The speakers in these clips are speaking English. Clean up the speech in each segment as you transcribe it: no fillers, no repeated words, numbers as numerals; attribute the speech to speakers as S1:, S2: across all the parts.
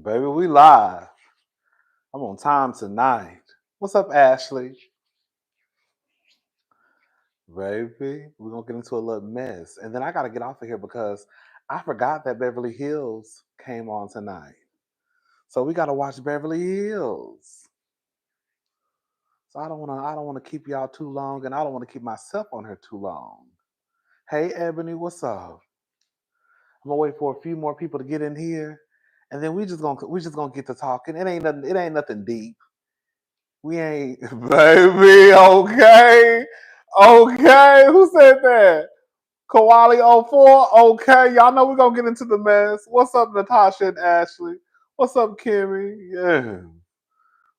S1: Baby, we live. I'm on time tonight. What's up, Ashley? Baby, we're gonna get into a little mess. And then I gotta get off of here because I forgot that Beverly Hills came on tonight. So we gotta watch Beverly Hills. So I don't wanna keep y'all too long and I don't wanna keep myself on here too long. Hey Ebony, what's up? I'm gonna wait for a few more people to get in here. And then we just gonna get to talking. It ain't nothing deep. We ain't, baby. Okay, okay. Who said that? Kawali 04. Okay, y'all know we're gonna get into the mess. What's up, Natasha and Ashley? What's up, Kimmy? Yeah.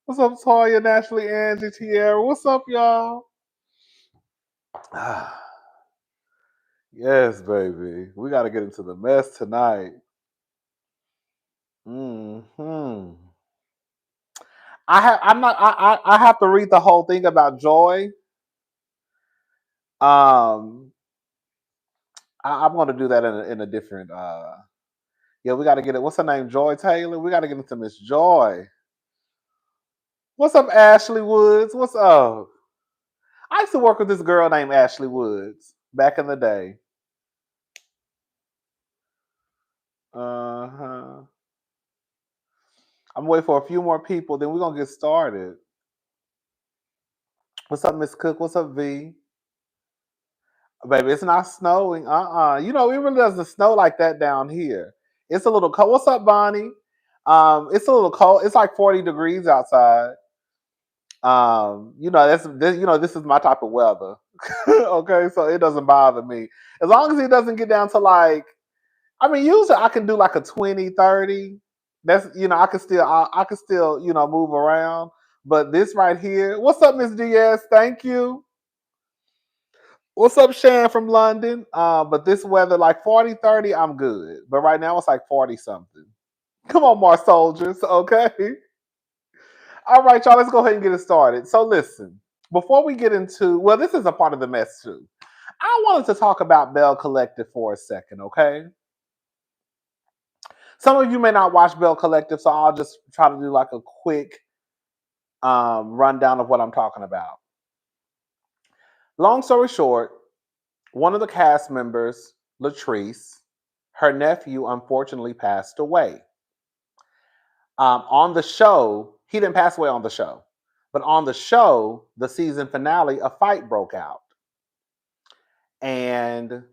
S1: What's up, Toya and Ashley, Angie, Tierra? What's up, y'all? Yes, baby. We gotta get into the mess tonight. Hmm. I'm not. I have to read the whole thing about Joy. Um. I'm going to do that in a different. Yeah, we got to get it. What's her name? Joy Taylor. We got to get into Miss Joy. What's up, Ashley Woods? What's up? I used to work with this girl named Ashley Woods back in the day. Uh huh. I'm waiting for a few more people. Then we're gonna get started. What's up, Miss Cook? What's up, V? Baby, it's not snowing. You know, it really doesn't snow like that down here. It's a little cold. What's up, Bonnie? It's a little cold. It's like 40 degrees outside. This is my type of weather. Okay, so it doesn't bother me. As long as it doesn't get down to like, I mean, usually I can do like a 20, 30. That's I can still, move around. But this right here, what's up, Miss DS? Thank you. What's up, Shan from London? But this weather, like 40, 30, I'm good. But right now it's like 40 something. Come on, more soldiers, okay? All right, y'all, let's go ahead and get it started. So listen, before we get into, well, this is a part of the mess too. I wanted to talk about Bell Collective for a second, okay? Some of you may not watch Bell Collective, so I'll just try to do like a quick rundown of what I'm talking about. Long story short, one of the cast members, Latrice, her nephew unfortunately passed away. On the show, he didn't pass away on the show, but on the show, the season finale, a fight broke out. And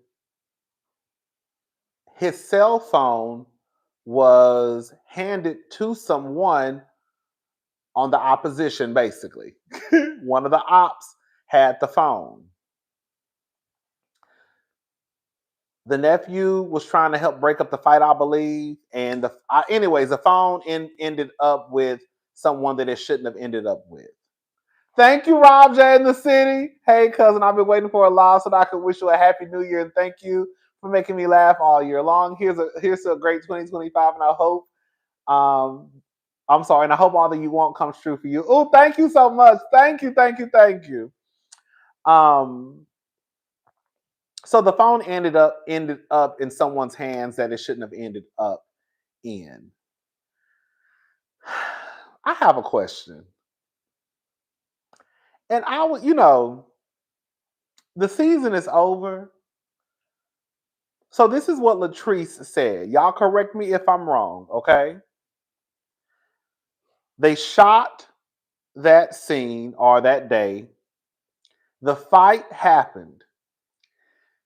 S1: his cell phone was handed to someone on the opposition, basically. One of the ops had the phone. The nephew was trying to help break up the fight, I believe. And anyways, the phone ended up with someone that it shouldn't have ended up with. Thank you, Rob J in the city. Hey, cousin, I've been waiting for a live so that I can wish you a happy new year and thank you for making me laugh all year long. Here's a great 2025, and I hope I'm sorry, and I hope all that you want comes true for you. Oh, thank you so much. Thank you, thank you, thank you. Um, so the phone ended up in someone's hands that it shouldn't have ended up in. I have a question, and I would, the season is over. So this is what Latrice said. Y'all correct me if I'm wrong, okay? They shot that scene or that day. The fight happened.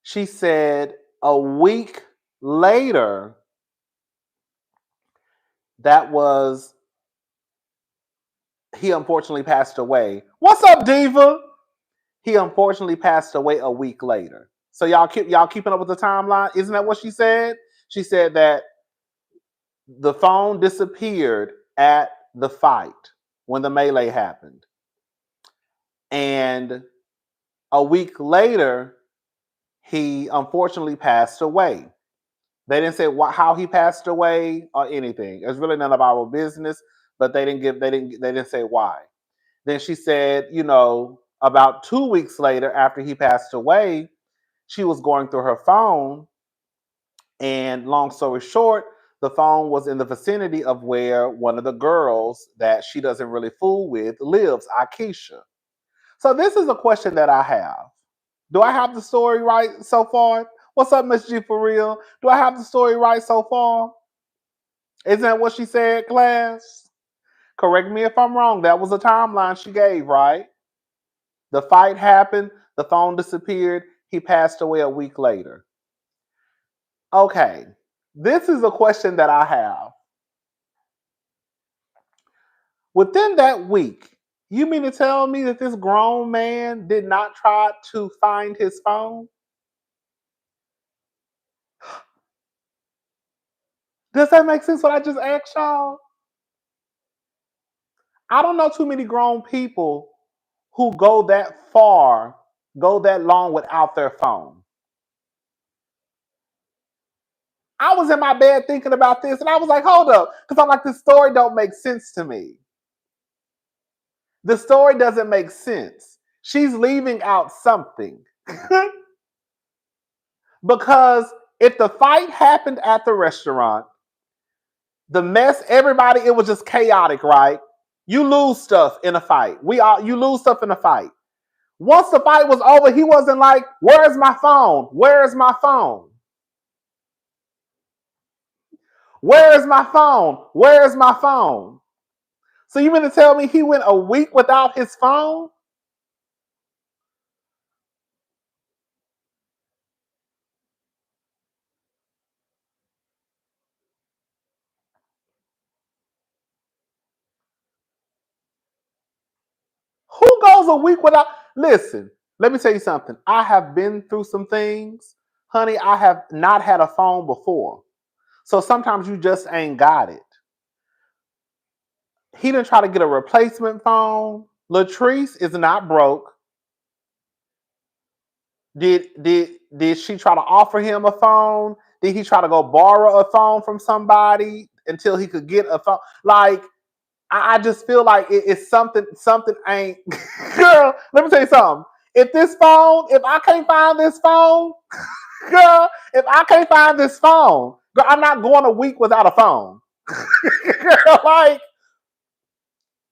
S1: She said a week later, that was he unfortunately passed away. What's up, Diva? He unfortunately passed away a week later. So y'all keeping up with the timeline? Isn't that what she said? She said that the phone disappeared at the fight when the melee happened. And a week later, he unfortunately passed away. They didn't say how he passed away or anything. It's really none of our business, but they didn't say why. Then she said, about 2 weeks later, after he passed away, she was going through her phone, and long story short, the phone was in the vicinity of where one of the girls that she doesn't really fool with lives, Akeisha. So this is a question that I have. Do I have the story right so far? What's up, Miss G for real? Do I have the story right so far? Isn't that what she said, class? Correct me if I'm wrong. That was a timeline she gave, right? The fight happened, the phone disappeared, he passed away a week later. Okay, this is a question that I have. Within that week, you mean to tell me that this grown man did not try to find his phone? Does that make sense what I just asked y'all? I don't know too many grown people who go that far, go that long without their phone. I was in my bed thinking about this and I was like, hold up, because I'm like, this story don't make sense to me. The story doesn't make sense. She's leaving out something. Because if the fight happened at the restaurant, the mess, everybody, it was just chaotic, right? You lose stuff in a fight. You lose stuff in a fight. Once the fight was over, he wasn't like, where's my phone? Where's my phone? Where's my phone? Where's my phone? So you mean to tell me he went a week without his phone? Who goes a week without? Listen, let me tell you something. I have been through some things. Honey, I have not had a phone before. So sometimes you just ain't got it. He didn't try to get a replacement phone. Latrice is not broke. Did she try to offer him a phone? Did he try to go borrow a phone from somebody until he could get a phone? Like, I just feel like it's something ain't. Girl, let me tell you something. If I can't find this phone, girl, if I can't find this phone, girl, I'm not going a week without a phone. Girl, like,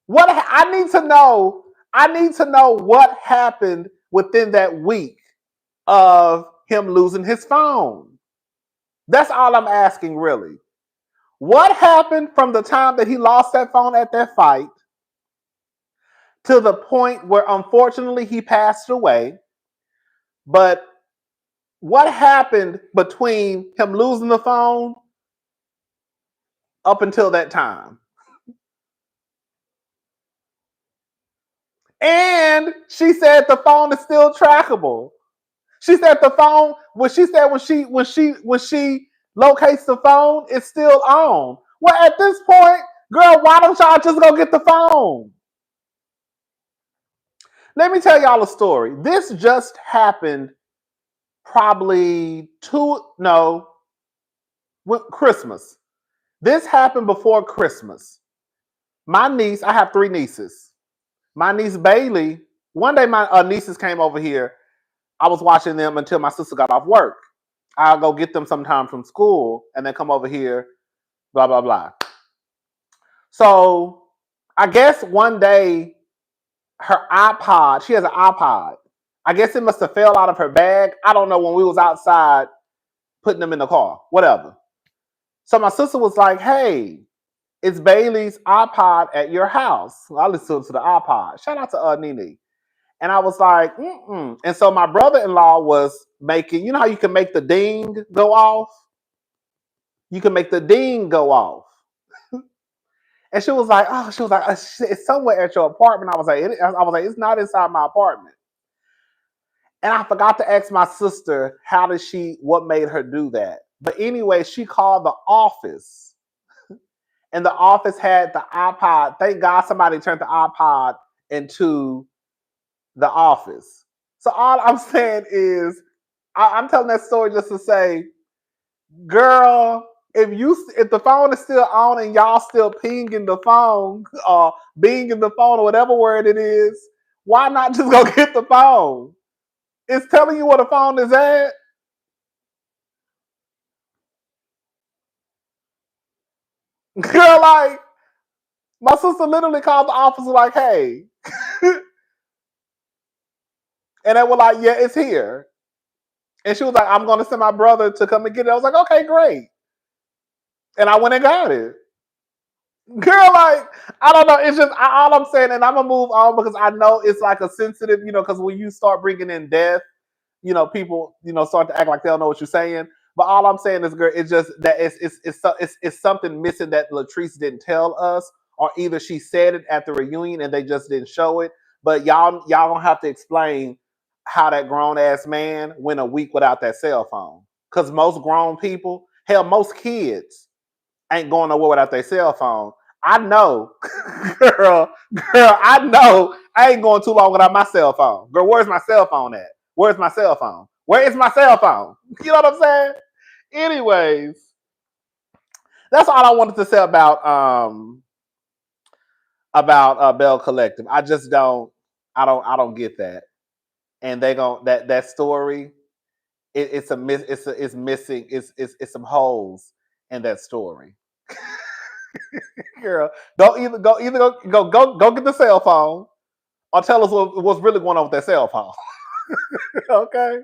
S1: what I need to know. I need to know what happened within that week of him losing his phone. That's all I'm asking, really. What happened from the time that he lost that phone at that fight to the point where unfortunately he passed away? But what happened between him losing the phone up until that time? And she said the phone is still trackable. She said the phone, when she locates the phone, it's still on. Well, at this point, girl, why don't y'all just go get the phone? Let me tell y'all a story. This just happened probably Christmas. This happened before Christmas. My niece, I have 3 nieces. My niece Bailey, one day my nieces came over here. I was watching them until my sister got off work. I'll go get them sometime from school and then come over here, blah, blah, blah. So I guess one day her iPod, she has an iPod. I guess it must have fell out of her bag. I don't know, when we was outside putting them in the car, whatever. So my sister was like, hey, it's Bailey's iPod at your house. I listened to the iPod. Shout out to Nene. And I was like, mm-mm. And so my brother-in-law was making, you know how you can make the ding go off? You can make the ding go off. And she was like, it's somewhere at your apartment. I was like, it's not inside my apartment. And I forgot to ask my sister, what made her do that? But anyway, she called the office. And the office had the iPod. Thank God somebody turned the iPod into the office. So all I'm saying is, I'm telling that story just to say, girl, if the phone is still on and y'all still pinging the phone or binging the phone or whatever word it is, why not just go get the phone? It's telling you where the phone is at. Girl, like, my sister literally called the officer like, hey. And they were like, yeah, it's here. And she was like, I'm going to send my brother to come and get it. I was like, okay, great. And I went and got it. Girl, like, I don't know. It's just all I'm saying, and I'm going to move on because I know it's like a sensitive, because when you start bringing in death, people, start to act like they don't know what you're saying. But all I'm saying is, girl, it's just that it's something missing that Latrice didn't tell us, or either she said it at the reunion and they just didn't show it. But y'all don't have to explain how that grown ass man went a week without that cell phone. Because most grown people, hell, most kids ain't going nowhere without their cell phone. I know, girl, I know I ain't going too long without my cell phone. Girl, where's my cell phone at? Where's my cell phone? Where is my cell phone? You know what I'm saying? Anyways, that's all I wanted to say about Bell Collective. I just I don't get that. And they gon' that story. It's missing. It's some holes in that story. Girl, go get the cell phone or tell us what's really going on with that cell phone. Okay.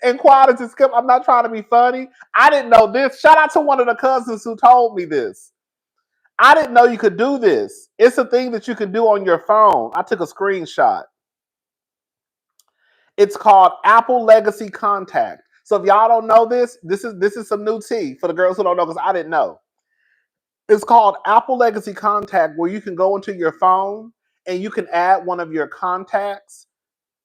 S1: And quiet as kept. I'm not trying to be funny. I didn't know this. Shout out to one of the cousins who told me this. I didn't know you could do this. It's a thing that you can do on your phone. I took a screenshot. It's called Apple Legacy Contact. So if y'all don't know this is some new tea for the girls who don't know because I didn't know. It's called Apple Legacy Contact, where you can go into your phone and you can add one of your contacts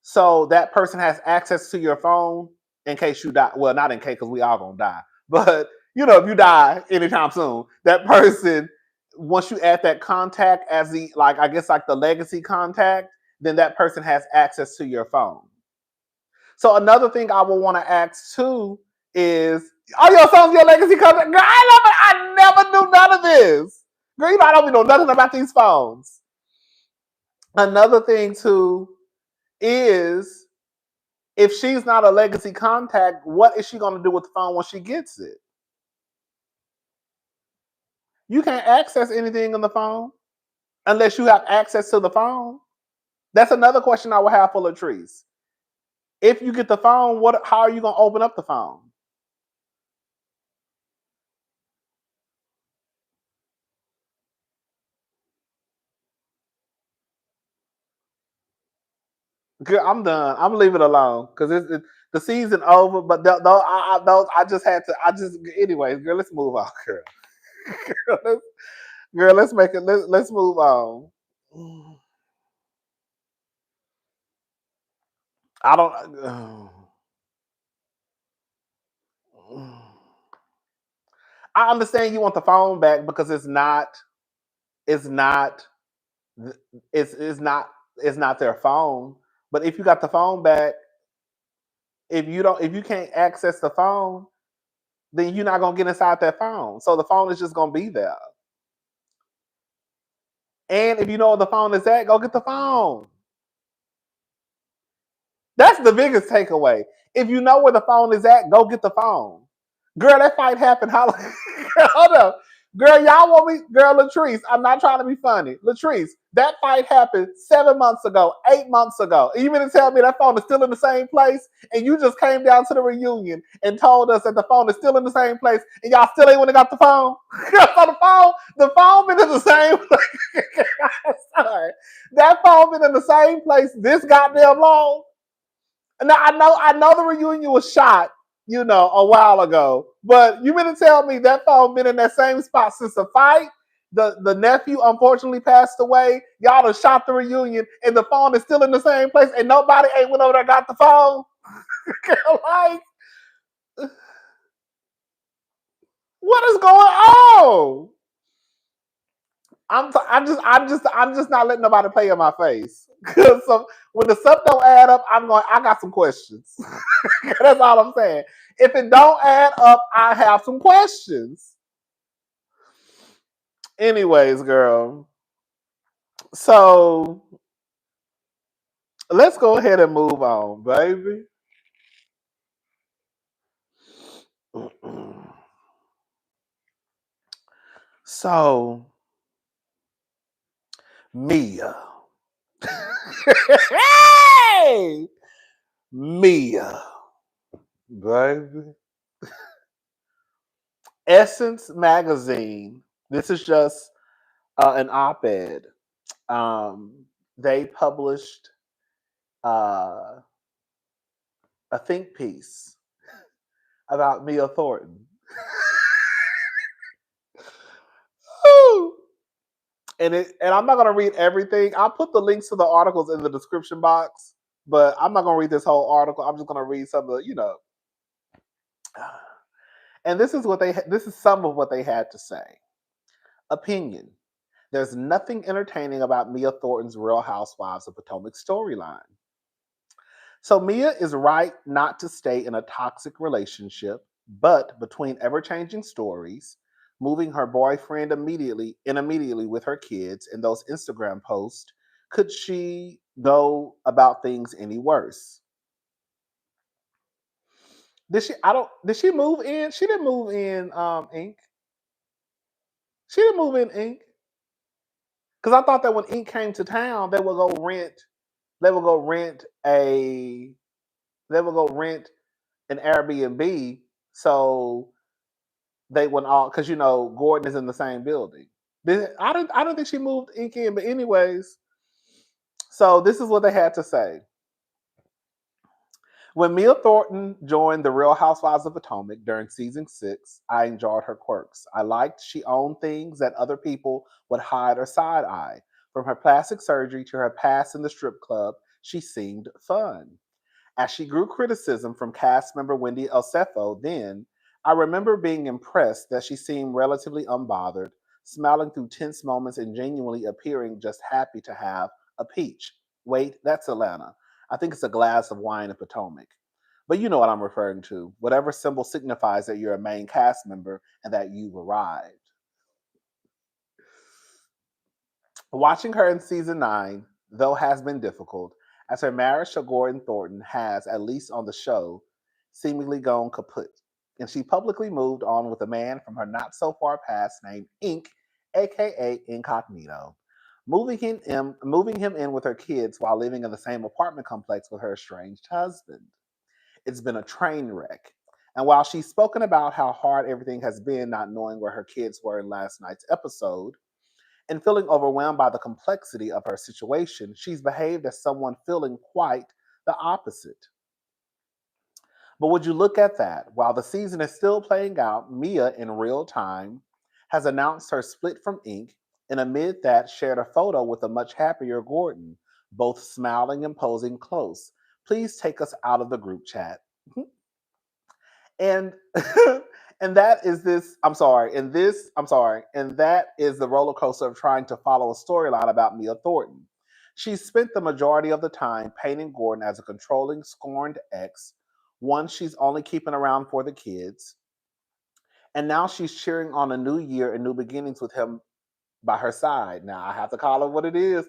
S1: so that person has access to your phone in case you die. Well, not in case, because we all gonna die. But if you die anytime soon, that person, once you add that contact as the I guess the legacy contact, then that person has access to your phone. So another thing I would want to ask too is, are your phones your legacy contact? Girl, I never knew none of this. Girl, I don't even know nothing about these phones. Another thing too is, if she's not a legacy contact, what is she going to do with the phone when she gets it? You can't access anything on the phone unless you have access to the phone. That's another question I would have for Latrice. If you get the phone, how are you going to open up the phone? Girl, I'm done. I'm gonna leave it alone because the season over. But those I just had to. Anyways, girl. Let's move on, girl. girl, let's make it. Let's move on. I don't. I understand you want the phone back because it's not. It's not. It's not. It's not their phone. But if you got the phone back, if you can't access the phone, then you're not gonna get inside that phone. So the phone is just gonna be there. And if you know where the phone is at, go get the phone. That's the biggest takeaway. If you know where the phone is at, go get the phone. Girl, that fight happened. How hold up. Girl, y'all want me? Girl, Latrice, I'm not trying to be funny. Latrice, that fight happened 7 months ago, 8 months ago. You mean to tell me that phone is still in the same place? And you just came down to the reunion and told us that the phone is still in the same place, and y'all still ain't when they got the phone? So the phone been in the same place. Sorry. That phone been in the same place this goddamn long. Now I know the reunion was shot, a while ago. But you mean to tell me that phone been in that same spot since the fight? The nephew unfortunately passed away. Y'all have shot the reunion, and the phone is still in the same place, and nobody ain't went over there and got the phone. Like, what is going on? I'm just not letting nobody play in my face. So when the stuff don't add up, I got some questions. That's all I'm saying. If it don't add up, I have some questions. Anyways, girl. So let's go ahead and move on, baby. So, Mia. Hey! Mia, baby. Essence magazine. This is just an op-ed. They published uh, a think piece about Mia Thornton. Woo! And I'm not gonna read everything. I'll put the links to the articles in the description box, but I'm not gonna read this whole article. I'm just gonna read some of the. And this is some of what they had to say. Opinion. There's nothing entertaining about Mia Thornton's Real Housewives of Potomac storyline. So Mia is right not to stay in a toxic relationship, but between ever-changing stories, moving her boyfriend immediately with her kids and those Instagram posts, could she go about things any worse? Did she move in? She didn't move in Inc. She didn't move in Inc. Because I thought that when Inc came to town, they would go rent a they would go rent an Airbnb so they would all because Gordon is in the same building. I don't think she moved Inc in, but anyways, so this is what they had to say. When Mia Thornton joined the Real Housewives of Potomac during season 6, I enjoyed her quirks. I liked she owned things that other people would hide or side eye. From her plastic surgery to her past in the strip club, she seemed fun. As she grew criticism from cast member Wendy Osefo, then, I remember being impressed that she seemed relatively unbothered, smiling through tense moments and genuinely appearing just happy to have a peach. Wait, that's Atlanta. I think it's a glass of wine in Potomac. But you know what I'm referring to. Whatever symbol signifies that you're a main cast member and that you've arrived. Watching her in season 9, though, has been difficult, as her marriage to Gordon Thornton has, at least on the show, seemingly gone kaput. And she publicly moved on with a man from her not so far past named Ink, aka Incognito, moving him in with her kids while living in the same apartment complex with her estranged husband. It's been a train wreck. And while she's spoken about how hard everything has been not knowing where her kids were in last night's episode, and feeling overwhelmed by the complexity of her situation, she's behaved as someone feeling quite the opposite. But would you look at that? While the season is still playing out, Mia, in real time, has announced her split from Inc. and amid that shared a photo with a much happier Gordon, both smiling and posing close. Please take us out of the group chat. And and that is this I'm sorry and this I'm sorry and that is the roller coaster of trying to follow a storyline about Mia Thornton. She spent the majority of the time painting Gordon as a controlling, scorned ex, one she's only keeping around for the kids, and now she's cheering on a new year and new beginnings with him by her side. Now I have to call it what it is.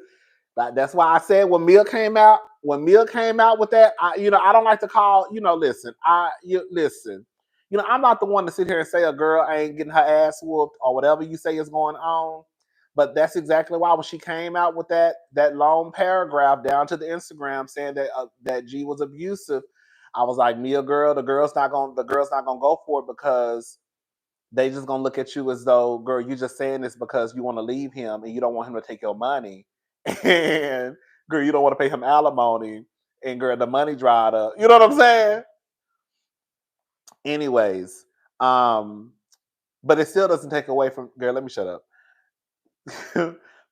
S1: That's why I said when Mia came out with that, I don't like to call, listen. I'm not the one to sit here and say a girl ain't getting her ass whooped or whatever you say is going on. But that's exactly why when she came out with that long paragraph down to the Instagram saying that G was abusive, I was like, Mia, girl, the girl's not gonna go for it because they just gonna look at you as though, girl, you just saying this because you want to leave him and you don't want him to take your money, and girl, you don't want to pay him alimony, and girl, the money dried up. You know what I'm saying? Anyways, um, but it still doesn't take away from girl. Let me shut up.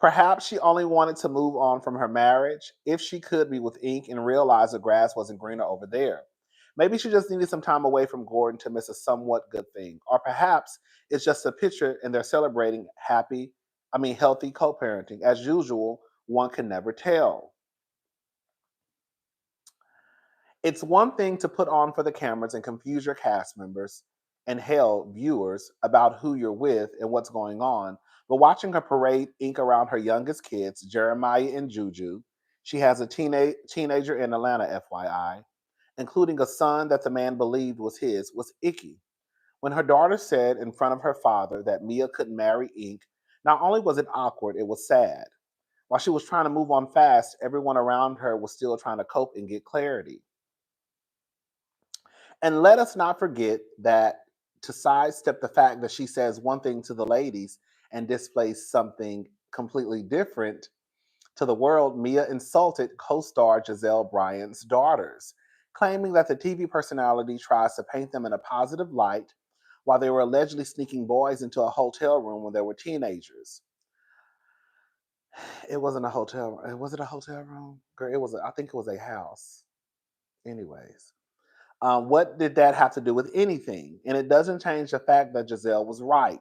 S1: Perhaps she only wanted to move on from her marriage if she could be with Ink and realize the grass wasn't greener over there. Maybe she just needed some time away from Gordon to miss a somewhat good thing. Or perhaps it's just a picture and they're celebrating healthy co parenting. As usual, one can never tell. It's one thing to put on for the cameras and confuse your cast members and hell, viewers about who you're with and what's going on. But watching her parade ink around her youngest kids, Jeremiah and Juju, she has a teenager in Atlanta, FYI, including a son that the man believed was his, was icky. When her daughter said in front of her father that Mia couldn't marry Ink, not only was it awkward, it was sad. While she was trying to move on fast, everyone around her was still trying to cope and get clarity. And let us not forget that to sidestep the fact that she says one thing to the ladies and displays something completely different to the world, Mia insulted co star Gizelle Bryant's daughters, claiming that the TV personality tries to paint them in a positive light while they were allegedly sneaking boys into a hotel room when they were teenagers. It wasn't a hotel. Was it a hotel room? Girl, it was. I think it was a house. Anyways, what did that have to do with anything? And it doesn't change the fact that Giselle was right.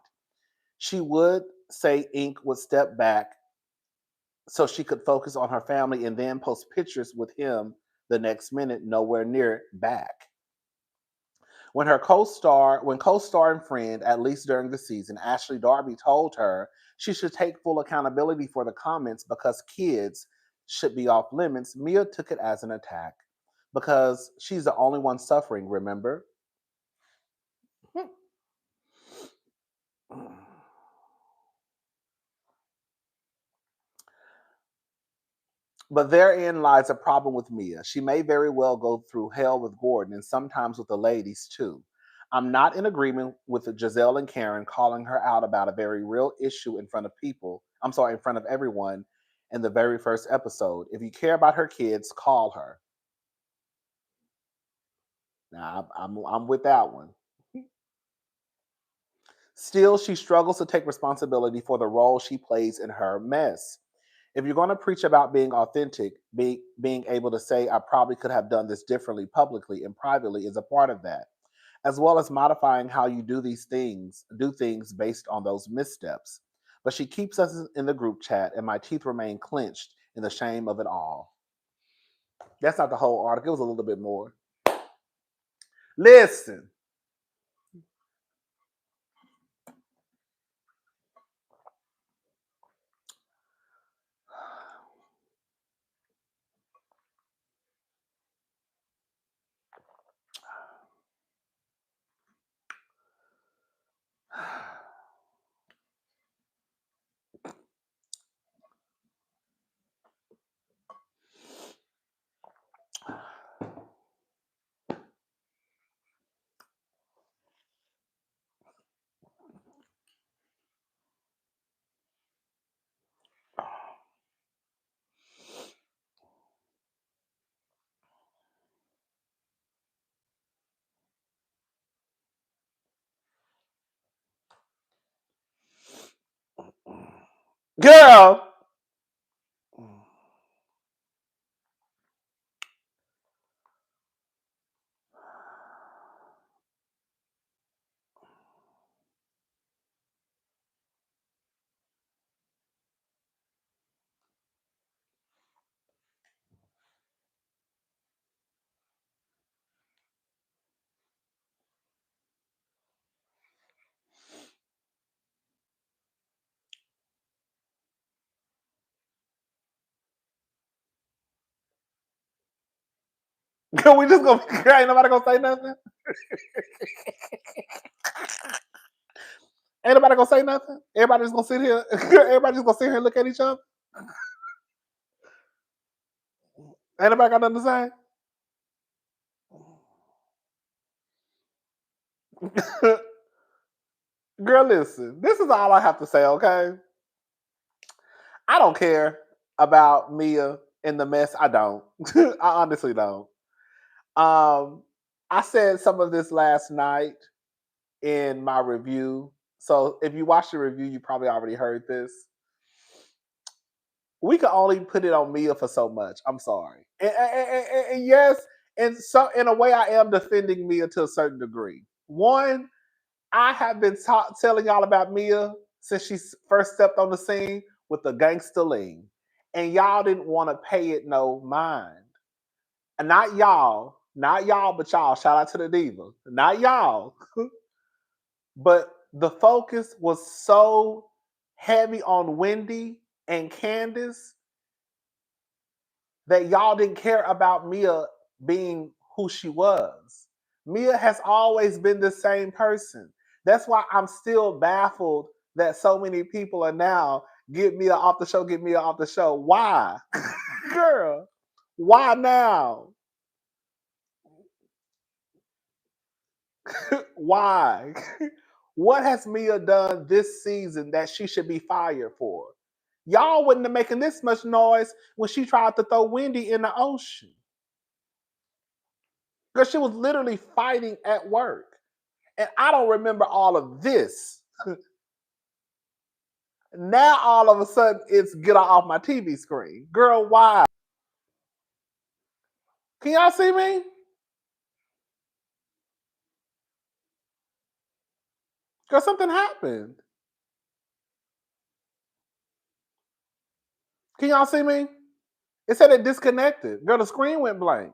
S1: She would say Ink would step back so she could focus on her family and then post pictures with him the next minute, nowhere near back. When co-star and friend, at least during the season, Ashley Darby told her she should take full accountability for the comments because kids should be off limits, Mia took it as an attack because she's the only one suffering, remember? But therein lies a problem with Mia. She may very well go through hell with Gordon and sometimes with the ladies too. I'm not in agreement with Giselle and Karen calling her out about a very real issue in front of people. I'm sorry, in front of everyone in the very first episode. If you care about her kids, call her. Now, I'm with that one. Still, she struggles to take responsibility for the role she plays in her mess. If you're going to preach about being authentic, being able to say, I probably could have done this differently publicly and privately is a part of that, as well as modifying how you do things based on those missteps. But she keeps us in the group chat, and my teeth remain clenched in the shame of it all. That's not the whole article, it was a little bit more. Listen. Girl. Girl, we just gonna ain't nobody gonna say nothing. Ain't nobody gonna say nothing. Everybody's gonna sit here. Everybody's gonna sit here and look at each other. Ain't nobody got nothing to say. Girl, listen. This is all I have to say. Okay, I don't care about Mia in the mess. I don't. I honestly don't. Um, I said some of this last night in my review. So if you watched the review, you probably already heard this. We can only put it on Mia for so much. I'm sorry. And yes, and so in a way, I am defending Mia to a certain degree. One, I have been telling y'all about Mia since she first stepped on the scene with the gangster lean, and y'all didn't want to pay it no mind. And not y'all, but y'all. Shout out to the diva. Not y'all, but the focus was so heavy on Wendy and Candace that y'all didn't care about Mia being who she was. Mia has always been the same person. That's why I'm still baffled that so many people are now get Mia off the show, get Mia off the show. Why? Girl, why now? Why? What has Mia done this season that she should be fired for? Y'all wouldn't have making this much noise when she tried to throw Wendy in the ocean. Because she was literally fighting at work. And I don't remember all of this. Now all of a sudden it's get her off my TV screen. Girl, why? Can y'all see me? Because something happened. Can y'all see me? It said it disconnected. Girl, the screen went blank.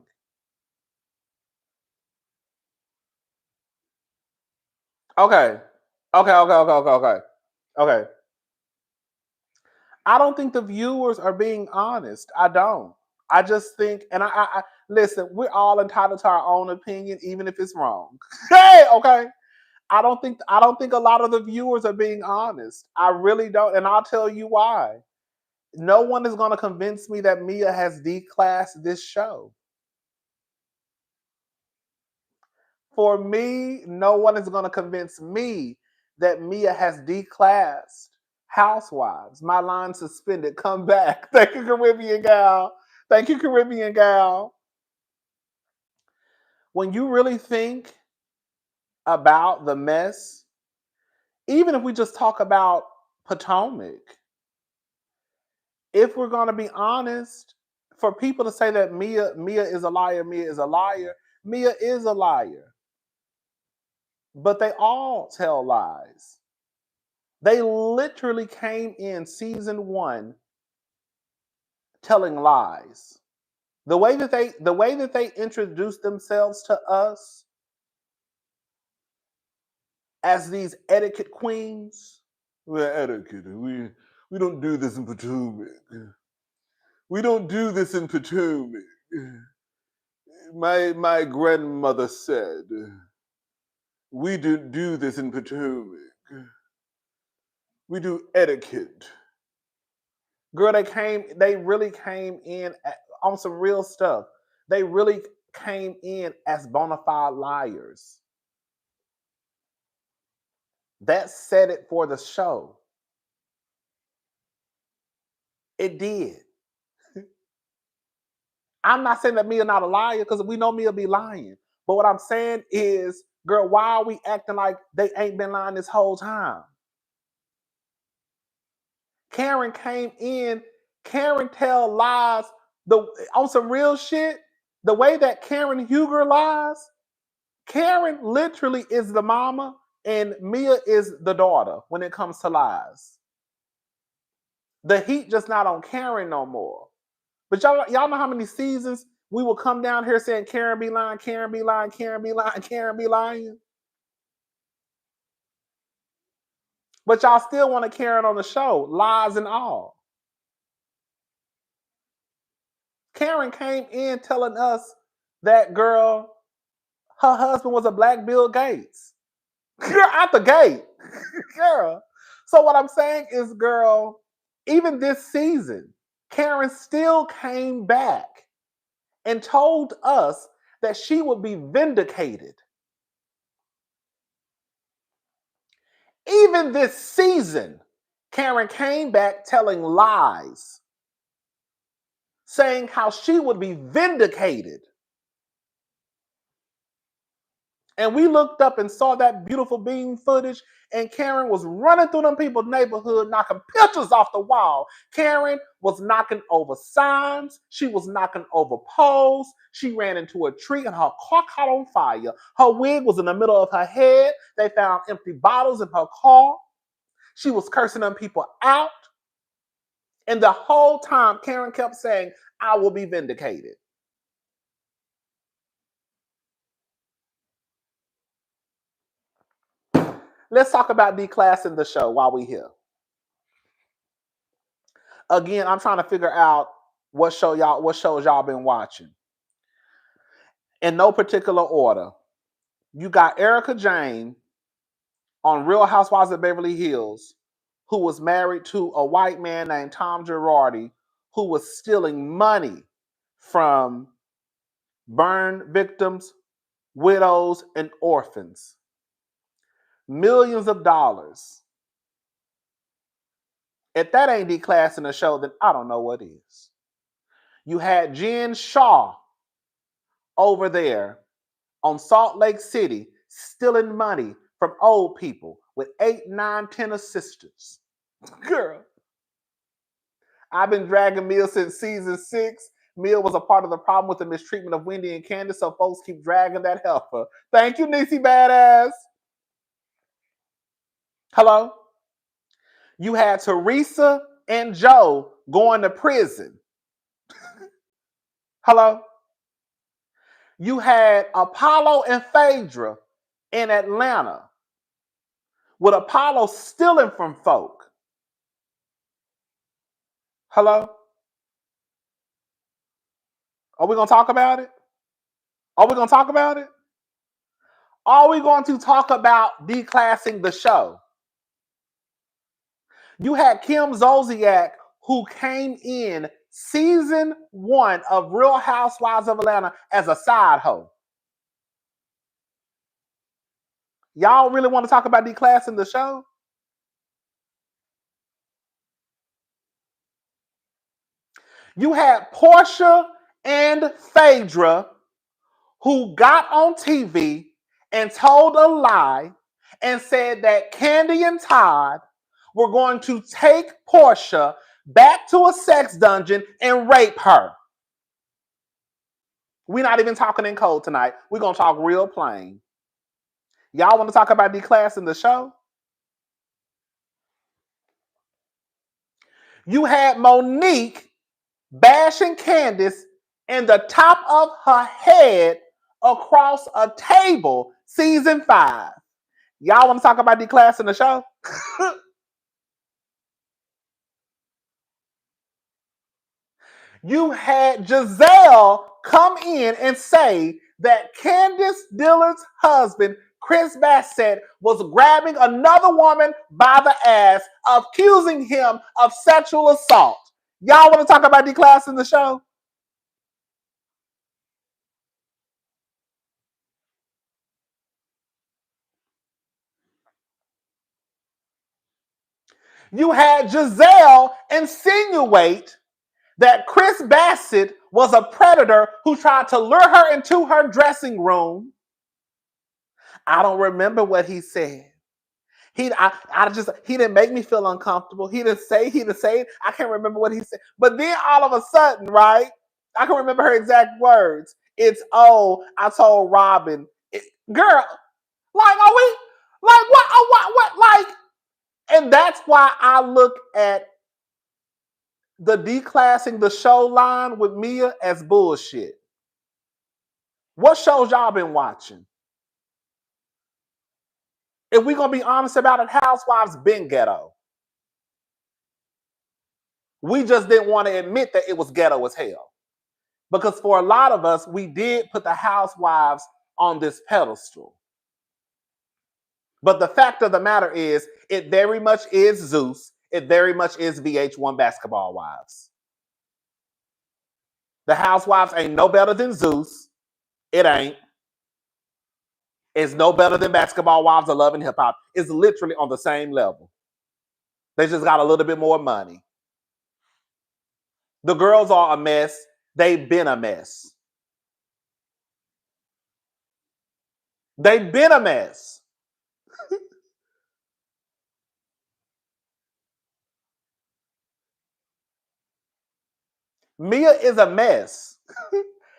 S1: Okay. Okay. I don't think the viewers are being honest. I don't. I just think, and I listen, we're all entitled to our own opinion, even if it's wrong. Hey, okay. I don't think a lot of the viewers are being honest. I really don't, and I'll tell you why. No one is going to convince me that Mia has declassed this show. For me, no one is going to convince me that Mia has declassed Housewives. My line suspended. Come back. Thank you, Caribbean gal. Thank you, Caribbean gal. When you really think about the mess, even if we just talk about Potomac, if we're going to be honest, for people to say that Mia is a liar, Mia is a liar, Mia is a liar. But they all tell lies. They literally came in season 1 telling lies. The way that they introduced themselves to us as these etiquette queens. We're etiquette. We don't do this in Potomac. We don't do this in Potomac. My grandmother said we do this in Potomac. We do etiquette. Girl, they really came in on some real stuff. They really came in as bona fide liars. That set it for the show. It did. I'm not saying that Mia not a liar because we know Mia be lying. But what I'm saying is, girl, why are we acting like they ain't been lying this whole time? Karen came in, Karen tell lies on some real shit. The way that Karen Huger lies, Karen literally is the mama and Mia is the daughter when it comes to lies. The heat just not on Karen no more. But y'all know how many seasons we will come down here saying Karen be lying, Karen be lying, Karen be lying, Karen be lying. But y'all still want to Karen on the show, lies and all. Karen came in telling us that girl, her husband was a black Bill Gates. Girl, out the gate. Girl. So what I'm saying is, girl, even this season, Karen still came back and told us that she would be vindicated. Even this season, Karen came back telling lies, saying how she would be vindicated. And we looked up and saw that beautiful beam footage, and Karen was running through them people's neighborhood, knocking pictures off the wall. Karen was knocking over signs. She was knocking over poles. She ran into a tree, and her car caught on fire. Her wig was in the middle of her head. They found empty bottles in her car. She was cursing them people out. And the whole time, Karen kept saying, I will be vindicated. Let's talk about declassing the show while we here. Again, I'm trying to figure out what shows y'all been watching. In no particular order. You got Erica Jane on Real Housewives of Beverly Hills, who was married to a white man named Tom Girardi, who was stealing money from burn victims, widows, and orphans. Millions of dollars. If that ain't declassing the show, then I don't know what is. You had Jen Shaw over there on Salt Lake City stealing money from old people with 8, 9, 10 assistants. Girl, I've been dragging Mia since season 6. Mia was a part of the problem with the mistreatment of Wendy and Candace, so folks keep dragging that heifer. Thank you, Niecy Badass. Hello? You had Teresa and Joe going to prison. Hello? You had Apollo and Phaedra in Atlanta with Apollo stealing from folk. Hello? Are we going to talk about it? Are we going to talk about it? Are we going to talk about declassing the show? You had Kim Zolciak, who came in season 1 of Real Housewives of Atlanta as a side hoe. Y'all really want to talk about declassing the show? You had Portia and Phaedra, who got on TV and told a lie and said that Candy and Todd were going to take Portia back to a sex dungeon and rape her. We're not even talking in code tonight. We're going to talk real plain. Y'all want to talk about declassing the show? You had Monique bashing Candace in the top of her head across a table, season 5. Y'all want to talk about declassing the show? You had Gizelle come in and say that Candace Dillard's husband, Chris Bassett, was grabbing another woman by the ass, accusing him of sexual assault. Y'all want to talk about declassing the show? You had Gizelle insinuate that Chris Bassett was a predator who tried to lure her into her dressing room. I don't remember what he said. He didn't make me feel uncomfortable. He didn't say it. I can't remember what he said. But then all of a sudden, right? I can remember her exact words. It's I told Robyn, girl, like are we like what like, and that's why I look at the declassing the show line with Mia as bullshit. What shows y'all been watching? If we're gonna be honest about it, Housewives been ghetto. We just didn't want to admit that it was ghetto as hell. Because for a lot of us, we did put the Housewives on this pedestal. But the fact of the matter is, it very much is Zeus. It very much is VH1 Basketball Wives. The Housewives ain't no better than Zeus. It ain't. It's no better than Basketball Wives of Love and Hip Hop. It's literally on the same level. They just got a little bit more money. The girls are a mess. They've been a mess. They've been a mess. Mia is a mess.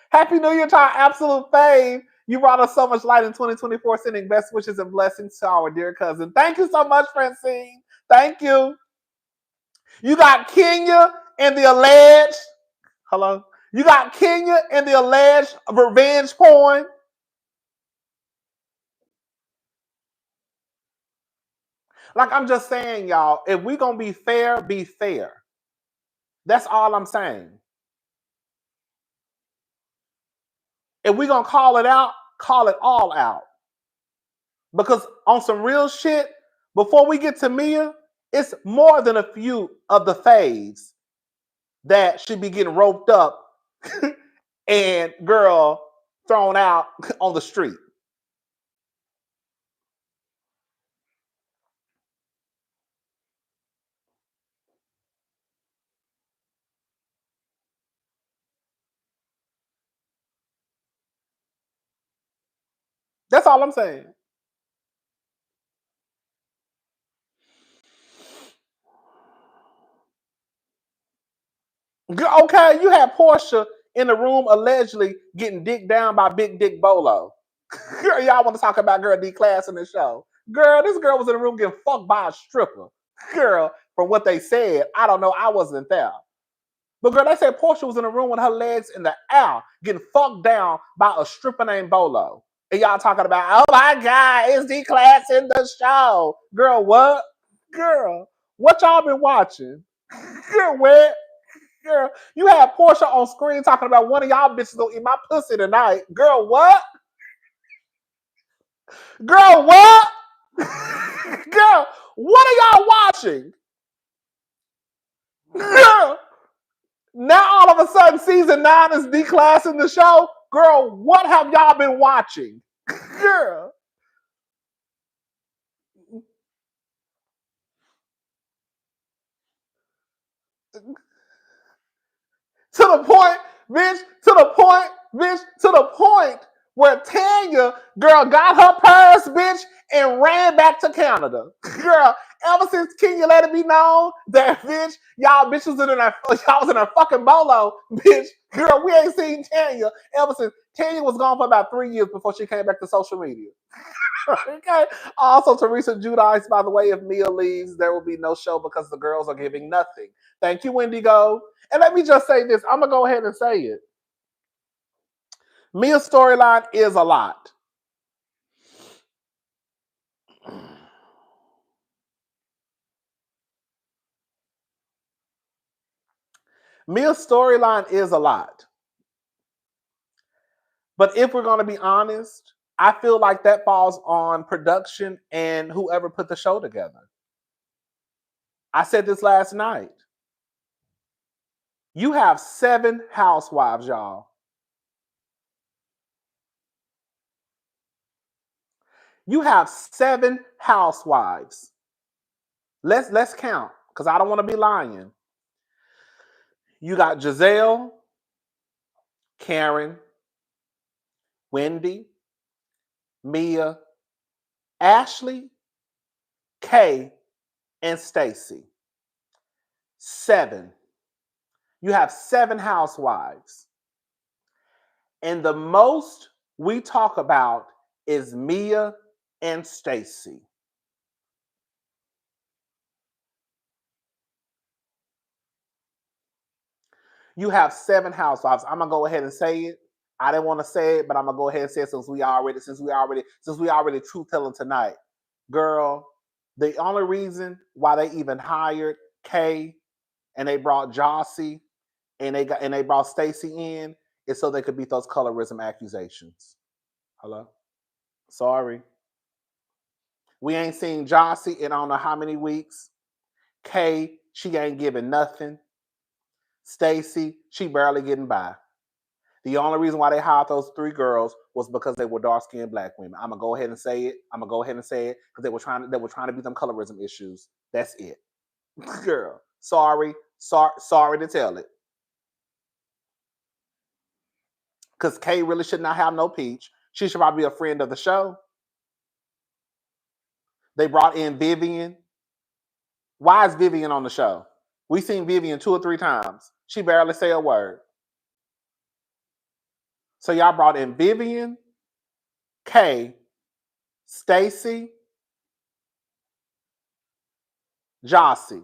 S1: Happy New Year to our absolute fave. You brought us so much light in 2024, sending best wishes and blessings to our dear cousin. Thank you so much, Francine. Thank you. You got Kenya and the alleged, hello? You got Kenya and the alleged revenge porn. Like I'm just saying, y'all, if we gonna be fair, be fair. That's all I'm saying. If we gonna call it out, call it all out. Because on some real shit, before we get to Mia, it's more than a few of the faves that should be getting roped up and girl thrown out on the street. That's all I'm saying. Okay, you had Portia in the room allegedly getting dicked down by Big Dick Bolo. Girl, y'all want to talk about girl D-Class in the show. Girl, this girl was in the room getting fucked by a stripper. Girl, from what they said, I don't know, I wasn't there. But girl, they said Portia was in the room with her legs in the air, getting fucked down by a stripper named Bolo. And y'all talking about, oh my God, it's D-Class in the show. Girl, what? Girl, what y'all been watching? Girl, where? Girl, you had Portia on screen talking about one of y'all bitches gonna eat my pussy tonight. Girl, what? Girl, what? Girl, what are y'all watching? Girl, now all of a sudden season 9 is D-Class in the show. Girl, what have y'all been watching? Girl. To the point, bitch, to the point, bitch, to the point where Tanya, girl, got her purse, bitch, and ran back to Canada. Girl, ever since Kenya let it be known that, bitch, y'all bitches y'all was in a fucking bolo, bitch. Girl, we ain't seen Tanya ever since. Tanya was gone for about 3 years before she came back to social media. Okay. Also, Teresa Judice, by the way, if Mia leaves, there will be no show because the girls are giving nothing. Thank you, Wendigo. And let me just say this. I'm going to go ahead and say it. Mia's storyline is a lot. Mia's storyline is a lot. But if we're going to be honest, I feel like that falls on production and whoever put the show together. I said this last night. You have 7 housewives, y'all. You have 7 housewives. Let's count, because I don't want to be lying. You got Gizelle, Karen, Wendy, Mia, Ashley, Kay, and Stacy. 7. You have 7 housewives. And the most we talk about is Mia and Stacy. You have 7 housewives. I'm gonna go ahead and say it. I didn't want to say it, but I'm gonna go ahead and say it since we already truth telling tonight. Girl, the only reason why they even hired Kay and they brought Jossie and they brought Stacy in is so they could beat those colorism accusations. Hello? Sorry. We ain't seen Jossie in I don't know how many weeks. Kay, she ain't giving nothing. Stacy, she barely getting by. The only reason why they hired those 3 girls was because they were dark-skinned black women. I'm gonna go ahead and say it. Because they were trying to beat them colorism issues. That's it. Girl, sorry to tell it. Because Kay really should not have no peach. She should probably be a friend of the show. They brought in Vivian. Why is Vivian on the show? We've seen Vivian 2 or 3 times. She barely say a word. So y'all brought in Vivian, Kay, Stacy, Jossie.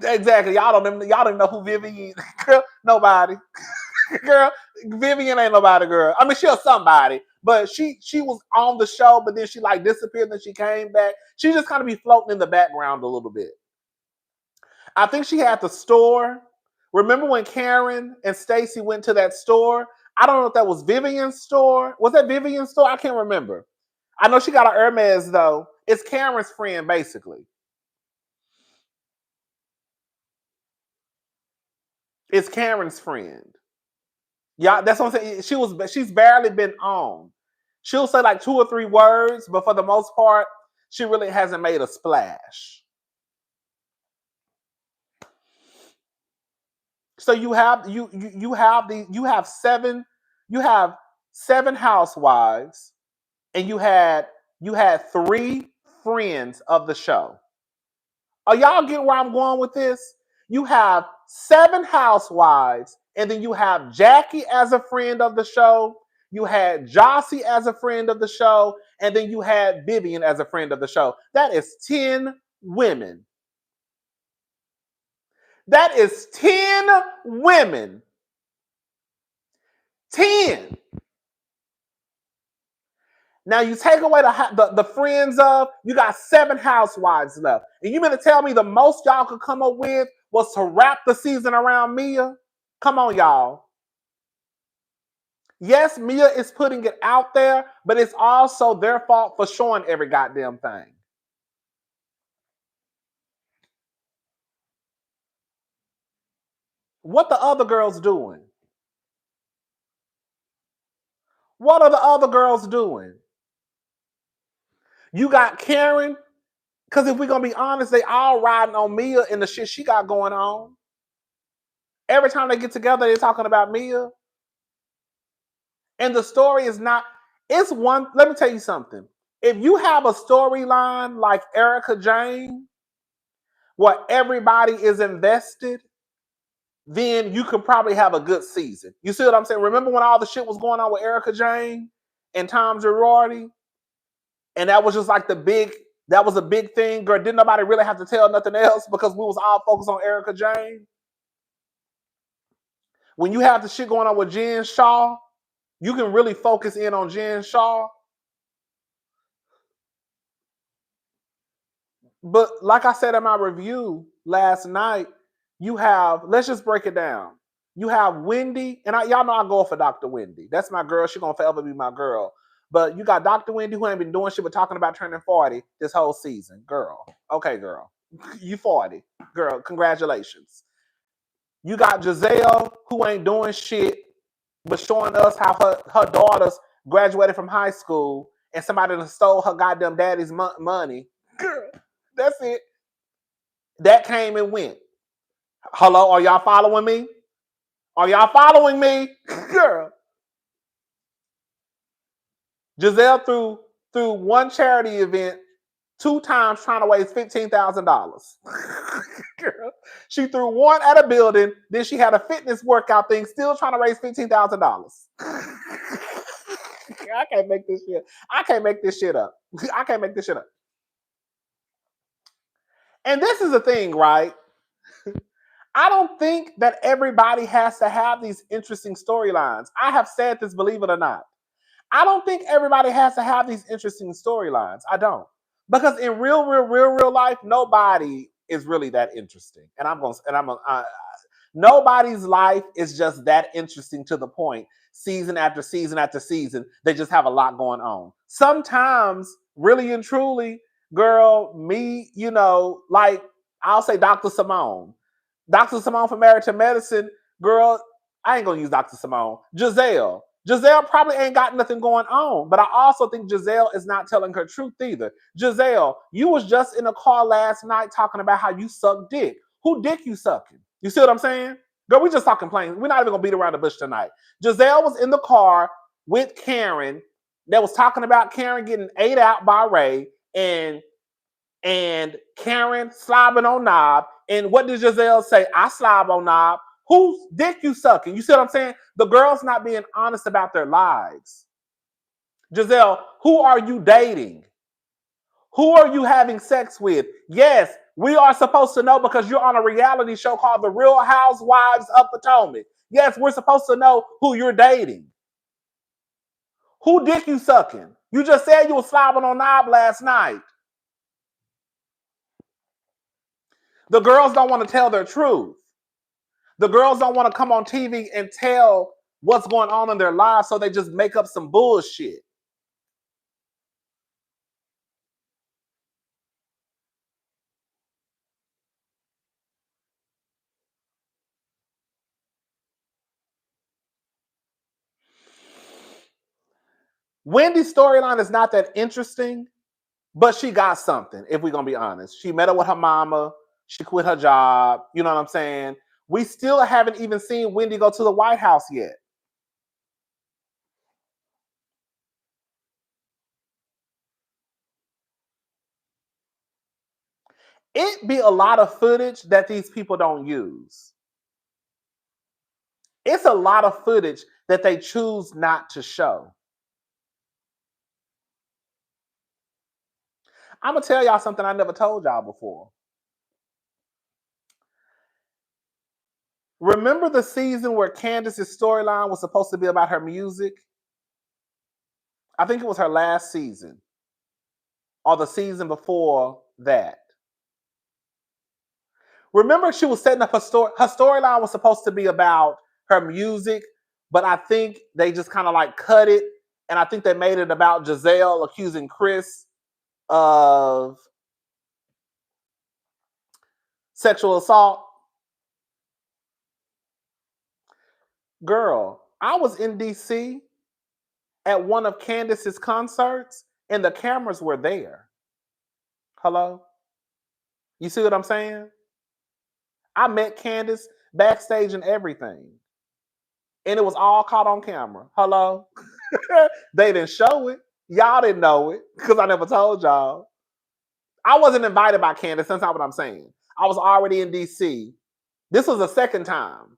S1: Exactly. Y'all don't even know who Vivian is. Girl, nobody. Girl, Vivian ain't nobody, girl. I mean, she's somebody, but she was on the show, but then she like disappeared, then she came back. She just kind of be floating in the background a little bit. I think she had the store. Remember when Karen and Stacy went to that store? I don't know if that was Vivian's store. Was that Vivian's store? I can't remember. I know she got a Hermes though. It's Karen's friend, basically. It's Karen's friend. Yeah, that's what I'm saying. She's barely been on. She'll say like 2 or 3 words, but for the most part, she really hasn't made a splash. So you have seven housewives, and you had 3 friends of the show. Are y'all getting where I'm going with this? You have 7 housewives, and then you have Jackie as a friend of the show. You had Jossie as a friend of the show, and then you had Vivian as a friend of the show. That is 10 women. That is 10 women. 10. Now you take away the friends of, you got 7 housewives left. And you mean to tell me the most y'all could come up with was to wrap the season around Mia? Come on, y'all. Yes, Mia is putting it out there, but it's also their fault for showing every goddamn thing. What the other girls doing? What are the other girls doing? You got Karen, because if we're going to be honest, they all riding on Mia and the shit she got going on. Every time they get together, they're talking about Mia. And the story is not, it's one, let me tell you something. If you have a storyline like Erica Jane, where everybody is invested, then you could probably have a good season. You see what I'm saying? Remember when all the shit was going on with Erica Jane and Tom Girardi? And that was just like that was a big thing. Girl, didn't nobody really have to tell nothing else because we was all focused on Erica Jane? When you have the shit going on with Jen Shaw, you can really focus in on Jen Shaw. But like I said in my review last night, you have, let's just break it down. You have Wendy, and y'all know I go for Dr. Wendy. That's my girl. She's going to forever be my girl. But you got Dr. Wendy, who ain't been doing shit but talking about turning 40 this whole season. Girl. Okay, girl. You 40. Girl, congratulations. You got Gizelle, who ain't doing shit but showing us how her daughters graduated from high school and somebody stole her goddamn daddy's money. Girl, that's it. That came and went. Hello, are y'all following me? Are y'all following me? Girl. Gizelle threw one charity event 2 times trying to raise $15,000. Girl. She threw one at a building, then she had a fitness workout thing, still trying to raise $15,000. I can't make this shit. I can't make this shit up. I can't make this shit up. And this is the thing, right? I don't think that everybody has to have these interesting storylines. I have said this, believe it or not. I don't think everybody has to have these interesting storylines. I don't. Because in real life, nobody is really that interesting. Nobody's life is just that interesting to the point. Season after season after season, they just have a lot going on. Sometimes, really and truly, girl, me, like I'll say Dr. Simone. Dr. Simone from Married to Medicine, girl, I ain't gonna use Dr. Simone. Gizelle. Gizelle probably ain't got nothing going on, but I also think Gizelle is not telling her truth either. Gizelle, you was just in a car last night talking about how you suck dick. Who dick you sucking? You see what I'm saying? Girl, we just talking plain. We're not even gonna beat around the bush tonight. Gizelle was in the car with Karen that was talking about Karen getting ate out by Ray and Karen slobbing on Knob. And what did Gizelle say? I slob on Knob. Whose dick you sucking? You see what I'm saying? The girls not being honest about their lives. Gizelle, who are you dating? Who are you having sex with? Yes, we are supposed to know because you're on a reality show called The Real Housewives of Potomac. Yes, we're supposed to know who you're dating. Who dick you sucking? You just said you was slobbing on knob last night. The girls don't want to tell their truth. The girls don't want to come on TV and tell what's going on in their lives, so they just make up some bullshit. Wendy's storyline is not that interesting, but she got something, if we're going to be honest. She met up with her mama. She quit her job. You know what I'm saying? We still haven't even seen Wendy go to the White House yet. It be a lot of footage that these people don't use. It's a lot of footage that they choose not to show. I'm going to tell y'all something I never told y'all before. Remember the season where Candace's storyline was supposed to be about her music? I think it was her last season or the season before that. Remember, she was setting up her story. Her storyline was supposed to be about her music, but I think they just kind of like cut it. And I think they made it about Gizelle accusing Chris of sexual assault. Girl, I was in DC at one of Candace's concerts and the cameras were there. Hello? You see what I'm saying? I met Candace backstage and everything. And it was all caught on camera. Hello? They didn't show it. Y'all didn't know it because I never told y'all. I wasn't invited by Candace. That's not what I'm saying. I was already in DC. This was the second time.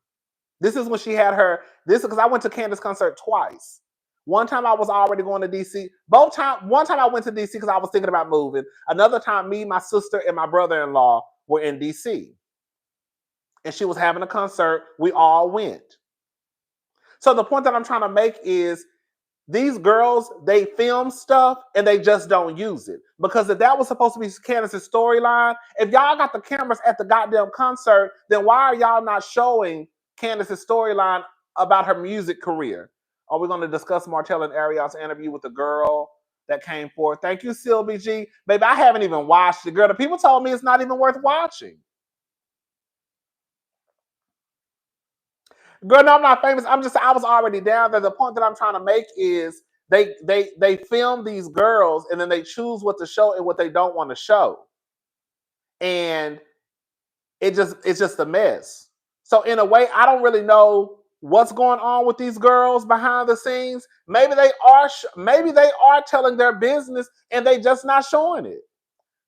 S1: This is when she had her. This is because I went to Candace concert twice. One time I was already going to DC. One time I went to DC because I was thinking about moving. Another time, me, my sister, and my brother-in-law were in DC. And she was having a concert. We all went. So the point that I'm trying to make is these girls, they film stuff and they just don't use it. Because if that was supposed to be Candace's storyline, if y'all got the cameras at the goddamn concert, then why are y'all not showing Candace's storyline about her music career? Are we going to discuss Martell and Ariel's interview with the girl that came forth? Thank you, Sylvie G. Baby, I haven't even watched it. Girl, the people told me it's not even worth watching. Girl, no, I'm not famous. I was already down there. The point that I'm trying to make is they film these girls and then they choose what to show and what they don't want to show. And it's just a mess. So in a way, I don't really know what's going on with these girls behind the scenes. Maybe they are telling their business and they just not showing it.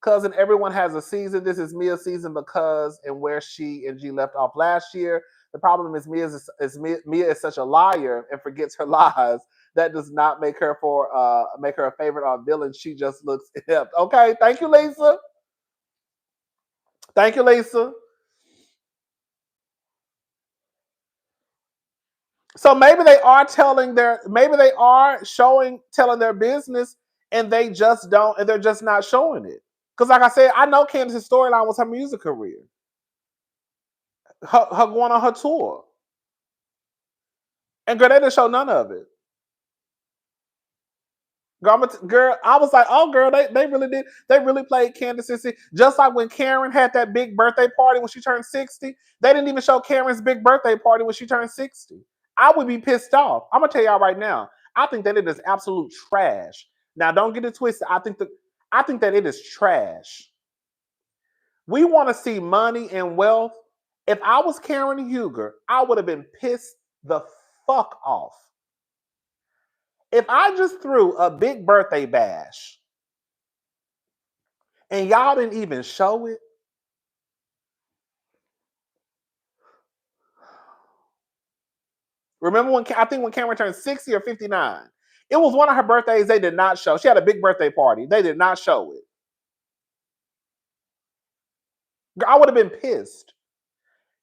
S1: Cousin, everyone has a season. This is Mia's season because and where she and G left off last year. The problem is Mia is such a liar and forgets her lies. That does not make her a favorite or a villain. She just looks inept. Okay, thank you, Lisa. Thank you, Lisa. So maybe they are telling telling their business, and they just don't, and they're just not showing it. Because, like I said, I know Candace's storyline was her music career, her going on her tour, and girl, they didn't show none of it. Girl, I was like, oh, girl, they really did. They really played Candace. Just like when Karen had that big birthday party when she turned 60, they didn't even show Karen's big birthday party when she turned 60. I would be pissed off. I'm gonna tell y'all right now. I think that it is absolute trash. Now, don't get it twisted. I think that it is trash. We want to see money and wealth. If I was Karen Huger, I would have been pissed the fuck off. If I just threw a big birthday bash and y'all didn't even show it, remember when Cameron turned 60 or 59, it was one of her birthdays they did not show. She had a big birthday party. They did not show it. I would have been pissed.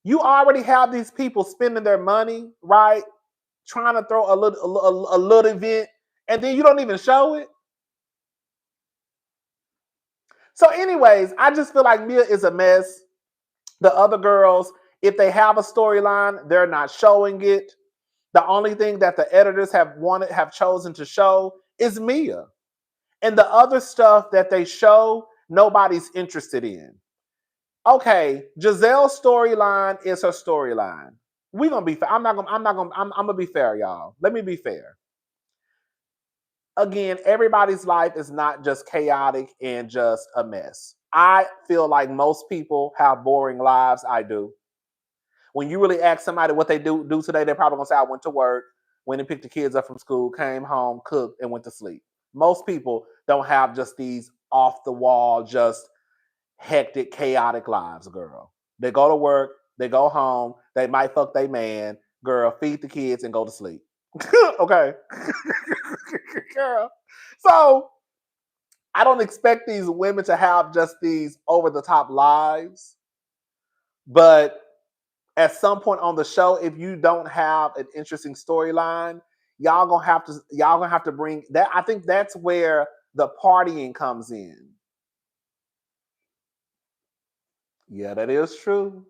S1: You already have these people spending their money, right? Trying to throw a little event, And then you don't even show it. So, anyways, I just feel like Mia is a mess. The other girls, if they have a storyline, they're not showing it. The only thing that the editors have chosen to show is Mia. And the other stuff that they show, nobody's interested in. Okay, Gizelle's storyline is her storyline. We're gonna be fair. I'm gonna be fair, y'all. Let me be fair. Again, everybody's life is not just chaotic and just a mess. I feel like most people have boring lives. I do. When you really ask somebody what they do today, they're probably gonna say, I went to work, went and picked the kids up from school, came home, cooked, and went to sleep. Most people don't have just these off the wall, just hectic, chaotic lives, girl. They go to work, they go home, they might fuck their man, girl, feed the kids, and go to sleep. Okay. Girl. So I don't expect these women to have just these over the top lives. But at some point on the show, if you don't have an interesting storyline, y'all gonna have to bring that. I think that's where the partying comes in. Yeah, that is true.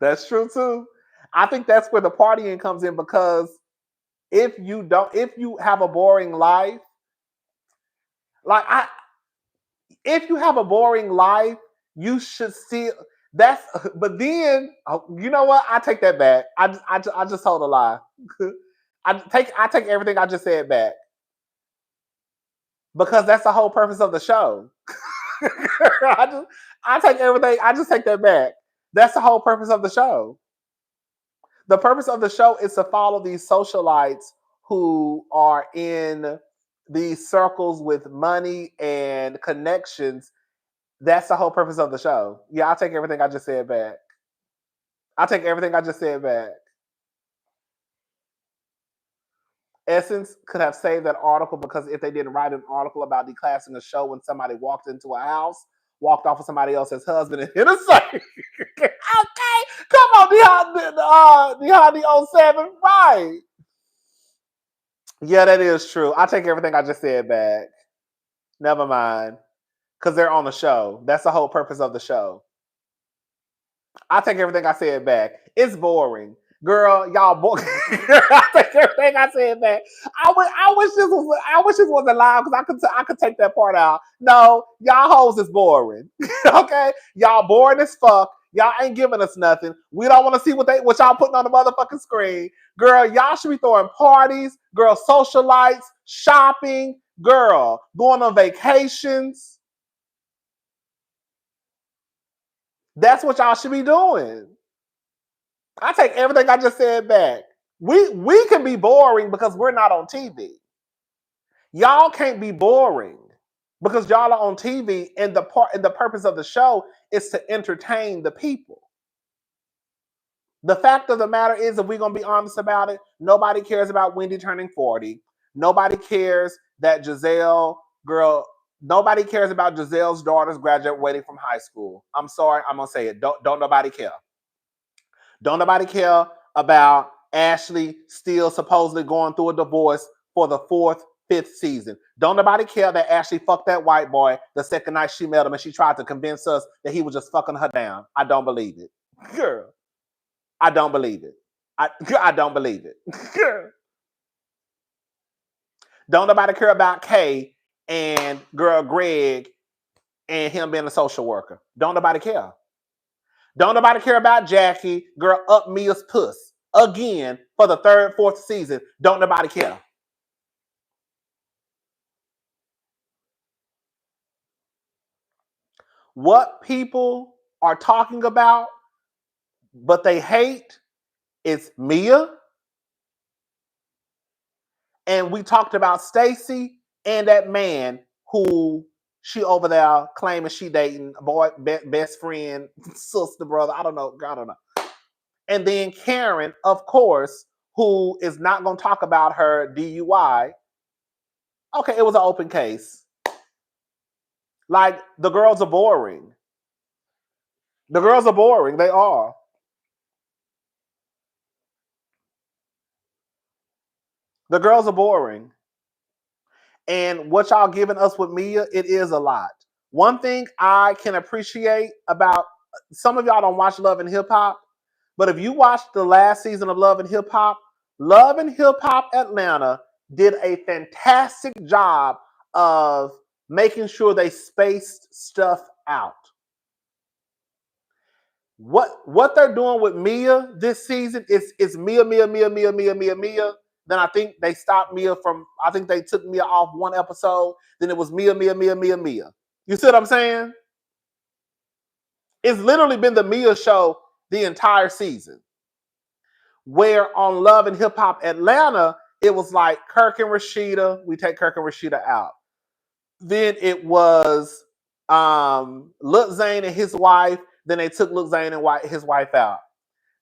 S1: That's true too. I think that's where the partying comes in because if you have a boring life, like if you have a boring life, you should see that's. But then, you know what? I take that back. I just told a lie. I take everything I just said back because that's the whole purpose of the show. I take everything. I just take that back. That's the whole purpose of the show. The purpose of the show is to follow these socialites who are in these circles with money and connections. That's the whole purpose of the show. Yeah, I'll take everything I just said back. I'll take everything I just said back. Essence could have saved that article because if they didn't write an article about declassing a show when somebody walked into a house, walked off with somebody else's husband, and hit a safe. Okay, come on, the 07, right? Yeah, that is true. I take everything I just said back. Never mind, because they're on the show. That's the whole purpose of the show. I take everything I said back. It's boring. Girl, y'all I take everything I said back. I wish this wasn't live because I could take that part out. No, y'all hoes is boring. Okay? Y'all boring as fuck. Y'all ain't giving us nothing. We don't want to see what y'all putting on the motherfucking screen. Girl, y'all should be throwing parties, girl, socialites, shopping, girl, going on vacations. That's what y'all should be doing. I take everything I just said back. We can be boring because we're not on TV. Y'all can't be boring because y'all are on TV, and the purpose of the show is to entertain the people. The fact of the matter is, if we're gonna be honest about it, nobody cares about Wendy turning 40. Nobody cares that Gizelle, girl, nobody cares about Gizelle's daughters graduating from high school. I'm sorry, I'm gonna say it. Don't nobody care. Don't nobody care about Ashley still supposedly going through a divorce for the fourth, fifth season. Don't nobody care that Ashley fucked that white boy the second night she met him and she tried to convince us that he was just fucking her down. I don't believe it. Girl, I don't believe it. I don't believe it. Girl. Don't nobody care about Kay and girl Greg and him being a social worker. Don't nobody care. Don't nobody care about Jackie, girl, up Mia's puss. Again, for the third, fourth season. Don't nobody care. What people are talking about, but they hate, is Mia. And we talked about Stacy and that man who she over there claiming she dating, boy, best friend, sister, brother. I don't know. And then Karen, of course, who is not going to talk about her DUI. Okay, it was an open case. Like, the girls are boring. The girls are boring. They are. The girls are boring. And what y'all giving us with Mia, it is a lot. One thing I can appreciate about some of y'all don't watch Love and Hip Hop, but if you watched the last season of Love and Hip Hop Atlanta did a fantastic job of making sure they spaced stuff out. What they're doing with Mia this season is Mia. Then I think they stopped Mia from. I think they took Mia off one episode. Then it was Mia. You see what I'm saying? It's literally been the Mia show the entire season. Where on Love and Hip Hop Atlanta, it was like Kirk and Rashida. We take Kirk and Rashida out. Then it was Lil Zane and his wife. Then they took Lil Zane and his wife out.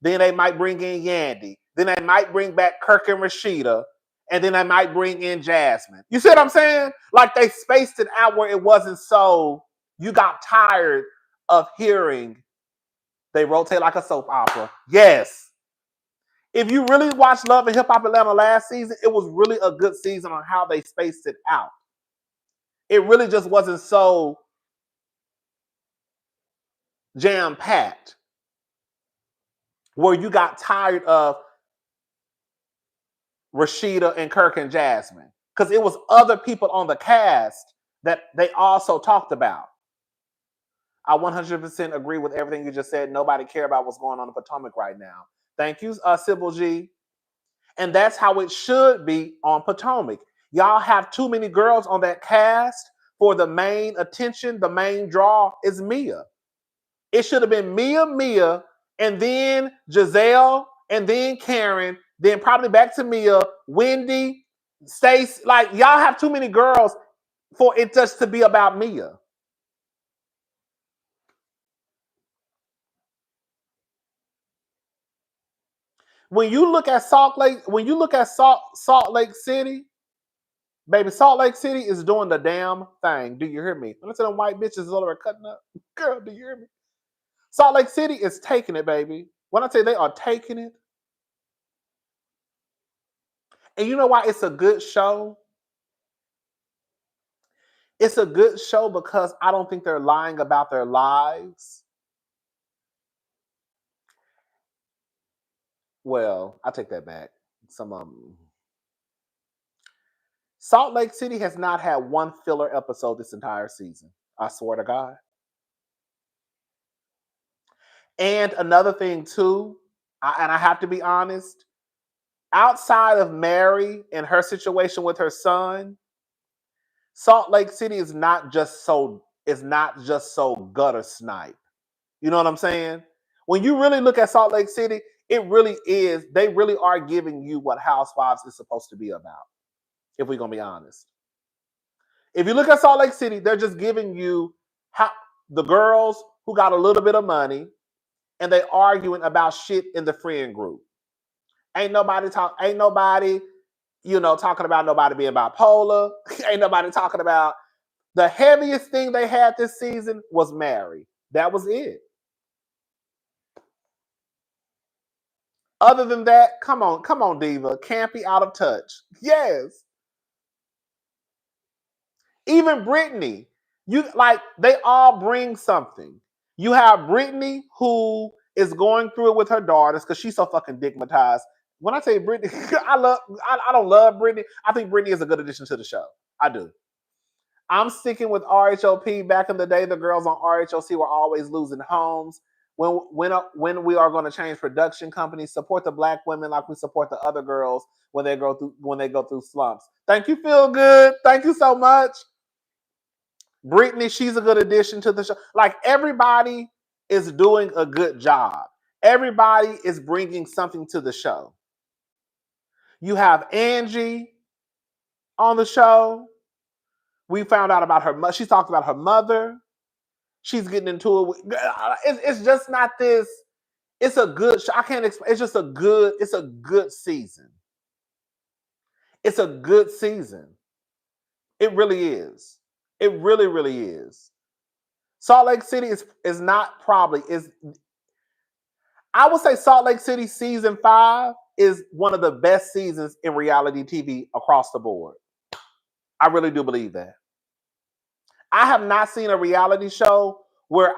S1: Then they might bring in Yandy. Then they might bring back Kirk and Rashida. And then they might bring in Jasmine. You see what I'm saying? Like they spaced it out where it wasn't so you got tired of hearing they rotate like a soap opera. Yes. If you really watched Love and Hip Hop Atlanta last season, it was really a good season on how they spaced it out. It really just wasn't so jam-packed where you got tired of Rashida and Kirk and Jasmine. Because it was other people on the cast that they also talked about. I 100% agree with everything you just said. Nobody care about what's going on in Potomac right now. Thank you, Sybil G. And that's how it should be on Potomac. Y'all have too many girls on that cast for the main attention. The main draw is Mia. It should have been Mia, and then Gizelle, and then Karen, then probably back to Mia, Wendy, Stacey. Like, y'all have too many girls for it just to be about Mia. When you look at Salt Lake City, baby, Salt Lake City is doing the damn thing. Do you hear me? Listen to them white bitches over there cutting up. Girl, do you hear me? Salt Lake City is taking it, baby. When I say they are taking it. And you know why it's a good show? It's a good show because I don't think they're lying about their lives. Well, I take that back. Some of them. Salt Lake City has not had one filler episode this entire season. I swear to God. And another thing too, and I have to be honest, outside of Mary and her situation with her son, Salt Lake City is not just so gutter snipe. You know what I'm saying? When you really look at Salt Lake City, it really is. They really are giving you what Housewives is supposed to be about. If we're gonna be honest, if you look at Salt Lake City, they're just giving you the girls who got a little bit of money, and they arguing about shit in the friend group. Ain't nobody, talking about nobody being bipolar. Ain't nobody talking about the heaviest thing they had this season was Mary. That was it. Other than that, come on, Diva. Campy, out of touch. Yes. Even Brittany. They all bring something. You have Brittany who is going through it with her daughters because she's so fucking digmatized. When I say Brittany, I don't love Brittany. I think Brittany is a good addition to the show. I do. I'm sticking with RHOP. Back in the day, the girls on RHOC were always losing homes. When we are going to change production companies, support the black women like we support the other girls when they go through slumps. Thank you, Feel Good. Thank you so much. Brittany, she's a good addition to the show. Like, everybody is doing a good job. Everybody is bringing something to the show. You have Angie on the show. We found out about her. She's talked about her mother. She's getting into it. It's just not this. It's a good show. I can't explain. It's a good season. It's a good season. It really is. It really, really is. Salt Lake City is not probably is. I would say Salt Lake City season 5 is one of the best seasons in reality TV across the board. I really do believe that. I have not seen a reality show where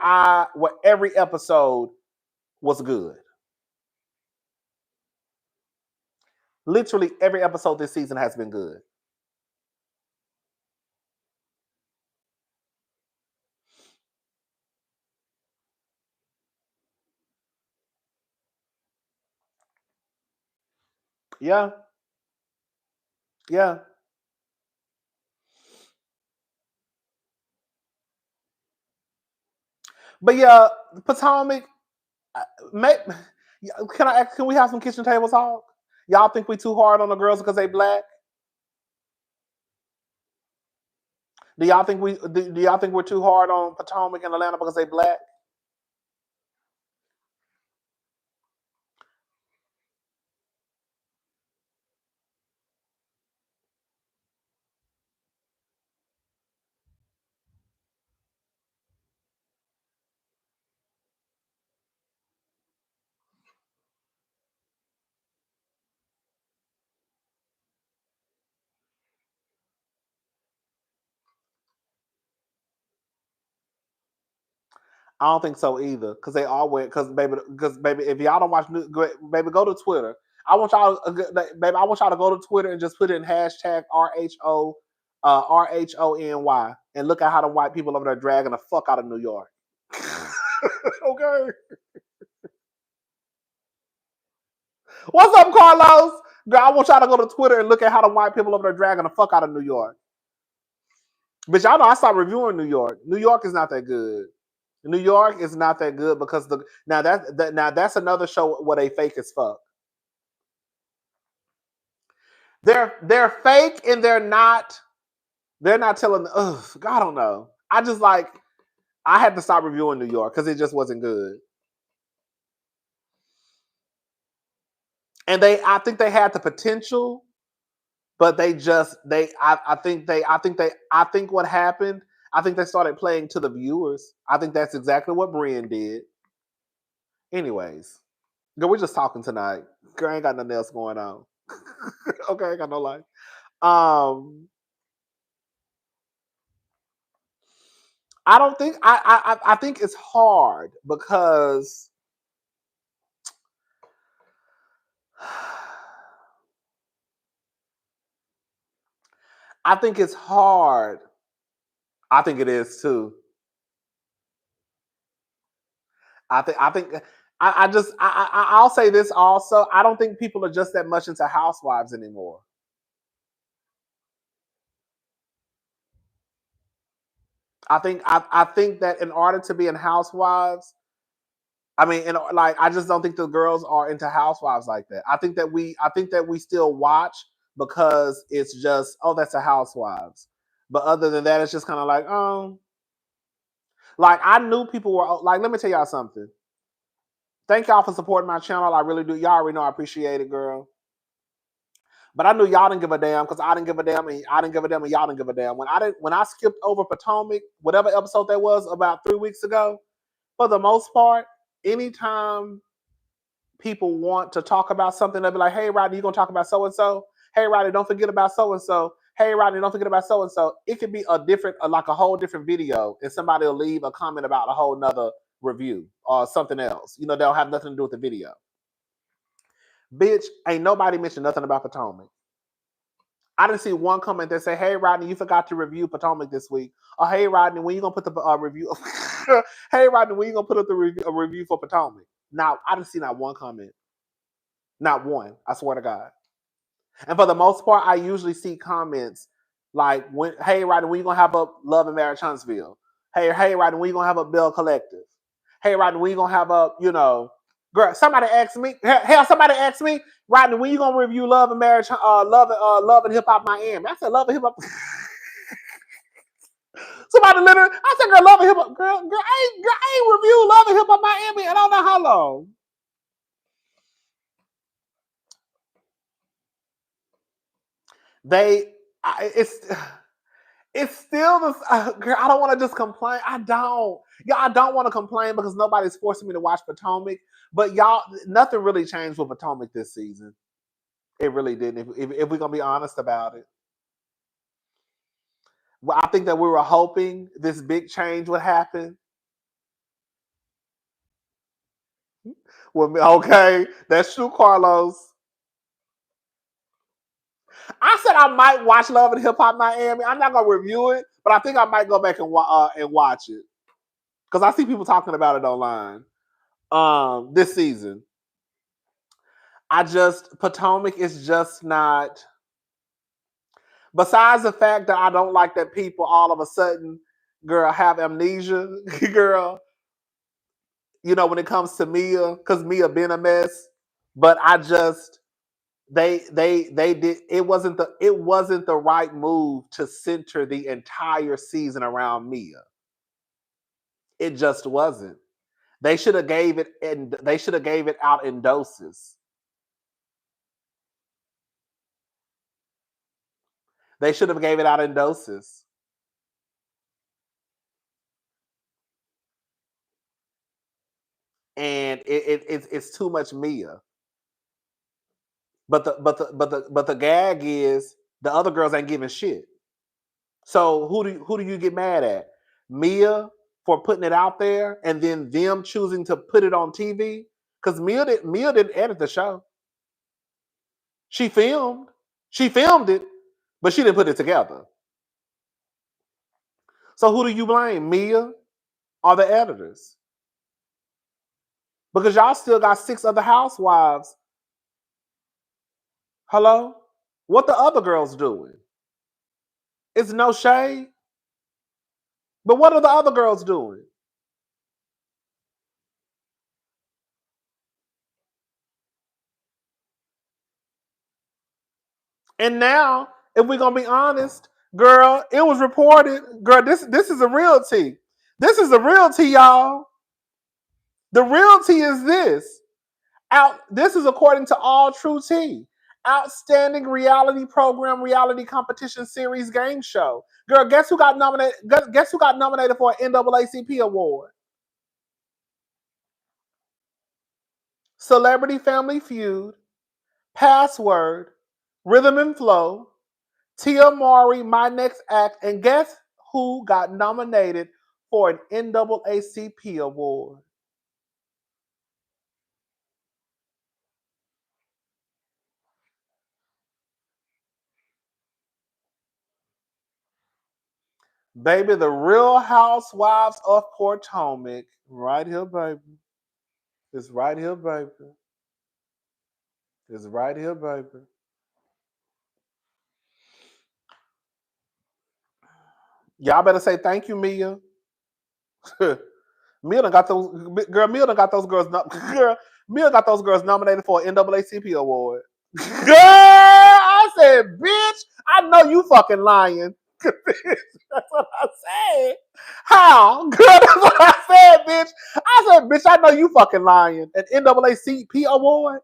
S1: every episode was good. Literally every episode this season has been good. Yeah, yeah. But yeah, Potomac. uh, May, can I ask? Can we have some kitchen table talk? Y'all think we too hard on the girls because they black? Do y'all think we're too hard on Potomac and Atlanta because they black? I don't think so either. Cause they all went. Cause baby, if y'all don't watch, baby, go to Twitter. I want y'all, baby. I want y'all to go to Twitter and just put in hashtag RHONY and look at how the white people over there dragging the fuck out of New York. Okay. What's up, Carlos? Girl, I want y'all to go to Twitter and look at how the white people over there dragging the fuck out of New York. But y'all know I stopped reviewing New York. New York is not that good. New York is not that good because now that's another show where they fake as fuck. They're fake and they're not telling. Ugh, I don't know. I just like I had to stop reviewing New York because it just wasn't good. And I think they had the potential, but I think what happened. I think they started playing to the viewers. I think that's exactly what Brian did. Anyways, girl, we're just talking tonight. Girl, I ain't got nothing else going on. Okay, I ain't got no life. Um, I don't think I think it's hard because I think it's hard. I think it is too. I think I just I'll say this also. I don't think people are just that much into Housewives anymore. I think that in order to be in Housewives, I mean, and like I just don't think the girls are into Housewives like that. I think that we still watch because it's just that's a Housewives. But other than that, it's just kind of like like I knew people were like. Let me tell y'all something. Thank y'all for supporting my channel. I really do. Y'all already know I appreciate it, girl. But I knew y'all didn't give a damn because I didn't give a damn and I didn't give a damn and y'all didn't give a damn. When I skipped over Potomac, whatever episode that was about 3 weeks ago, for the most part, anytime people want to talk about something, they'll be like, "Hey, Rodney, you gonna talk about so and so? Hey, Rodney, don't forget about so and so. Hey, Rodney, don't forget about so and so." It could be a different, like a whole different video, and somebody will leave a comment about a whole nother review or something else. You know, they'll have nothing to do with the video. Bitch, ain't nobody mentioned nothing about Potomac. I didn't see one comment that say, "Hey, Rodney, you forgot to review Potomac this week." Or, "Hey, Rodney, when you gonna put the review?" "Hey, Rodney, when you gonna put up the review for Potomac?" Now, I didn't see not one comment, not one. I swear to God. And for the most part, I usually see comments like, "Hey, Rodney, when you gonna have up Love and Marriage Huntsville? Hey, Rodney, when you gonna have up Bill Collective? Hey, Rodney, when you gonna have up, girl?" Somebody asked me. Hell, somebody asked me, "Rodney, when you gonna review Love and Marriage, Love and Hip Hop Miami?" I said, "Love and Hip Hop." Somebody literally, I said, "Girl, Love and Hip Hop, I ain't reviewed Love and Hip Hop Miami, and I don't know how long." They, it's still this. Girl, I don't want to just complain. I don't want to complain because nobody's forcing me to watch Potomac. But y'all, nothing really changed with Potomac this season. It really didn't. If we're gonna be honest about it. Well, I think that we were hoping this big change would happen. Well, okay, that's true, Carlos. I said I might watch Love and Hip Hop Miami. I'm not gonna review it, but I think I might go back and watch it because I see people talking about it online. This season, Potomac is just not. Besides the fact that I don't like that people all of a sudden, girl, have amnesia, girl. You know, when it comes to Mia, because Mia been a mess. But I just they did it wasn't the right move to center the entire season around Mia. It just wasn't. They should have gave it and they should have gave it out in doses. They should have gave it out in doses. And it's too much Mia. But the gag is the other girls ain't giving shit. So who do you get mad at? Mia for putting it out there and then them choosing to put it on TV? Because Mia didn't edit the show. She filmed. She filmed it, but she didn't put it together. So who do you blame? Mia or the editors? Because y'all still got 6 other housewives. Hello? What the other girls doing? It's no shade. But what are the other girls doing? And now, if we're gonna be honest, girl, it was reported, girl, this is a real tea. This is a real tea, y'all. The real tea is this. This is according to All True Tea. Outstanding reality program, reality competition series game show. Girl, guess who got nominated? Guess who got nominated for an NAACP award? Celebrity Family Feud, Password, Rhythm and Flow, Tia Mowry, My Next Act, and guess who got nominated for an NAACP award? Baby, the Real Housewives of Potomac. Right here, baby. It's right here, baby. It's right here, baby. Y'all better say thank you, Mia. Mia done got those girl. Mia done got those girls. Girl, Mia got those girls nominated for an NAACP award. Girl, I said, bitch, I know you fucking lying. That's what I said. How? Girl, that's what I said, bitch. I said, bitch, I know you fucking lying. An NAACP award?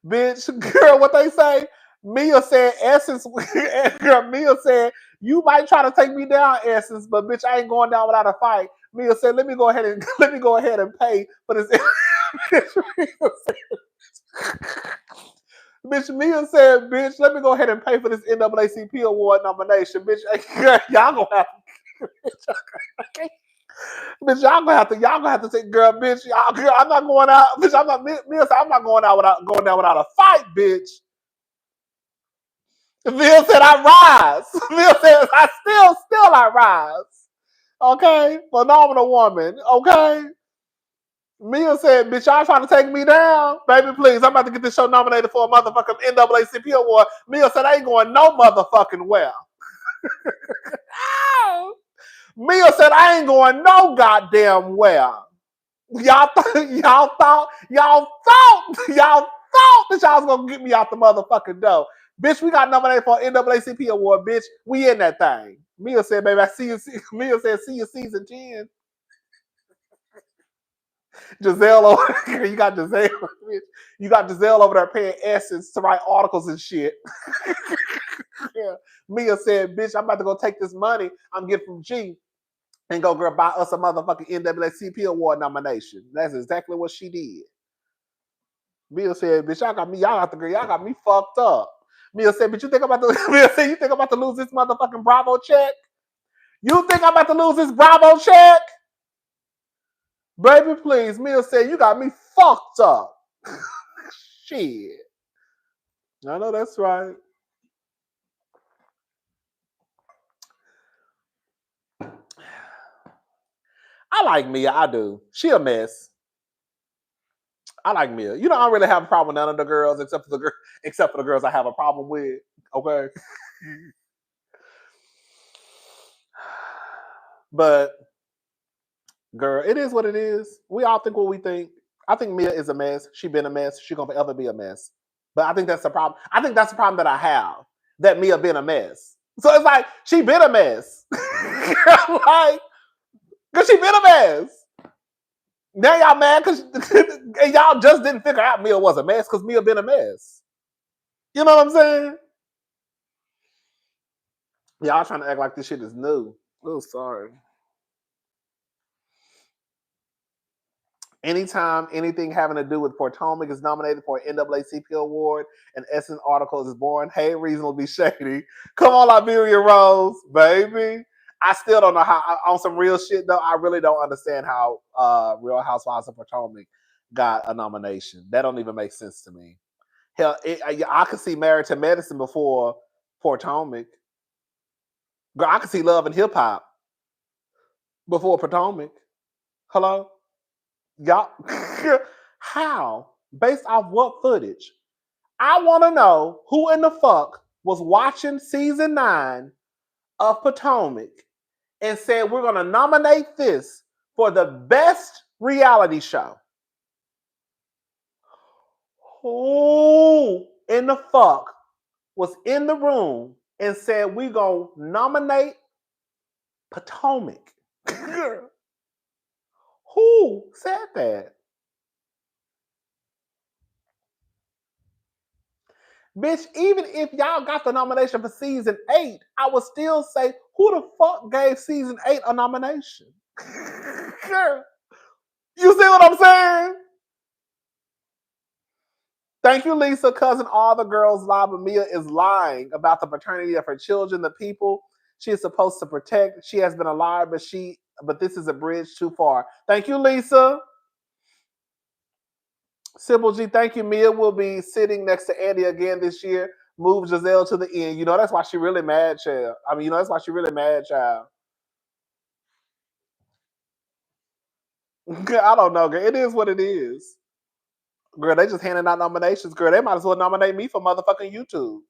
S1: Bitch, girl, what they say? Mia said, Essence, girl, Mia said, you might try to take me down, Essence, but bitch, I ain't going down without a fight. Mia said, let me go ahead and pay for this. Bitch, Mia said, bitch, let me go ahead and pay for this NAACP award nomination. Bitch, y'all gonna have to. Bitch, y'all gonna have to say, girl, bitch, girl, I'm not going out. Bitch, Mia said, I'm not going down without a fight, bitch. Mia said, I rise. Mia said, I rise. Okay? Phenomenal woman. Okay? Mia said, bitch, y'all trying to take me down? Baby, please, I'm about to get this show nominated for a motherfucking NAACP award. Mia said, I ain't going no motherfucking well. Mia said, I ain't going no goddamn well. Y'all thought that y'all was gonna get me out the motherfucking door. Bitch, we got nominated for an NAACP award, bitch. We in that thing. Mia said, baby, I see you. Mia said, see you season 10. Gizelle over you got Gizelle. You got Gizelle over there paying Essence to write articles and shit. Yeah. Mia said, bitch, I'm about to go take this money I'm getting from G and go girl buy us a motherfucking NAACP award nomination. That's exactly what she did. Mia said, bitch, y'all got me fucked up. Mia said, but you think I'm about to Mia said, you think I'm about to lose this motherfucking Bravo check? You think I'm about to lose this Bravo check? Baby, please. Mia said, you got me fucked up. Shit. I know that's right. I like Mia. I do. She a mess. I like Mia. You know, I don't really have a problem with none of the girls except for the girls I have a problem with. Okay. But girl, it is what it is. We all think what we think. I think Mia is a mess. She been a mess. She gonna forever be a mess. But I think that's the problem. I think that's the problem that I have. That Mia been a mess. So it's like she been a mess. Like, cause she been a mess. Now y'all mad because y'all just didn't figure out Mia was a mess because Mia been a mess. You know what I'm saying? Y'all trying to act like this shit is new. Oh, sorry. Anytime anything having to do with Potomac is nominated for an NAACP award, an Essence article is born. Hey, reasonably shady. Come on, Liberia Rose, baby. I still don't know how. On some real shit though, I really don't understand how Real Housewives of Potomac got a nomination. That don't even make sense to me. Hell, I could see Married to Medicine before Potomac. Girl, I could see Love and Hip Hop before Potomac. Hello? Y'all, how? Based off what footage? I want to know who in the fuck was watching season 9 of Potomac and said we're going to nominate this for the best reality show. Who in the fuck was in the room and said we're going to nominate Potomac? Who said that? Bitch, even if y'all got the nomination for season 8, I would still say, who the fuck gave season 8 a nomination? You see what I'm saying? Thank you, Lisa. Cousin, all the girls lie, but Mia is lying about the paternity of her children, the people she is supposed to protect. She has been a liar, but this is a bridge too far. Thank you, Lisa. Sybil G, thank you. Mia will be sitting next to Andy again this year. Move Gizelle to the end. You know, that's why she really mad, child. I mean, you know, that's why she really mad, child. I don't know, girl. It is what it is. Girl, they just handing out nominations. Girl, they might as well nominate me for motherfucking YouTube.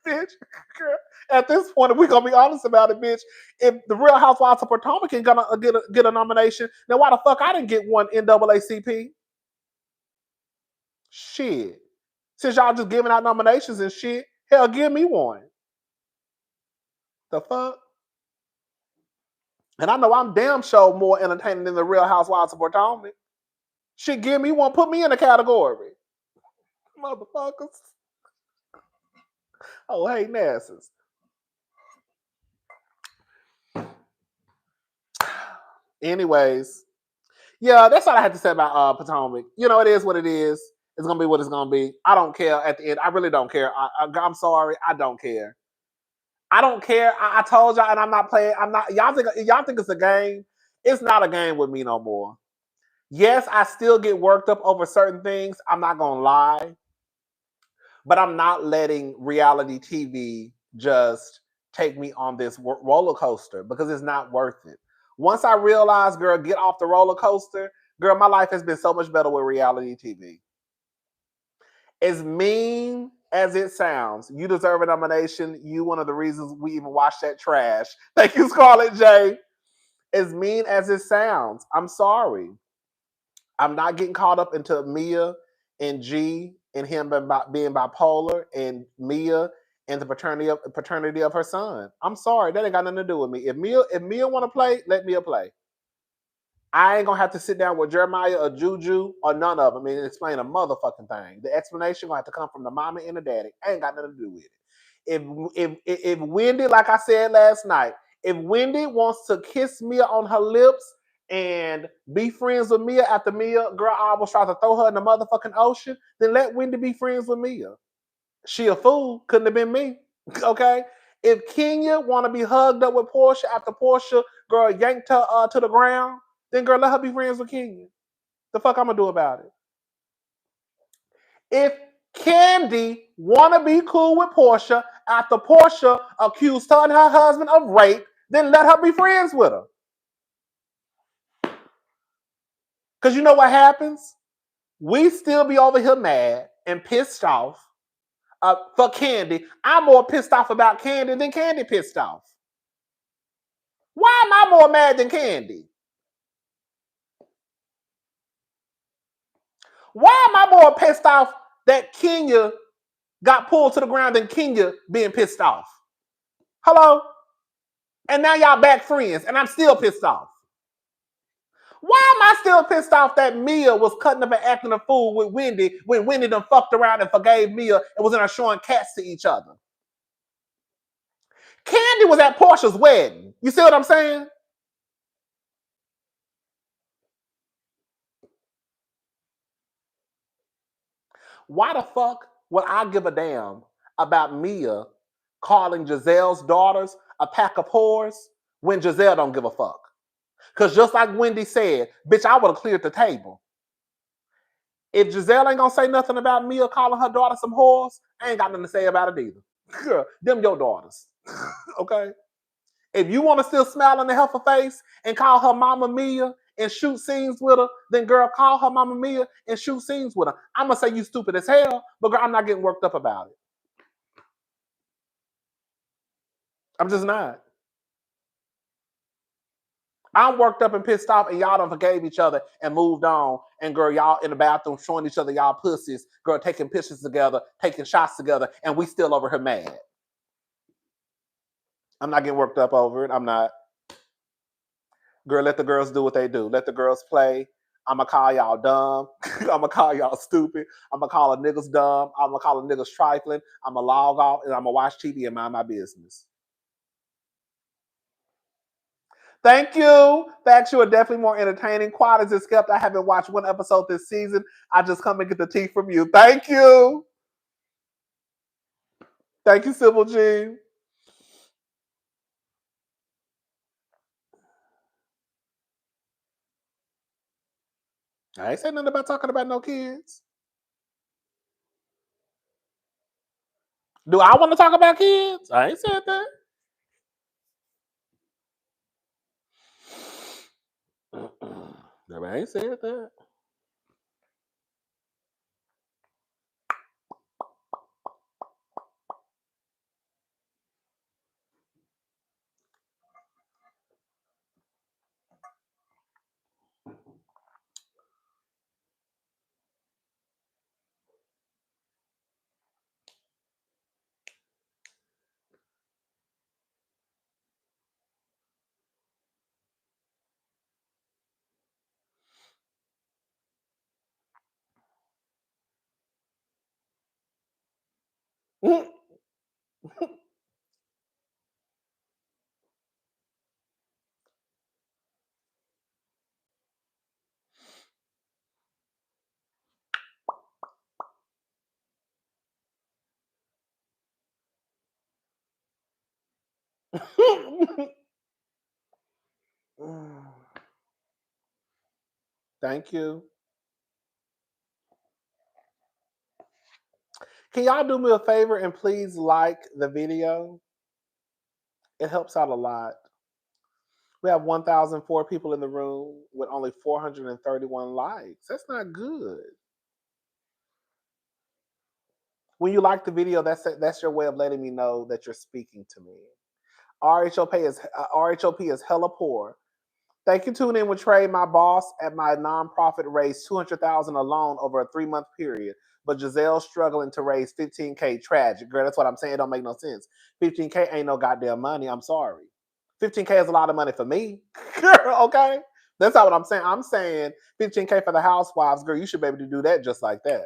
S1: Bitch. Girl. At this point, if we're going to be honest about it, bitch, if the Real Housewives of Potomac ain't going to get a nomination, then why the fuck I didn't get one NAACP? Shit. Since y'all just giving out nominations and shit, hell, give me one. The fuck? And I know I'm damn sure more entertaining than the Real Housewives of Potomac. Shit, give me one. Put me in the category. Motherfuckers. Oh, hey, Nassus. Anyways, yeah, that's all I had to say about Potomac. You know, it is what it is. It's gonna be what it's gonna be. I don't care at the end. I really don't care. I'm sorry. I don't care. I don't care. I told y'all, and I'm not playing. I'm not. Y'all think it's a game? It's not a game with me no more. Yes, I still get worked up over certain things. I'm not gonna lie, but I'm not letting reality TV just take me on this roller coaster because it's not worth it. Once I realize, girl, get off the roller coaster, girl, my life has been so much better with reality TV. As mean as it sounds, you deserve a nomination. You one of the reasons we even watch that trash. Thank you, Scarlett J. As mean as it sounds, I'm sorry. I'm not getting caught up into Mia and G and him being bipolar and Mia and the paternity of her son. I'm sorry, that ain't got nothing to do with me. If Mia want to play, let Mia play. I ain't gonna have to sit down with Jeremiah or Juju or none of them and explain a motherfucking thing. The explanation gonna have to come from the mama and the daddy. I ain't got nothing to do with it. If Wendy, like I said last night, if Wendy wants to kiss Mia on her lips and be friends with Mia after Mia, girl, I almost tried to throw her in the motherfucking ocean, then let Wendy be friends with Mia. She a fool. Couldn't have been me. Okay. If Kenya want to be hugged up with Portia after Portia, girl, yanked her to the ground, then girl, let her be friends with Kenya. The fuck I'm gonna do about it? If Candy want to be cool with Portia after Portia accused her and her husband of rape, then let her be friends with her. Because you know what happens? We still be over here mad and pissed off for Candy. I'm more pissed off about Candy than Candy pissed off. Why am I more mad than Candy? Why am I more pissed off that Kenya got pulled to the ground than Kenya being pissed off? Hello? And now y'all back friends, and I'm still pissed off. Why am I still pissed off that Mia was cutting up and acting a fool with Wendy when Wendy done fucked around and forgave Mia and was in there showing cats to each other? Candy was at Portia's wedding. You see what I'm saying? Why the fuck would I give a damn about Mia calling Gizelle's daughters a pack of whores when Gizelle don't give a fuck? Because just like Wendy said, bitch, I would have cleared the table. If Gizelle ain't gonna say nothing about Mia calling her daughter some whores, I ain't got nothing to say about it either. Girl, them your daughters. Okay? If you want to still smile on the heifer face and call her Mama Mia and shoot scenes with her, then girl, call her Mama Mia and shoot scenes with her. I'm gonna say you stupid as hell, but girl, I'm not getting worked up about it. I'm just not. I'm worked up and pissed off, and y'all done forgave each other and moved on. And girl, y'all in the bathroom showing each other y'all pussies, girl, taking pictures together, taking shots together, and we still over here mad. I'm not getting worked up over it. I'm not. Girl, let the girls do what they do. Let the girls play. I'm gonna call y'all dumb. I'm gonna call y'all stupid. I'm gonna call a niggas dumb. I'm gonna call a niggas trifling. I'm gonna log off and I'm gonna watch TV and mind my business. Thank you. Facts, you are definitely more entertaining. Quad as it's kept. I haven't watched one episode this season. I just come and get the tea from you. Thank you. Thank you, Sybil G. I ain't saying nothing about talking about no kids. Do I want to talk about kids? I ain't said that. I ain't said that. Thank you. Can y'all do me a favor and please like the video? It helps out a lot. We have 1,004 people in the room with only 431 likes. That's not good. When you like the video, that's your way of letting me know that you're speaking to me. RHOP is hella poor. Thank you. Tune in with Trey. My boss at my nonprofit raised $200,000 alone over a 3-month period, but Gizelle's struggling to raise $15K. Tragic, girl. That's what I'm saying. It don't make no sense. $15K ain't no goddamn money. I'm sorry. $15K is a lot of money for me, girl. Okay, that's not what I'm saying. I'm saying $15K for the Housewives, girl. You should be able to do that just like that.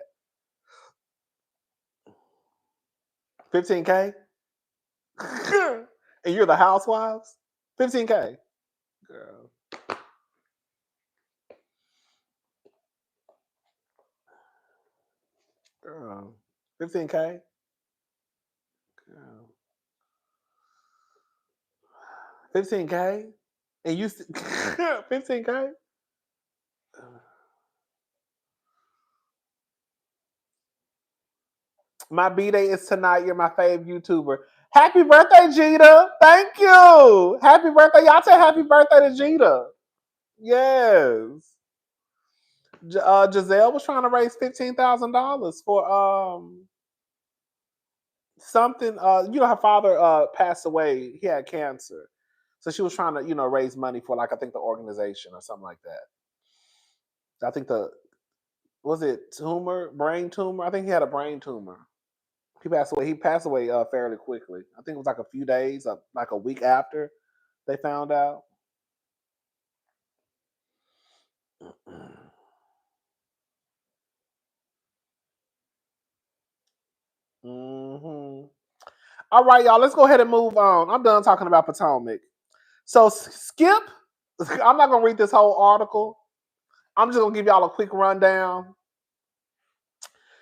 S1: $15K, and you're the Housewives. $15K, girl. Girl, $15K. $15K? And you 15K? My B-Day is tonight. You're my fave YouTuber. Happy birthday, Jita. Thank you. Happy birthday. Y'all say happy birthday to Jita. Yes. Gizelle was trying to raise $15,000 for something. Her father passed away. He had cancer. So she was trying to, raise money for like I think the organization or something like that. I think was it brain tumor? I think he had a brain tumor. He passed away. He passed away fairly quickly. I think it was like a few days, like a week after they found out. Mm-hmm. All right, y'all. Let's go ahead and move on. I'm done talking about Potomac. So Skip, I'm not gonna read this whole article. I'm just gonna give y'all a quick rundown.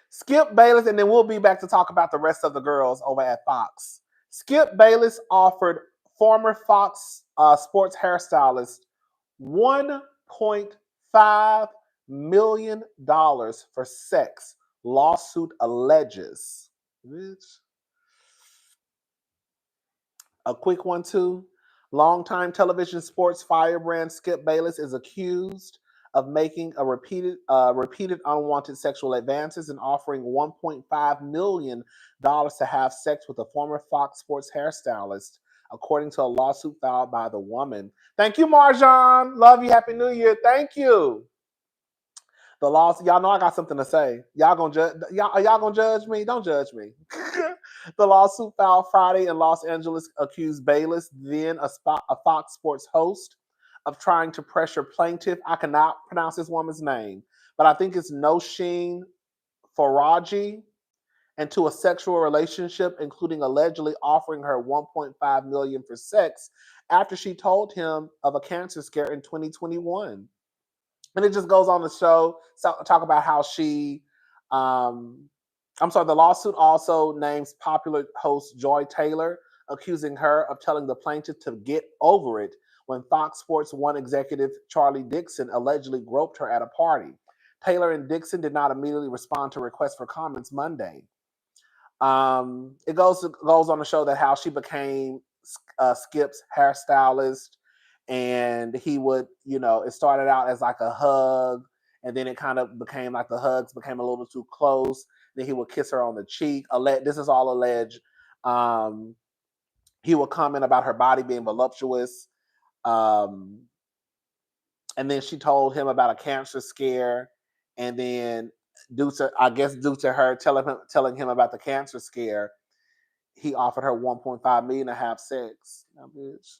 S1: Skip Bayless, and then we'll be back to talk about the rest of the girls over at Fox. Skip Bayless offered former Fox sports hairstylist $1.5 million for sex. Lawsuit alleges. Bitch. A quick one, too. Longtime television sports firebrand Skip Bayless is accused of making repeated unwanted sexual advances and offering $1.5 million to have sex with a former Fox Sports hairstylist, according to a lawsuit filed by the woman. Thank you, Marjan. Love you. Happy New Year. Thank you. The lawsuit, y'all know I got something to say. Y'all gonna judge? Y'all gonna judge me? Don't judge me. The lawsuit filed Friday in Los Angeles accused Bayless, then a Fox Sports host, of trying to pressure plaintiff. I cannot pronounce this woman's name, but I think it's Nosheen Faraji, into a sexual relationship, including allegedly offering her $1.5 million for sex after she told him of a cancer scare in 2021. And it just goes on to talk about how she, the lawsuit also names popular host Joy Taylor, accusing her of telling the plaintiff to get over it when Fox Sports 1 executive Charlie Dixon allegedly groped her at a party. Taylor and Dixon did not immediately respond to requests for comments Monday. It goes on to show that how she became Skip's hairstylist, and he would, it started out as like a hug, and then it kind of became like the hugs became a little too close. Then he would kiss her on the cheek. This is all alleged. He would comment about her body being voluptuous. And then she told him about a cancer scare, and then due to her telling him about the cancer scare, he offered her $1.5 million to have sex. Now, bitch.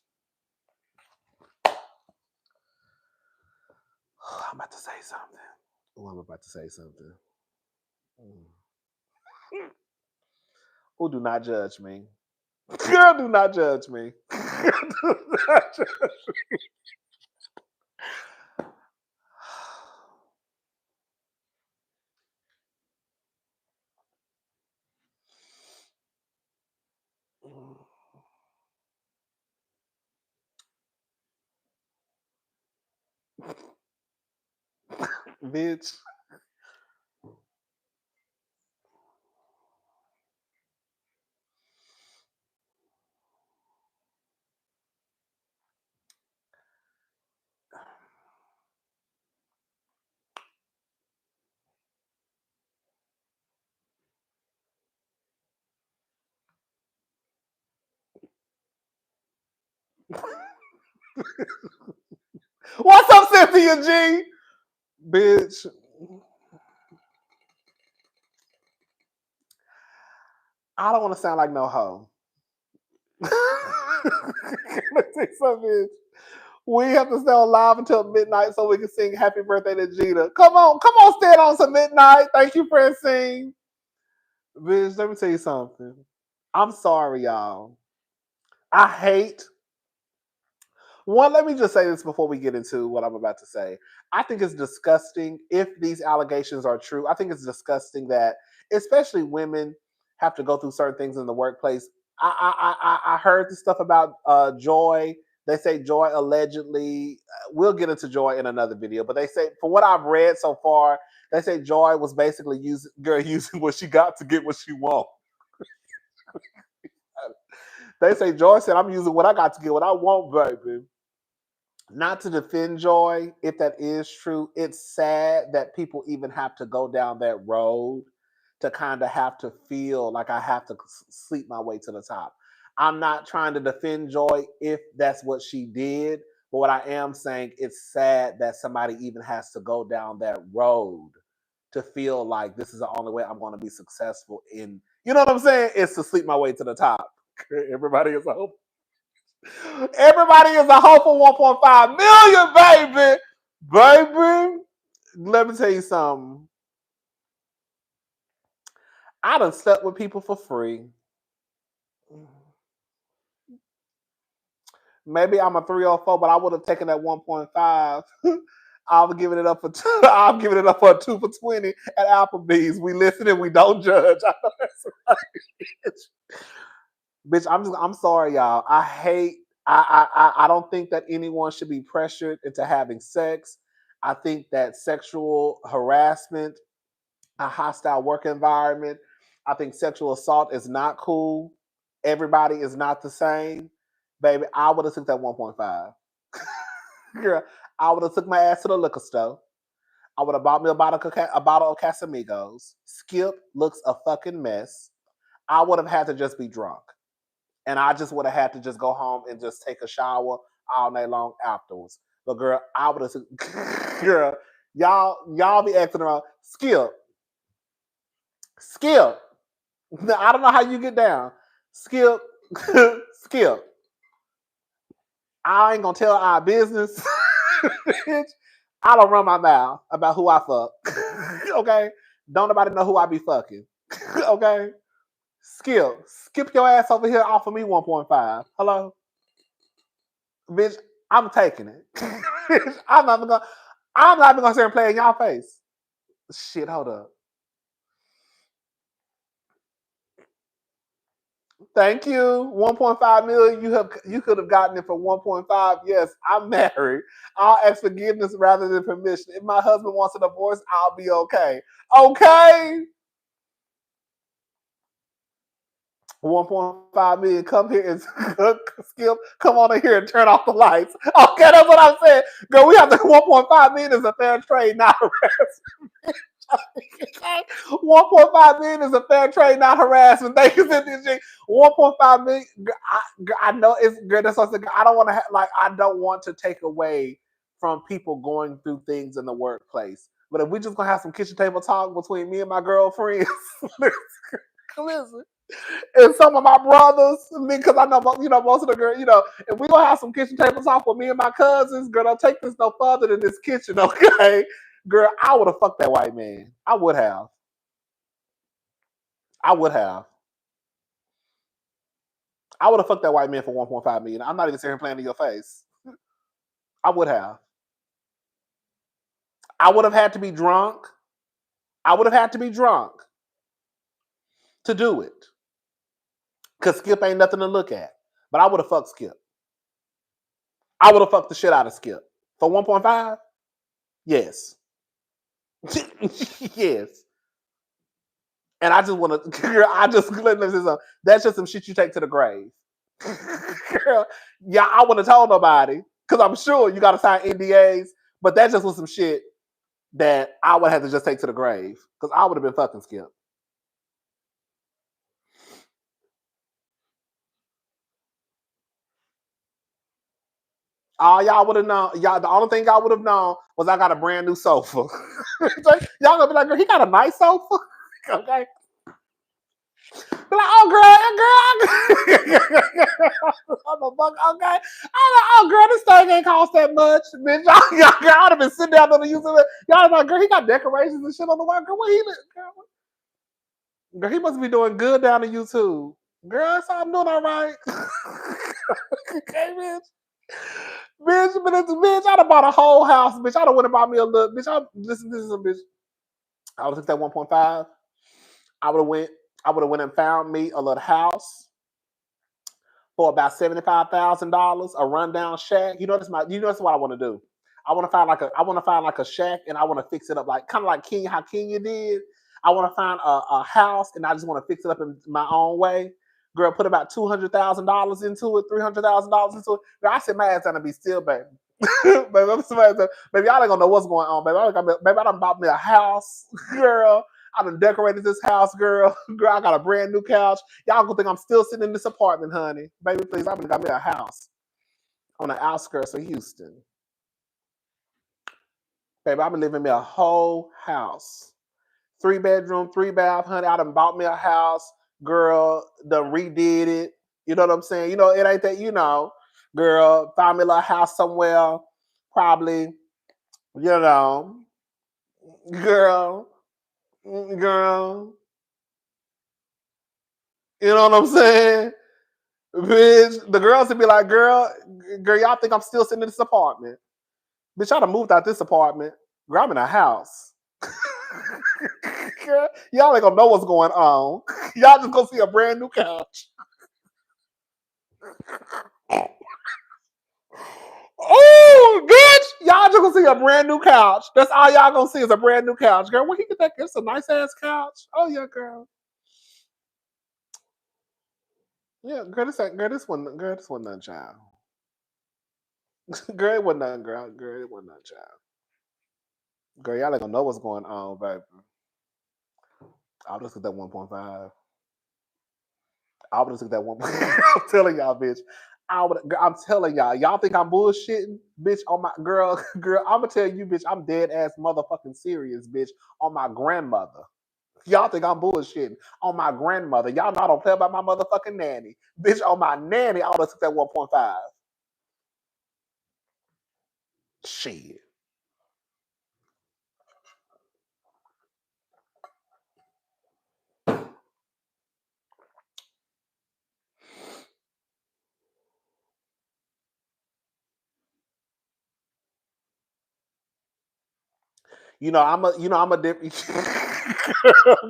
S1: I'm about to say something. I'm about to say something. Oh, do not judge me. Girl, do not judge me. Do not judge me. Bitch. What's up, Cynthia G? Bitch. I don't want to sound like no hoe. Let's say something, bitch. We have to stay on live until midnight so we can sing happy birthday to Gita. Come on, stay on to midnight. Thank you, Francine. Bitch, let me tell you something. I'm sorry, y'all. I hate. One, let me just say this before we get into what I'm about to say. I think it's disgusting if these allegations are true. I think it's disgusting that, especially women, have to go through certain things in the workplace. I heard the stuff about Joy They say Joy allegedly, we'll get into Joy in another video, but they say, from what I've read so far, they say Joy was basically using what she got to get what she wants. They say Joy said, I'm using what I got to get what I want, baby. Not to defend Joy, if that is true, it's sad that people even have to go down that road to kind of have to feel like I have to sleep my way to the top. I'm not trying to defend Joy if that's what she did, but what I am saying, it's sad that somebody even has to go down that road to feel like this is the only way I'm going to be successful in, you know what I'm saying? It's to sleep my way to the top. Everybody is a hope. Everybody is a hope for 1.5 million, baby. Baby, let me tell you something. I done slept with people for free. Maybe I'm a 304, but I would have taken that 1.5. I'll be giving it up for two. I'm giving it up for a 2 for 20 at Applebee's. We listen and we don't judge. I know that's right. Bitch, I'm sorry, y'all. I don't think that anyone should be pressured into having sex. I think that sexual harassment, a hostile work environment, I think sexual assault is not cool. Everybody is not the same. Baby, I would have took that 1.5. Girl, I would have took my ass to the liquor store. I would have bought me a bottle of Casamigos. Skip looks a fucking mess. I would have had to just be drunk. And I just would have had to just go home and just take a shower all night long afterwards. But girl, I would have girl, y'all be acting around. Skip. I don't know how you get down. Skip. Skip. I ain't gonna tell our business. I don't run my mouth about who I fuck. Okay? Don't nobody know who I be fucking. Okay? Skip your ass over here, offer me 1.5. Hello? Bitch, I'm taking it. I'm not even gonna sit and play in y'all face. Shit, hold up. Thank you. 1.5 million. You could have gotten it for 1.5. Yes, I'm married. I'll ask forgiveness rather than permission. If my husband wants a divorce, I'll be okay. Okay. 1.5 million. Come here and Skip. Come on in here and turn off the lights. Okay, that's what I'm saying. Girl, we have the 1.5 million is a fair trade, not harassment. 1.5 million is a fair trade, not harassment. Thank you, Cynthia. 1.5 million. I know it's good. That's what I said. I don't want to I don't want to take away from people going through things in the workplace. But if we just gonna have some kitchen table talk between me and my girlfriends, listen. And some of my brothers, because I know most of the girls, if we gonna have some kitchen table talk with me and my cousins, girl, don't take this no further than this kitchen, okay? Girl, I would have fucked that white man. I would have. I would have fucked that white man for 1.5 million. I'm not even sitting here playing in your face. I would have. I would have had to be drunk. I would have had to be drunk to do it. Because Skip ain't nothing to look at. But I would have fucked Skip. I would have fucked the shit out of Skip. For 1.5? Yes. Yes. And I just want to, that's just some shit you take to the grave. Girl, yeah, I wouldn't have told nobody because I'm sure you got to sign NDAs, but that just was some shit that I would have to just take to the grave because I would have been fucking Skip. All y'all would have known. Y'all, the only thing y'all would have known was I got a brand new sofa. Y'all gonna be like, girl, he got a nice sofa. Okay. Be like, oh girl. I'm a fuck, okay. I'm like, oh girl, this thing ain't cost that much, bitch. Y'all would have been sitting down on the YouTube. Y'all like, girl, he got decorations and shit on the wall. Girl, what he girl, he must be doing good down on YouTube. Girl, so I'm doing all right. Okay, bitch. Bitch, I'd have bought a whole house, bitch. I'd have went and bought me a little, bitch. This is a bitch. I would have took that 1.5. I would have went and found me a little house for about $75,000, a rundown shack. That's what I want to do. I want to find like a shack, and I want to fix it up like kind of like how Kenya did. I want to find a house, and I just want to fix it up in my own way. Girl, put about $200,000 into it, $300,000 into it. Girl, I sit my ass down and be still, baby. Baby, y'all ain't gonna know what's going on, baby. I done bought me a house, girl. I done decorated this house, girl. Girl, I got a brand new couch. Y'all gonna think I'm still sitting in this apartment, honey. Baby, please, I done got me a house on the outskirts of Houston. Baby, I've been living me a whole house. 3-bedroom, 3-bath, honey. I done bought me a house, girl. Done redid it. You know what I'm saying? It ain't that, girl. Found me a little house somewhere, probably, girl, girl. You know what I'm saying? Bitch, the girls would be like, girl, y'all think I'm still sitting in this apartment. Bitch, I done moved out this apartment. Girl, I'm in a house. Girl, y'all ain't gonna know what's going on. Y'all just gonna see a brand new couch. Oh, bitch! Y'all just gonna see a brand new couch. That's all y'all gonna see is a brand new couch. Girl, where you get that? It's a nice ass couch. Oh yeah, girl. Yeah, girl, this one nothing, child. Girl, it wasn't nothing, girl. Girl, it wasn't nothing, child. Girl, y'all ain't gonna know what's going on, baby. I'll just get that 1.5. I would have took that one. I'm telling y'all, bitch. I'm telling y'all. Y'all think I'm bullshitting, bitch? On my girl. I'm gonna tell you, bitch. I'm dead ass motherfucking serious, bitch. On my grandmother. Y'all think I'm bullshitting on my grandmother. Y'all know I don't play about my motherfucking nanny, bitch. On my nanny, I would have took that 1.5. Shit. I'm a different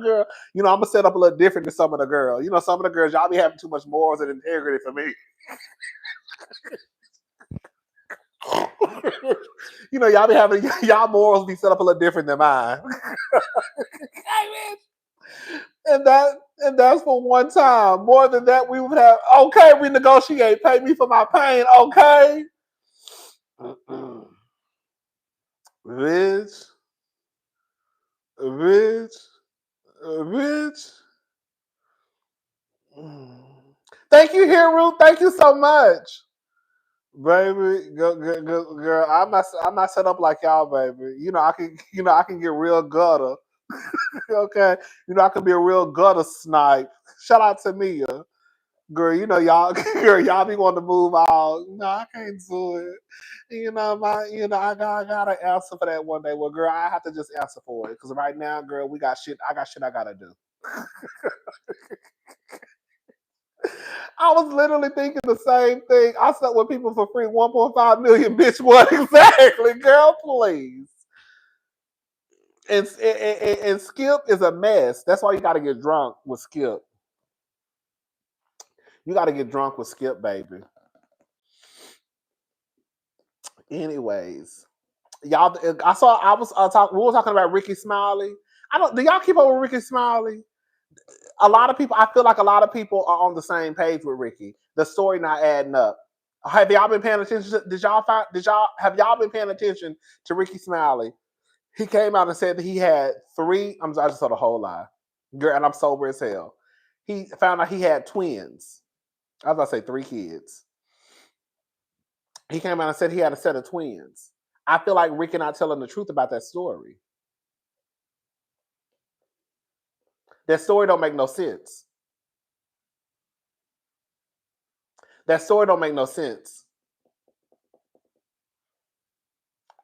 S1: girl. I'm gonna set up a little different than some of the girls. Some of the girls, y'all be having too much morals and integrity for me. Y'all be having y'all morals be set up a little different than mine. and that's for one time. More than that, we would have okay, we negotiate. Pay me for my pain, okay? Bitch. Bitch. Bitch. Thank you, Hiru. Thank you so much. Baby, girl, I'm not set up like y'all, baby. I can get real gutter. Okay. I can be a real gutter snipe. Shout out to Mia. Girl, y'all be wanting to move out. No, I can't do it. I gotta answer for that one day. Well, girl, I have to just answer for it. Because right now, girl, I got shit I gotta do. I was literally thinking the same thing. I slept with people for free, 1.5 million, bitch. What exactly, girl? Please. And Skip is a mess. That's why you got to get drunk with Skip. You got to get drunk with Skip, baby. Anyways, y'all, we were talking about Ricky Smiley. Do y'all keep up with Ricky Smiley? A lot of people, I feel like a lot of people are on the same page with Ricky. The story not adding up. Have y'all been paying attention? Have y'all been paying attention to Ricky Smiley? He came out and said that he had 3. I just told a whole lie. Girl, and I'm sober as hell. He found out he had twins. I was about to say 3 kids. He came out and said he had a set of twins. I feel like Ricky not telling the truth about that story. That story don't make no sense. That story don't make no sense.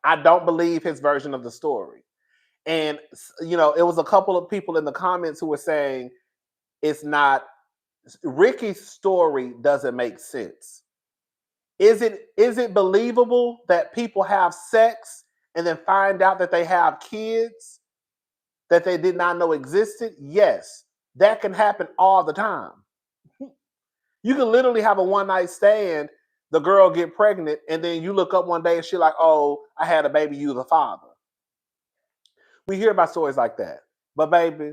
S1: I don't believe his version of the story. And it was a couple of people in the comments who were saying it's not Ricky's story doesn't make sense. Is it believable that people have sex and then find out that they have kids that they did not know existed? Yes, that can happen all the time. You can literally have a one night stand, the girl get pregnant, and then you look up one day and she's like, oh, I had a baby, you the father. We hear about stories like that. But baby,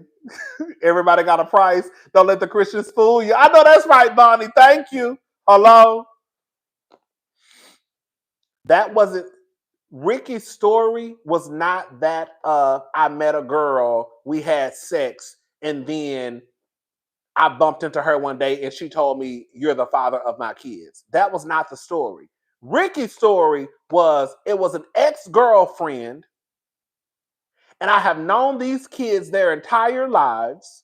S1: everybody got a price. Don't let the Christians fool you. I know that's right, Bonnie. Thank you. Hello? That wasn't, Ricky's story was not that I met a girl, we had sex, and then I bumped into her one day and she told me, you're the father of my kids. That was not the story. Ricky's story was, it was an ex-girlfriend, and I have known these kids their entire lives,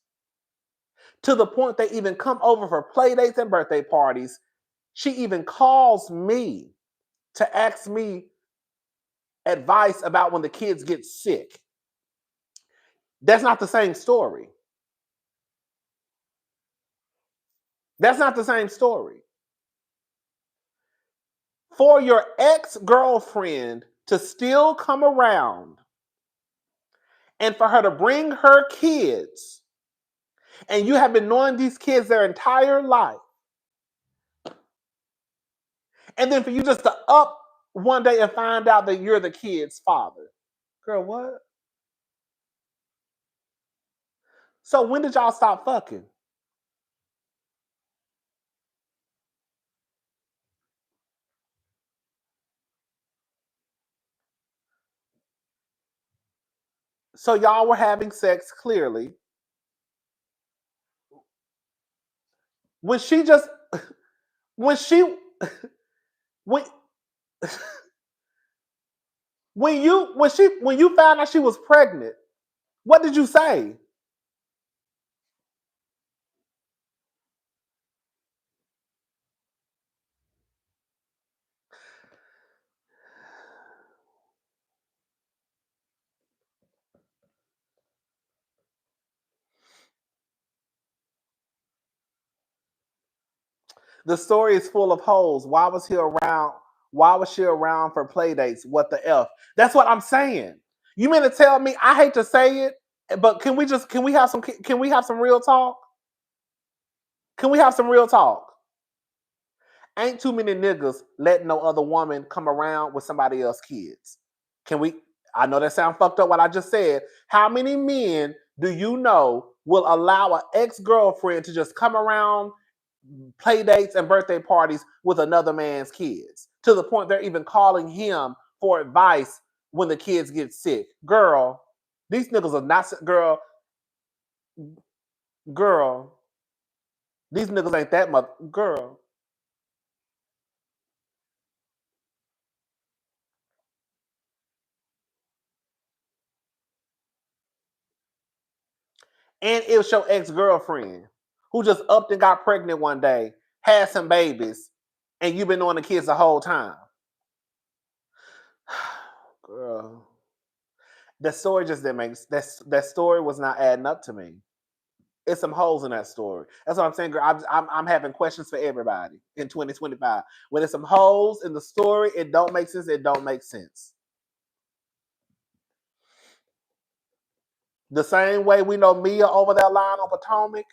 S1: to the point they even come over for play dates and birthday parties. She even calls me to ask me advice about when the kids get sick. That's not the same story. That's not the same story. For your ex-girlfriend to still come around and for her to bring her kids, and you have been knowing these kids their entire life, and then for you just to up one day and find out that you're the kid's father. Girl, what? So when did y'all stop fucking? So y'all were having sex clearly. When she just, when she, when, when you found out she was pregnant, what did you say? The story is full of holes. Why was he around? Why was she around for play dates? What the F? That's what I'm saying. You mean to tell me, I hate to say it, but can we have some real talk? Can we have some real talk? Ain't too many niggas letting no other woman come around with somebody else's kids. Can we? I know that sounds fucked up what I just said. How many men do you know will allow an ex-girlfriend to just come around play dates and birthday parties with another man's kids, to the point they're even calling him for advice when the kids get sick? Girl, these niggas are not, girl, these niggas ain't that much, girl. And it was your ex-girlfriend who just upped and got pregnant one day, had some babies, and you've been knowing the kids the whole time. Girl, that story just didn't make that story was not adding up to me. It's some holes in that story. That's what I'm saying, girl. I'm having questions for everybody in 2025. When there's some holes in the story, it don't make sense. It don't make sense. The same way we know Mia over there lying on Potomac,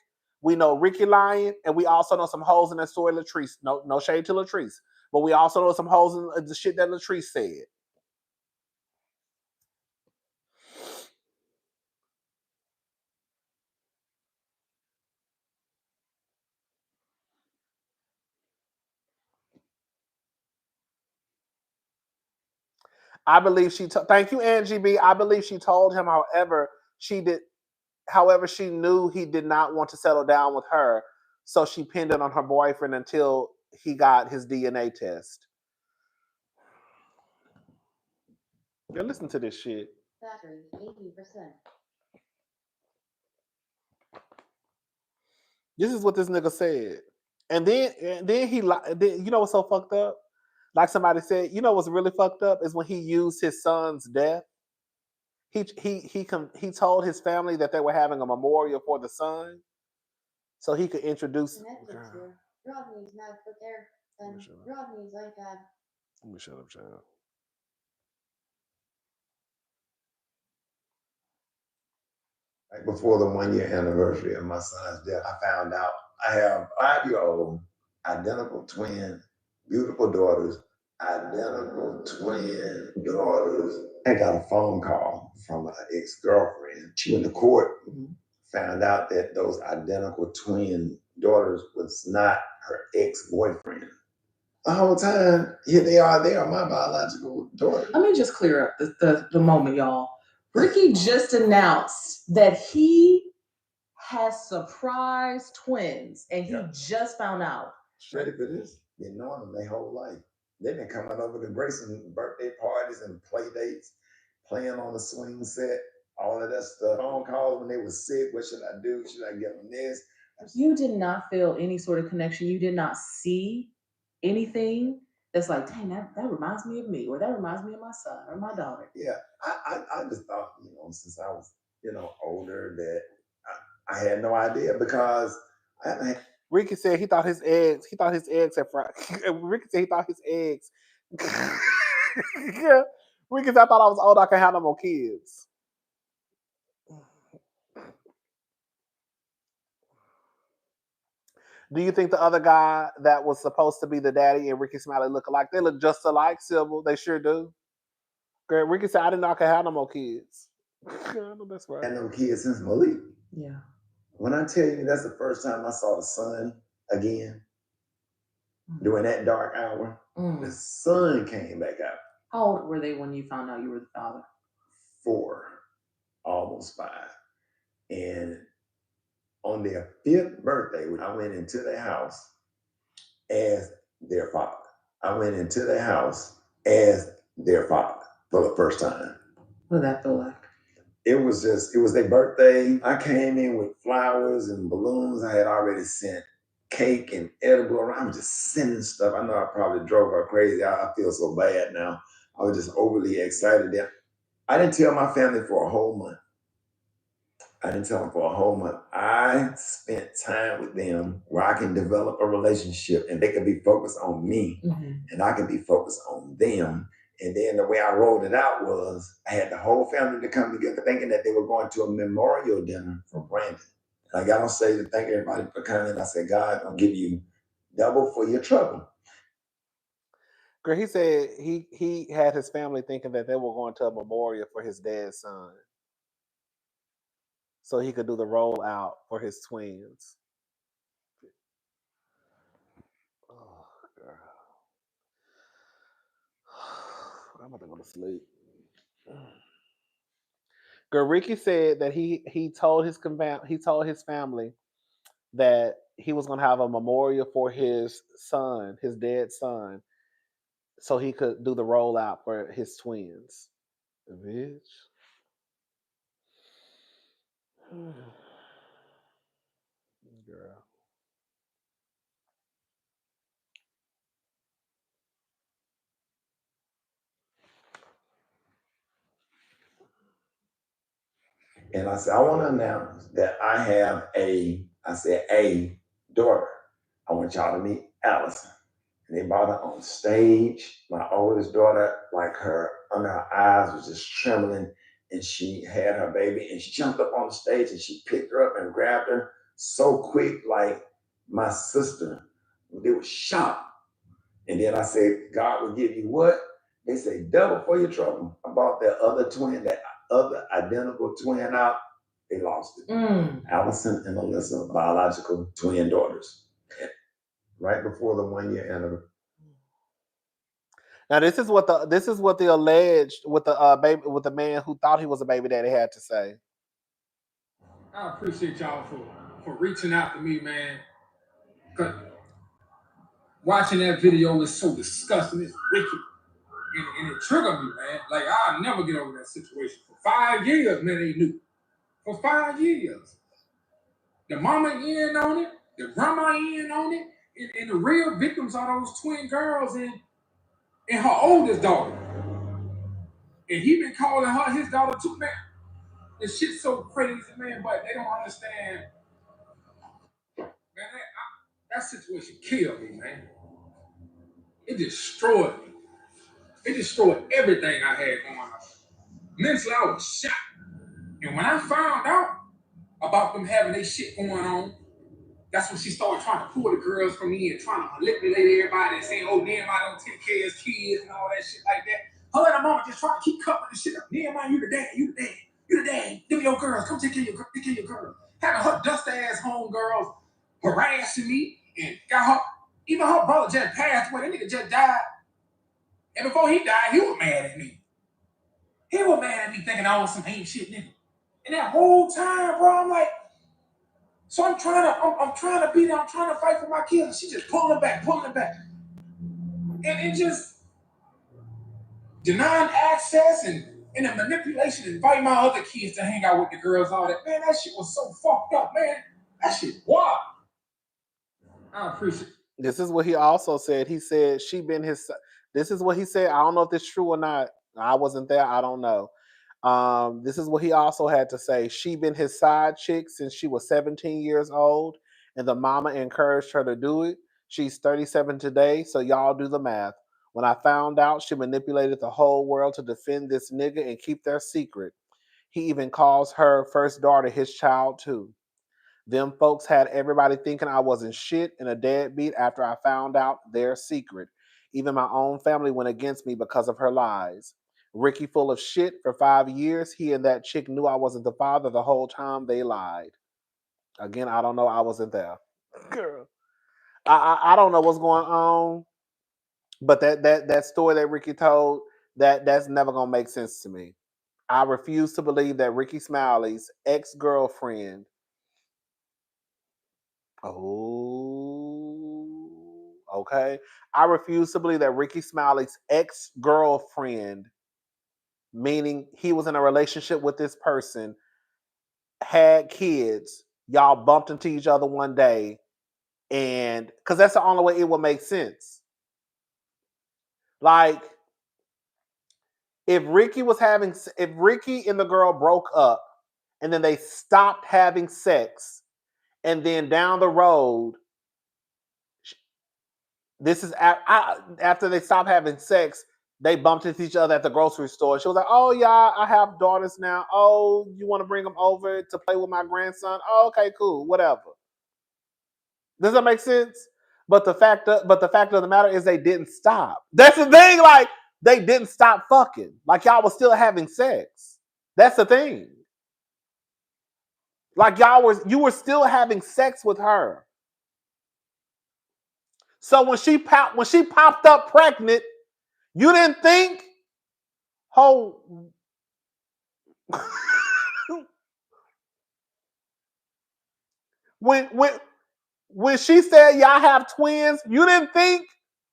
S1: we know Ricky lying, and we also know some holes in that story. Latrice, no shade to Latrice, but we also know some holes in the shit that Latrice said. I believe thank you, Angie B. I believe she told him, however, she knew he did not want to settle down with her, so she pinned it on her boyfriend until he got his DNA test. Yeah, listen to this shit. Battery 80%. This is what this nigga said. And then you know what's so fucked up? Like somebody said, you know what's really fucked up is when he used his son's death. He told his family that they were having a memorial for the son, so he could introduce. Rodney's not put there, and Rodney's iPad. Let me shut up, child.
S2: Like before the 1 year anniversary of my son's death, I found out I have a 5-year-old identical twin, beautiful daughters, identical twin daughters. I got a phone call from an ex-girlfriend. She went to court, found out that those identical twin daughters was not her ex-boyfriend. The whole time, here they are my biological daughter.
S3: Let me just clear up the moment, y'all. Ricky just announced that he has surprise twins, and he just found out.
S2: Ready for this? Been knowing them their whole life. They've been coming over to Grayson birthday parties and play dates, playing on the swing set, all of that stuff. Phone calls when they were sick. What should I do? Should I get them this?
S3: You did not feel any sort of connection. You did not see anything that's like, dang, that reminds me of me, or that reminds me of my son or my daughter.
S2: Yeah, I just thought, since I was, older, that I had no idea because
S1: Ricky said he thought his eggs had fried. Ricky said he thought his eggs. Yeah. Ricky said, I thought I was old, I could have no more kids. Do you think the other guy that was supposed to be the daddy and Ricky Smiley look alike? They look just alike, Sybil. They sure do. Girl, Ricky said, I didn't know I could have no more kids. I know that's right.
S2: I had no kids since Malik.
S3: Yeah.
S2: When I tell you that's the first time I saw the sun again, during that dark hour, the sun came back out.
S3: How old were they when you found out you were the father?
S2: 4, almost 5. And on their 5th birthday, I went into their house as their father. I went into their house as their father for the first time.
S3: What did that feel like?
S2: It was their birthday. I came in with flowers and balloons. I had already sent cake and edible around. I was just sending stuff. I know I probably drove her crazy. I feel so bad now. I was just overly excited there. I didn't tell my family for a whole month. I spent time with them where I can develop a relationship and they can be focused on me and I can be focused on them. And then the way I rolled it out was I had the whole family to come together thinking that they were going to a memorial dinner for Brandon. And I got on stage to thank everybody for coming. I said, God, I'll give you double for your trouble.
S1: Girl, he said he had his family thinking that they were going to a memorial for his dad's son, so he could do the rollout for his twins. Oh, girl. I'm about to go to sleep. Girl, Ricky said that he told his family that he was going to have a memorial for his son, his dead son, so he could do the rollout for his twins. Bitch. Girl.
S2: And I said, I want to announce that I have a daughter. I want y'all to meet Allison. And they brought her on stage. My oldest daughter, like under her eyes was just trembling. And she had her baby and she jumped up on the stage and she picked her up and grabbed her so quick, like my sister. They were shocked. And then I said, God will give you what? They say double for your trouble. I bought that other identical twin out. They lost it. Allison and Alyssa, biological twin daughters. Right before the 1 year anniversary.
S1: Now this is what the alleged with the man who thought he was a baby daddy had to say.
S4: I appreciate y'all for reaching out to me, man. Cause watching that video is so disgusting. It's wicked. And it triggered me, man. Like, I'll never get over that situation. For 5 years, man, they knew. For 5 years. The mama in on it, the grandma in on it, and the real victims are those twin girls and her oldest daughter. And he been calling her his daughter too, man. This shit's so crazy, man, but they don't understand. Man, that situation killed me, man. It destroyed me. It destroyed everything I had going on. Mentally, I was shot. And when I found out about them having their shit going on, That's when she started trying to pull the girls from me and trying to manipulate everybody and saying, oh, Nehemiah don't take care of his kids and all that shit like that. Her and her mama just trying to keep covering the shit up. Nehemiah, you the dad, you the dad, you the dad. Give me your girls, come take care of your girls. Having her dust ass home girls harassing me and got her, even her brother just passed away. That nigga just died. And before he died, he was mad at me. He was mad at me thinking I was some ain't shit nigga. And that whole time, bro, I'm like, so I'm trying to be there, I'm trying to fight for my kids. And she just pulling it back. And just denying access and the manipulation, inviting my other kids to hang out with the girls, all that. Man, that shit was so fucked up, man. That shit wild. I appreciate it.
S1: This is what he also said. He said she been his. This is what he said. I don't know if this is true or not. I wasn't there. I don't know. This is what he also had to say. She been his side chick since she was 17 years old, and the mama encouraged her to do it. She's 37 today, so y'all do the math. When I found out, she manipulated the whole world to defend this nigga and keep their secret. He even calls her first daughter his child too. Them folks had everybody thinking I wasn't shit and a deadbeat after I found out their secret. Even my own family went against me because of her lies. Ricky full of shit for 5 years. He and that chick knew I wasn't the father the whole time they lied. Again, I don't know. I wasn't there. Girl. I don't know what's going on, but that story that Ricky told, that's never gonna make sense to me. I refuse to believe that Ricky Smiley's ex-girlfriend. Oh, okay. I refuse to believe that Ricky Smiley's ex-girlfriend, meaning he was in a relationship with this person, had kids, y'all bumped into each other one day, and because that's the only way it would make sense. Like, if Ricky and the girl broke up and then they stopped having sex, and then down the road, this is after they stopped having sex, they bumped into each other at the grocery store. She was like, oh, yeah, I have daughters now. Oh, you want to bring them over to play with my grandson? Oh, okay, cool, whatever. Does that make sense? But the fact of the matter is they didn't stop. That's the thing. Like, they didn't stop fucking. Like, y'all was still having sex. That's the thing. Like, you were still having sex with her. So when she popped up pregnant, you didn't think, oh, when she said y'all have twins, you didn't think,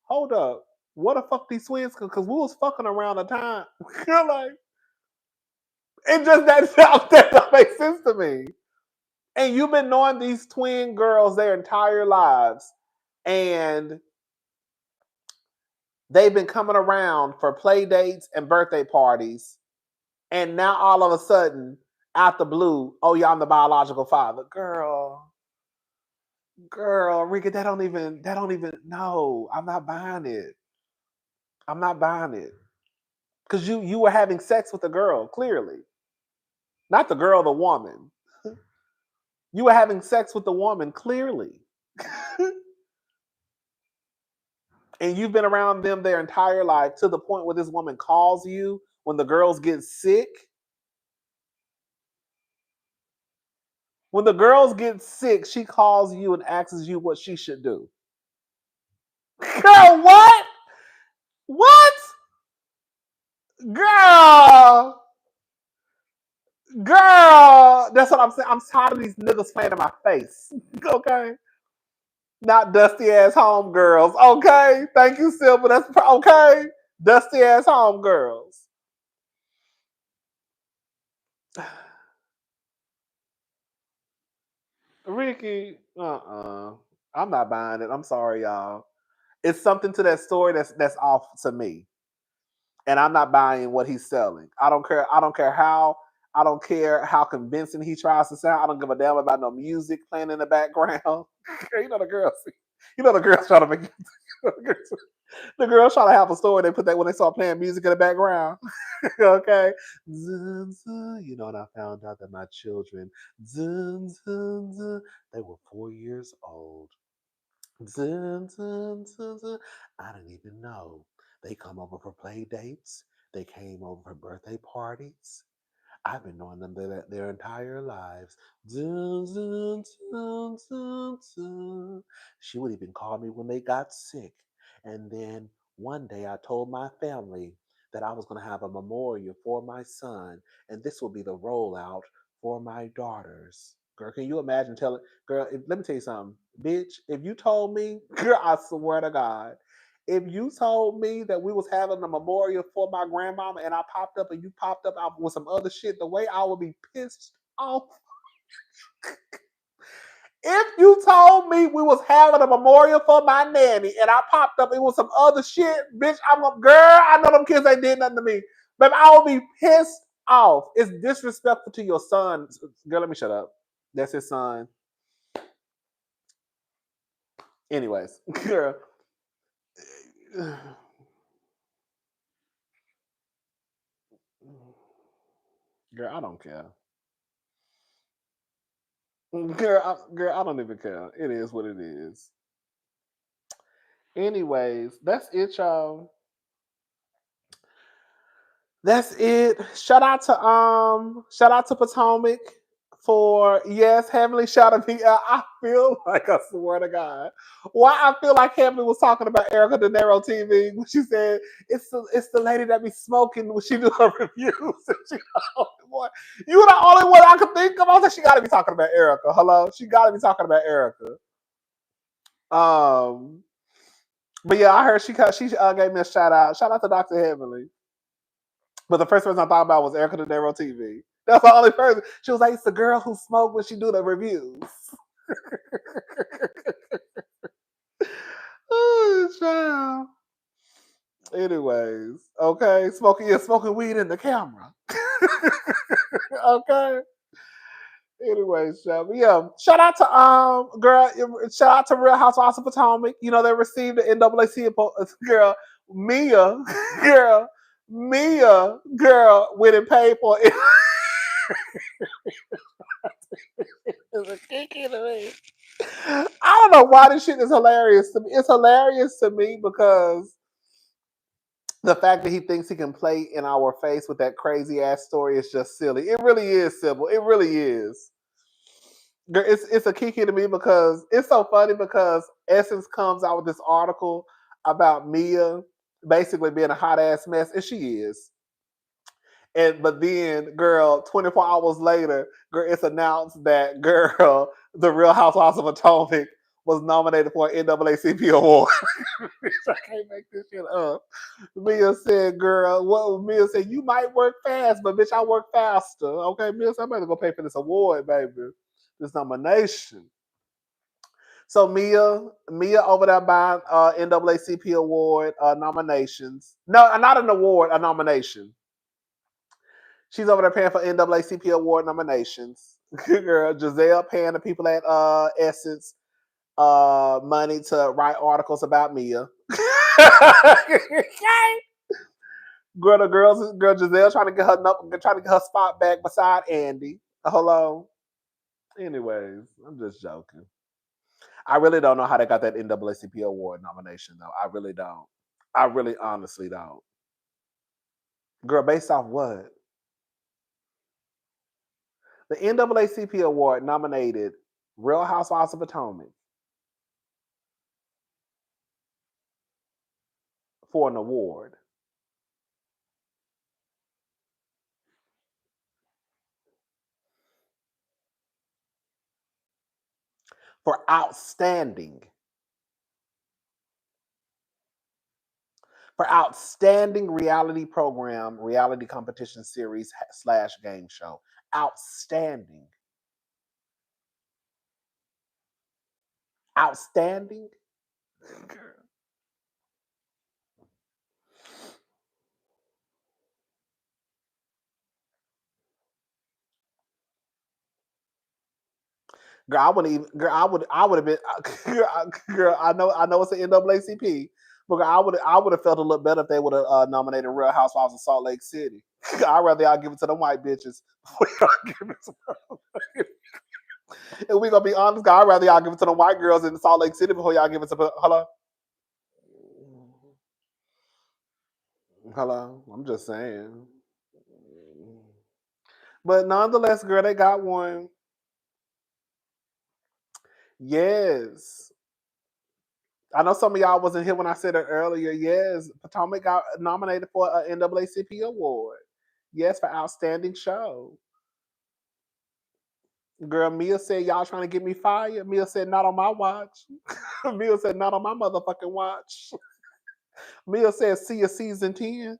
S1: hold up, what the fuck these twins? Because we was fucking around the time. You're like, it just that don't make sense to me. And you've been knowing these twin girls their entire lives, and they've been coming around for play dates and birthday parties, and now all of a sudden, out the blue, oh yeah, I'm the biological father. Girl, Ricky, that don't even no, I'm not buying it. I'm not buying it. Because you were having sex with a girl, clearly. Not the girl, the woman. You were having sex with the woman, clearly. And you've been around them their entire life to the point where this woman calls you when the girls get sick. When the girls get sick, she calls you and asks you what she should do. Girl, what? What? Girl, that's what I'm saying. I'm tired of these niggas playing in my face. Okay, not dusty ass homegirls. Okay, thank you, Silver. That's okay. Dusty ass homegirls. Ricky, I'm not buying it. I'm sorry, y'all. It's something to that story that's off to me, and I'm not buying what he's selling. I don't care. I don't care how convincing he tries to sound. I don't give a damn about no music playing in the background. You know the girls. You know the girls trying to make. The girls try to have a story. They put that when they start playing music in the background. Okay. Zun, zun. You know, and I found out that my children, zun, zun, zun, they were 4 years old. Zun, zun, zun, zun. I didn't even know. They come over for play dates. They came over for birthday parties. I've been knowing them their entire lives. Dun, dun, dun, dun, dun. She would even call me when they got sick. And then one day I told my family that I was going to have a memorial for my son, and this will be the rollout for my daughters. Girl, can you imagine telling, girl, let me tell you something. Bitch, if you told me, girl, I swear to God, if you told me that we was having a memorial for my grandmama and I popped up and you popped up out with some other shit, the way I would be pissed off. If you told me we was having a memorial for my nanny and I popped up, it was some other shit, bitch, I'm a girl. I know them kids ain't did nothing to me. But I would be pissed off. It's disrespectful to your son. Girl, let me shut up. That's his son. Anyways, girl. Girl, I don't care. Girl, I don't even care. It is what it is. Anyways, that's it, y'all. That's it. Shout out to Potomac for yes, Heavenly shouted me out. I feel like I swear to God. Why I feel like Heavenly was talking about Erica De Niro TV when she said it's the lady that be smoking when she do her reviews. And she the only one. You the only one I could think of. I was like, she gotta be talking about Erica. Hello? She gotta be talking about Erica. Um But yeah, I heard she gave me a shout out. Shout out to Dr. Heavenly. But the first person I thought about was Erica De Niro TV. That's the only person. She was like, it's the girl who smoked when she do the reviews. Oh, child. Anyways, okay, smoking weed in the camera. Okay. Anyways, yeah. Shout out to shout out to Real Housewives of Potomac. You know they received the NAACP girl Mia girl went and paid for it. It's a kick to me. I don't know why this shit is hilarious to me. It's hilarious to me because the fact that he thinks he can play in our face with that crazy ass story is just silly. It really is, Sybil. It really is. It's a kiki to me because it's so funny because Essence comes out with this article about Mia basically being a hot ass mess, and she is. But then, girl, 24 hours later, girl, it's announced that girl, the Real Housewives of Potomac, was nominated for an NAACP award. I can't make this shit up. Mia said, girl, what Mia said, you might work fast, but bitch, I work faster. Okay, Mia said, I better go pay for this award, baby. This nomination. So Mia over there buying NAACP award nominations. No, not an award, a nomination. She's over there paying for NAACP award nominations. Girl, Gizelle paying the people at Essence money to write articles about Mia. Girl Gizelle trying to get her spot back beside Andy. Hello. Anyways, I'm just joking. I really don't know how they got that NAACP award nomination though. I really don't. I really honestly don't. Girl, based off what? The NAACP award nominated Real Housewives of Potomac for an award for outstanding reality program, reality competition series / game show. Outstanding. Outstanding. Girl, I wouldn't even. Girl, I would have been. Girl, I know it's the NAACP, But I would have felt a little better if they would have nominated Real Housewives of Salt Lake City. I'd rather y'all give it to them white bitches. And we gonna be honest, I'd rather y'all give it to the white girls in Salt Lake City before y'all give it to hello. Hello. I'm just saying. But nonetheless, girl, they got one. Yes. I know some of y'all wasn't here when I said it earlier. Yes, Potomac got nominated for an NAACP award. Yes, for outstanding show. Girl, Mia said y'all trying to get me fired. Mia said not on my watch. Mia said not on my motherfucking watch. Mia said see you season 10.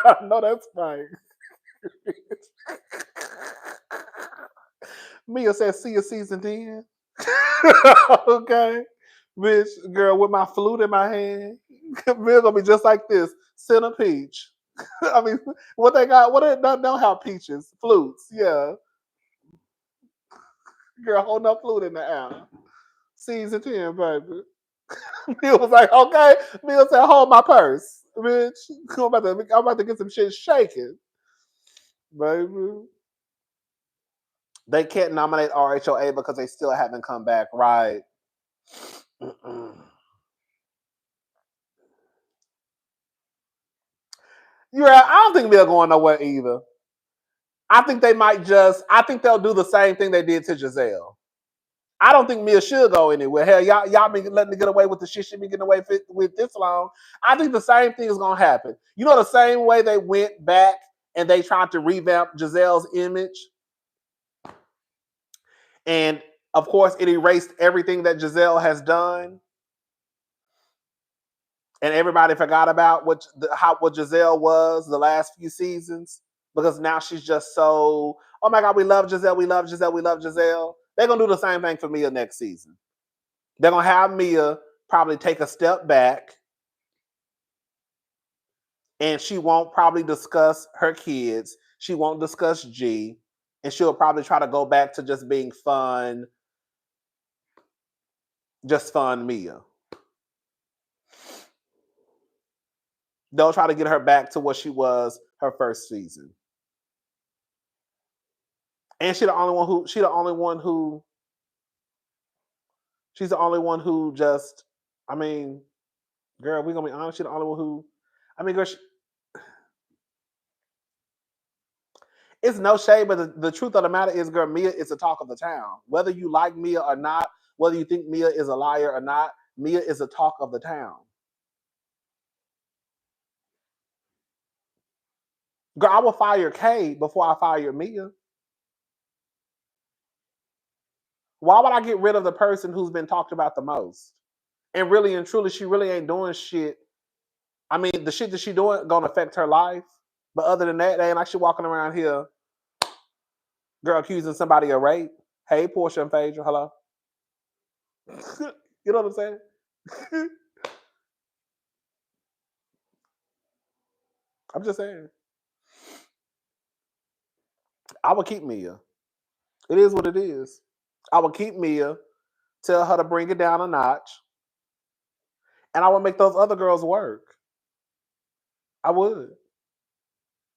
S1: I know that's right. Mia said see you season 10. Okay. Bitch, girl, with my flute in my hand. Mia gonna be just like this. Center peach. I mean, what they got? What they don't have peaches, flutes. Yeah, girl, holding up flute in the air. Season 10, baby. Mia was like, okay. Mia said, hold my purse, bitch. I'm about to get some shit shaking, baby. They can't nominate RHOA because they still haven't come back, right? You're right. I don't think they're going nowhere either. I think I think they'll do the same thing they did to Gizelle. I don't think Mia should go anywhere. Hell, y'all been letting her get away with the shit she been getting away with this long. I think the same thing is gonna happen. You know, the same way they went back and they tried to revamp Gizelle's image, and of course, it erased everything that Gizelle has done, and everybody forgot about what Gizelle was the last few seasons because now she's just so. Oh my God, we love Gizelle, we love Gizelle, we love Gizelle. They're gonna do the same thing for Mia next season. They're gonna have Mia probably take a step back, and she won't probably discuss her kids. She won't discuss G, and she'll probably try to go back to just being fun, just fun Mia. They'll try to get her back to what she was her first season. And she's the only one who just, I mean, girl, we're gonna be honest, she's the only one who, I mean, girl, it's no shade, but the truth of the matter is, girl, Mia is the talk of the town. Whether you like Mia or not, whether you think Mia is a liar or not, Mia is the talk of the town. Girl, I will fire Kay before I fire Mia. Why would I get rid of the person who's been talked about the most? And really and truly, she really ain't doing shit. I mean, the shit that she doing gonna affect her life. But other than that, they ain't like she walking around here, girl, accusing somebody of rape. Hey, Portia and Phaedra, hello. You know what I'm saying? I'm just saying. I would keep Mia. It is what it is. I would keep Mia, tell her to bring it down a notch, and I would make those other girls work. I would.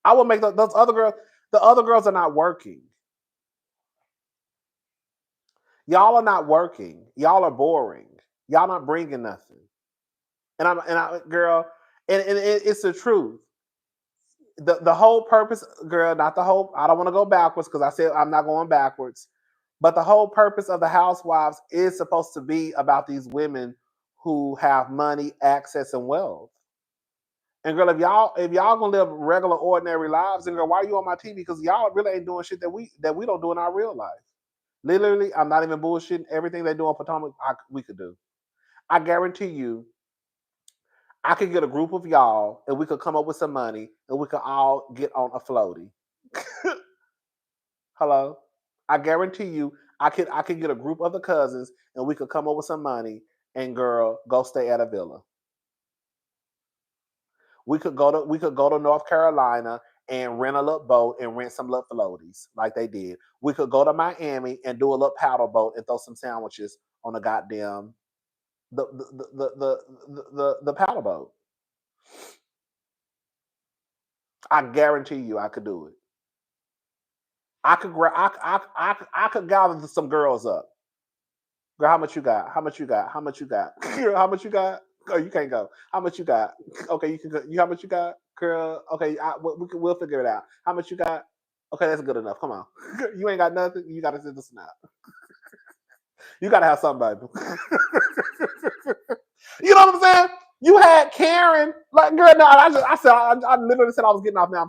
S1: I would make those other girls. The other girls are not working. Y'all are not working. Y'all are boring. Y'all not bringing nothing. Girl, and it's the truth. The whole purpose, girl, not the whole. I don't want to go backwards because I said I'm not going backwards. But the whole purpose of the Housewives is supposed to be about these women who have money, access, and wealth. And girl, if y'all gonna live regular, ordinary lives, then girl, why are you on my TV? Because y'all really ain't doing shit that we don't do in our real life. Literally, I'm not even bullshitting. Everything they do on Potomac, we could do. I guarantee you, I could get a group of y'all and we could come up with some money and we could all get on a floaty. Hello? I guarantee you, I could get a group of the cousins and we could come up with some money and girl, go stay at a villa. We could go to North Carolina and rent a little boat and rent some little floaties like they did. We could go to Miami and do a little paddle boat and throw some sandwiches on a goddamn the paddle boat. I guarantee you, I could do it. I could gather some girls up. Girl, how much you got? How much you got? How much you got? Girl, how much you got? Oh, you can't go. How much you got? Okay, you can go. You how much you got? Girl, okay, we'll figure it out. How much you got? Okay, that's good enough. Come on. You ain't got nothing. You gotta sit this out. You gotta have something, baby. You know what I'm saying? You had Karen, like girl. No, I literally said I was getting off now.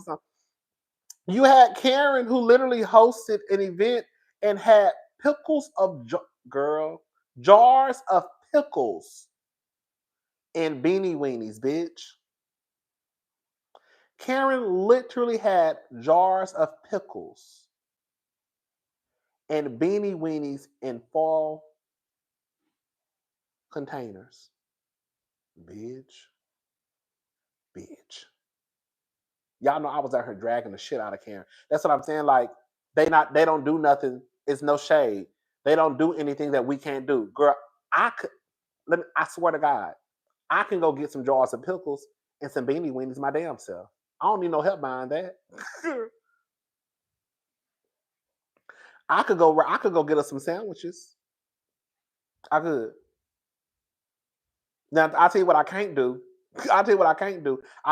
S1: You had Karen who literally hosted an event and had pickles of jars of pickles and beanie weenies, bitch. Karen literally had jars of pickles and beanie weenies in fall containers. Bitch. Y'all know I was out here dragging the shit out of Karen. That's what I'm saying. Like, they don't do nothing. It's no shade. They don't do anything that we can't do. Girl, I swear to God, I can go get some jars of pickles and some beanie weenies my damn self. I don't need no help buying that. I could go get us some sandwiches. I could. Now I'll tell you what I can't do. I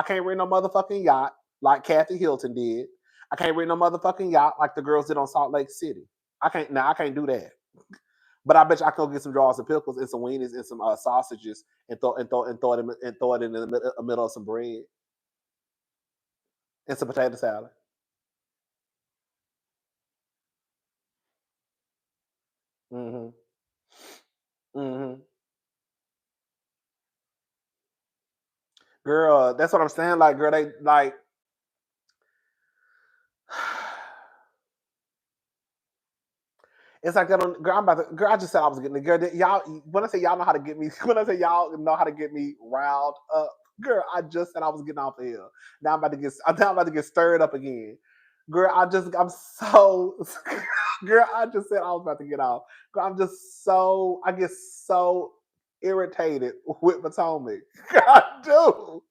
S1: can't rent no motherfucking yacht like Kathy Hilton did. I can't rent no motherfucking yacht like the girls did on Salt Lake City. I can't do that. But I bet you I can go get some jars of pickles and some weenies and some sausages and throw it in the middle of some bread and some potato salad. Mm-hmm. Mm-hmm. Girl, that's what I'm saying. Like, girl, they like. It's like that on girl. Girl, I just said I was getting the girl. Y'all, when I say y'all know how to get me, when I say y'all know how to get me riled up, girl, I just said I was getting off the hill. Now I'm about to get stirred up again. Girl, I'm so girl, I just said I was about to get off. Girl, I get so irritated with Potomac. I do.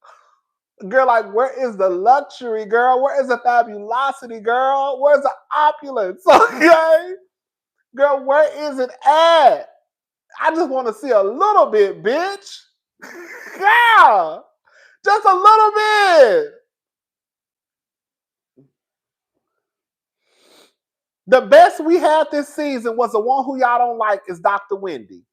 S1: Girl, like, where is the luxury, girl? Where is the fabulosity, girl? Where's the opulence? Okay? Girl, where is it at? I just want to see a little bit, bitch. Yeah, just a little bit. The best we had this season was the one who y'all don't like is Dr. Wendy.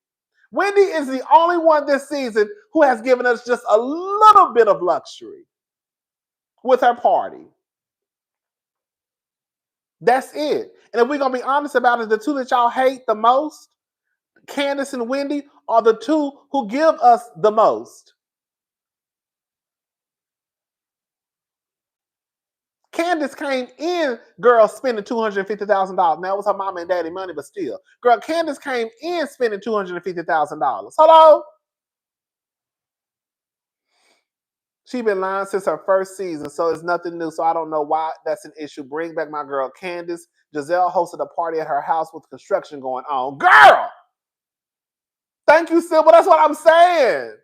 S1: Wendy is the only one this season who has given us just a little bit of luxury with her party. That's it. And if we're going to be honest about it, the two that y'all hate the most, Candace and Wendy, are the two who give us the most. Candace came in, girl, spending $250,000. Now it was her mama and daddy money, but still. Girl, Candace came in spending $250,000. Hello? She been lying since her first season, so it's nothing new. So I don't know why that's an issue. Bring back my girl Candace. Gizelle hosted a party at her house with construction going on. Girl! Thank you, Sybil. That's what I'm saying.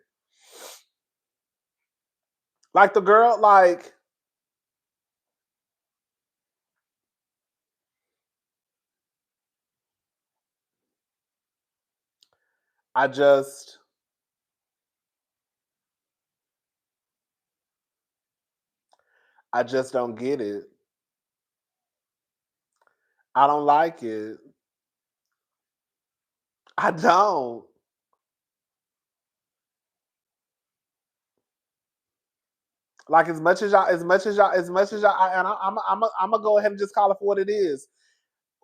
S1: Like the girl, like... I just don't get it. I don't like it. I don't. Like as much as y'all, and I'm gonna go ahead and just call it for what it is.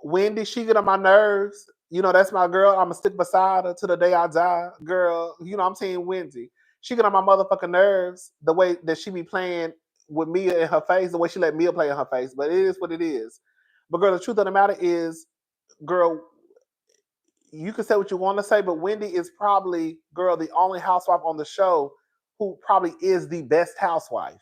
S1: Wendy, she get on my nerves. You know, that's my girl. I'm gonna stick beside her to the day I die. Girl, you know, I'm saying Wendy. She get on my motherfucking nerves the way that she be playing with Mia in her face, the way she let Mia play in her face. But it is what it is. But girl, the truth of the matter is, girl, you can say what you want to say, but Wendy is probably, girl, the only housewife on the show who probably is the best housewife.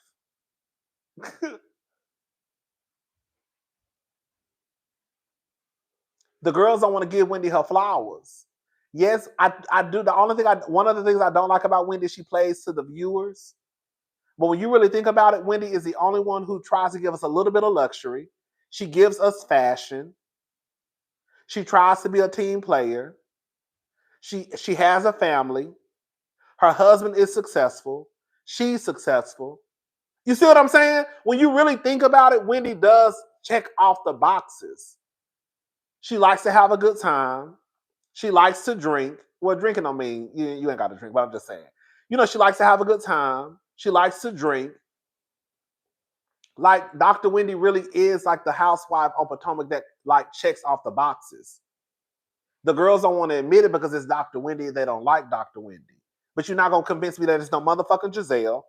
S1: The girls don't want to give Wendy her flowers. Yes, I do. One of the things I don't like about Wendy, she plays to the viewers. But when you really think about it, Wendy is the only one who tries to give us a little bit of luxury. She gives us fashion. She tries to be a team player. She has a family. Her husband is successful. She's successful. You see what I'm saying? When you really think about it, Wendy does check off the boxes. She likes to have a good time. She likes to drink. Well, drinking don't mean you ain't got to drink, but I'm just saying. You know, she likes to have a good time. She likes to drink. Like Dr. Wendy really is like the housewife on Potomac that like checks off the boxes. The girls don't want to admit it because it's Dr. Wendy. They don't like Dr. Wendy. But you're not going to convince me that it's no motherfucking Gizelle.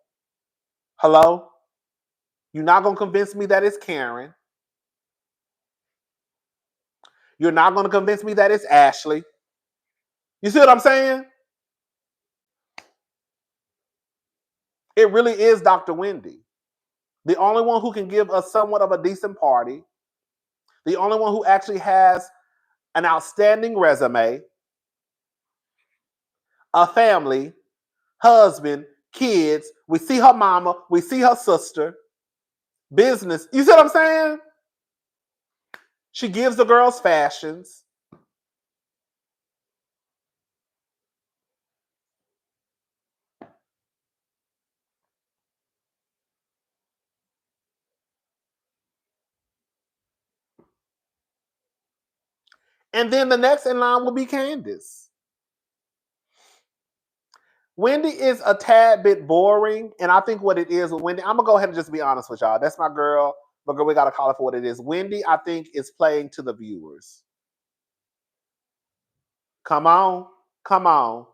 S1: Hello? You're not going to convince me that it's Karen. You're not going to convince me that it's Ashley. You see what I'm saying? It really is Dr. Wendy. The only one who can give us somewhat of a decent party. The only one who actually has an outstanding resume, a family, husband, kids. We see her mama. We see her sister. Business. You see what I'm saying? She gives the girls fashions. And then the next in line will be Candace. Wendy is a tad bit boring, and I think what it is with Wendy, I'm gonna go ahead and just be honest with y'all. That's my girl, but girl, we gotta call it for what it is. Wendy, I think, is playing to the viewers. Come on, come on,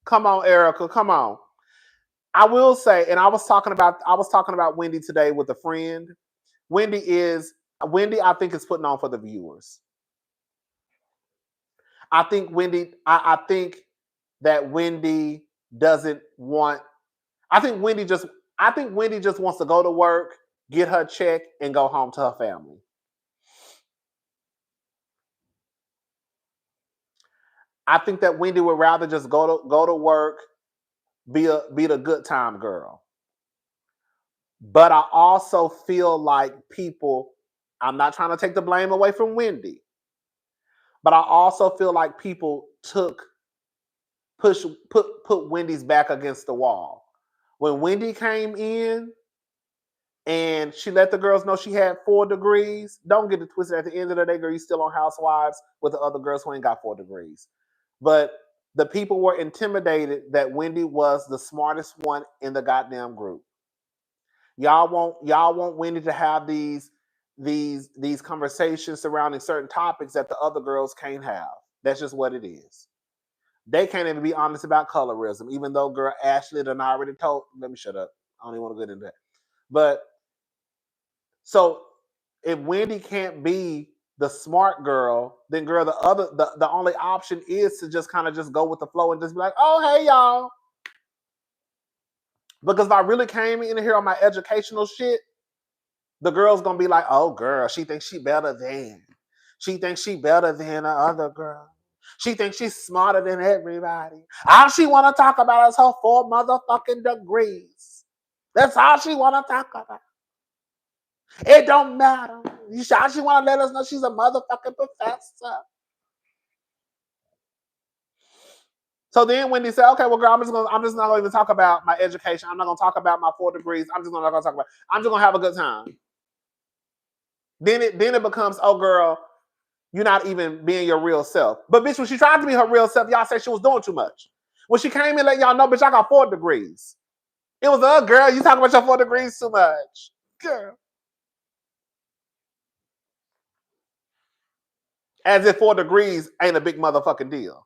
S1: come on, Erica, come on. I will say, and I was talking about Wendy today with a friend. Wendy, I think, is putting on for the viewers. I think that Wendy doesn't want. I think Wendy just wants to go to work, get her check, and go home to her family. I think that Wendy would rather just go to work, be the good time girl. But I also feel like people. I'm not trying to take the blame away from Wendy, but I also feel like people put Wendy's back against the wall. When Wendy came in and she let the girls know she had 4 degrees, don't get it twisted. At the end of the day, girl, you still on Housewives with the other girls who ain't got 4 degrees. But the people were intimidated that Wendy was the smartest one in the goddamn group. Y'all want Wendy to have these conversations surrounding certain topics that the other girls can't have. That's just what it is. They can't even be honest about colorism, even though girl Ashley done already told. Let me shut up. I don't even want to get into that. But so if Wendy can't be the smart girl, then girl, the only option is to just kind of just go with the flow and just be like, oh hey y'all. Because if I really came in here on my educational shit, the girl's gonna be like, oh girl, she thinks she better than. She thinks she better than the other girl. She thinks she's smarter than everybody. All she want to talk about is her 4 motherfucking degrees. That's all she want to talk about. It don't matter. All she want to let us know she's a motherfucking professor. So then Wendy said, okay, well, girl, I'm just not going to even talk about my education. I'm not going to talk about my 4 degrees. I'm just going to have a good time. Then it becomes, oh, girl, you're not even being your real self. But bitch, when she tried to be her real self, y'all said she was doing too much. When she came in, let y'all know, bitch, I got 4 degrees. It was, girl, you talking about your 4 degrees too much. Girl. As if 4 degrees ain't a big motherfucking deal.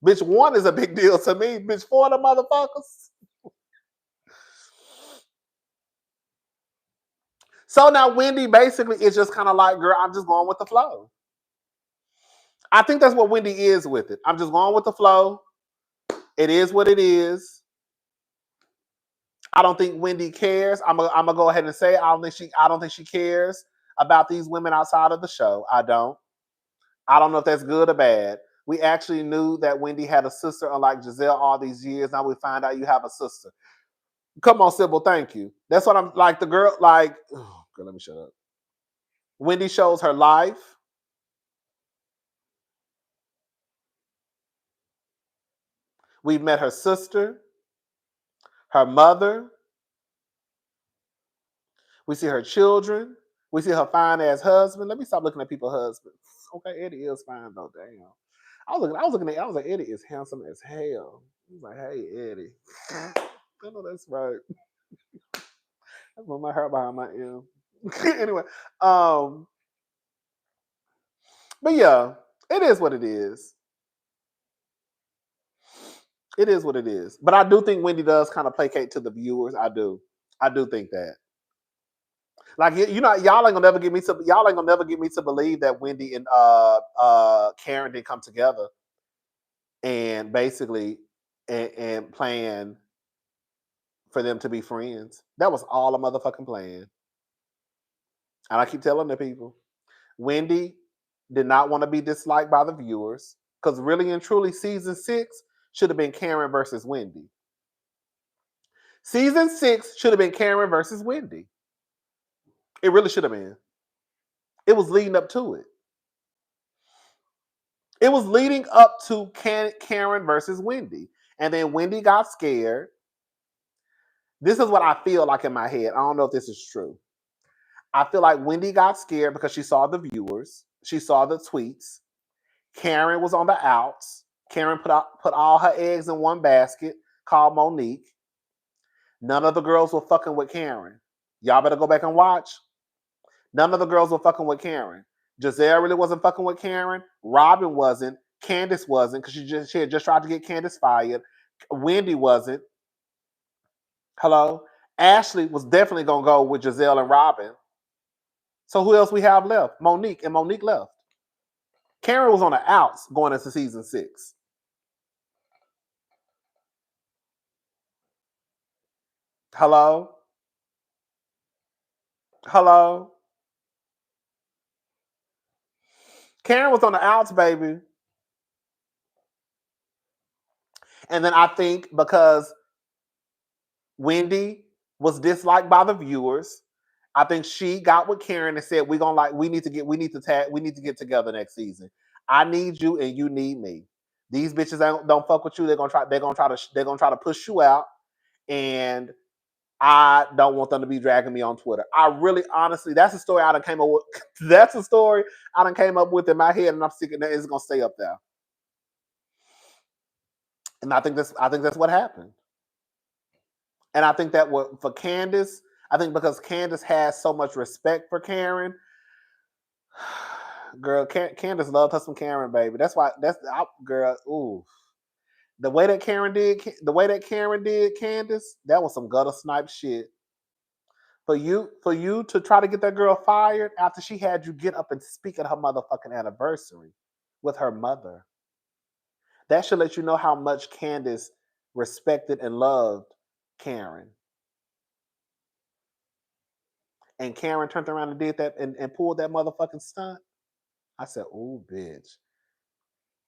S1: Bitch, 1 is a big deal to me. Bitch, 4 of the motherfuckers. So now Wendy basically is just kind of like, girl, I'm just going with the flow. I think that's what Wendy is with it. I'm just going with the flow. It is what it is. I don't think Wendy cares. I'm gonna go ahead and say I don't think she cares about these women outside of the show. I don't know if that's good or bad. We actually knew that Wendy had a sister, unlike Gizelle all these years. Now we find out you have a sister. Come on, Sybil, thank you. That's what I'm like. The girl, like, oh, girl, let me shut up. Wendy shows her life. We've met her sister, her mother. We see her children. We see her fine ass husband. Let me stop looking at people's husbands. Okay, Eddie is fine though. Damn. I was like, Eddie is handsome as hell. I was like, hey, Eddie. I know that's right. That's what my hair behind my ear. Anyway, but yeah, it is what it is. It is what it is. But I do think Wendy does kind of placate to the viewers. I do think that. Like you know, y'all ain't gonna never get me to believe that Wendy and Karen didn't come together and basically and plan for them to be friends. That was all a motherfucking plan. And I keep telling the people, Wendy did not want to be disliked by the viewers because really and truly, season 6 should have been Karen versus Wendy. Season 6 should have been Karen versus Wendy. It really should have been. It was leading up to it. It was leading up to Karen versus Wendy. And then Wendy got scared. This is what I feel like in my head. I don't know if this is true. I feel like Wendy got scared because she saw the viewers. She saw the tweets. Karen was on the outs. Karen put all her eggs in one basket called Monique. None of the girls were fucking with Karen. Y'all better go back and watch. None of the girls were fucking with Karen. Gizelle really wasn't fucking with Karen. Robyn wasn't. Candace wasn't because she had just tried to get Candace fired. Wendy wasn't. Hello? Ashley was definitely going to go with Gizelle and Robyn. So who else we have left? Monique, and Monique left. Karen was on the outs going into season 6. Hello? Hello? Karen was on the outs, baby. And then I think because Wendy was disliked by the viewers, I think she got with Karen and said, we need to get together next season. I need you and you need me. These bitches don't fuck with you. They're gonna try to push you out, and I don't want them to be dragging me on Twitter. I really, honestly, that's a story I done came up with. That's a story I done came up with in my head, and I'm thinking that it's gonna stay up there. And I think that's what happened. And I think that for Candace, I think because Candace has so much respect for Karen, girl, Candace loved her some Karen, baby. Girl. Ooh, the way that Karen did Candace, that was some gutter snipe shit. For you to try to get that girl fired after she had you get up and speak at her motherfucking anniversary with her mother, that should let you know how much Candace respected and loved Karen. And Karen turned around and did that and pulled that motherfucking stunt. I said, "Ooh, bitch,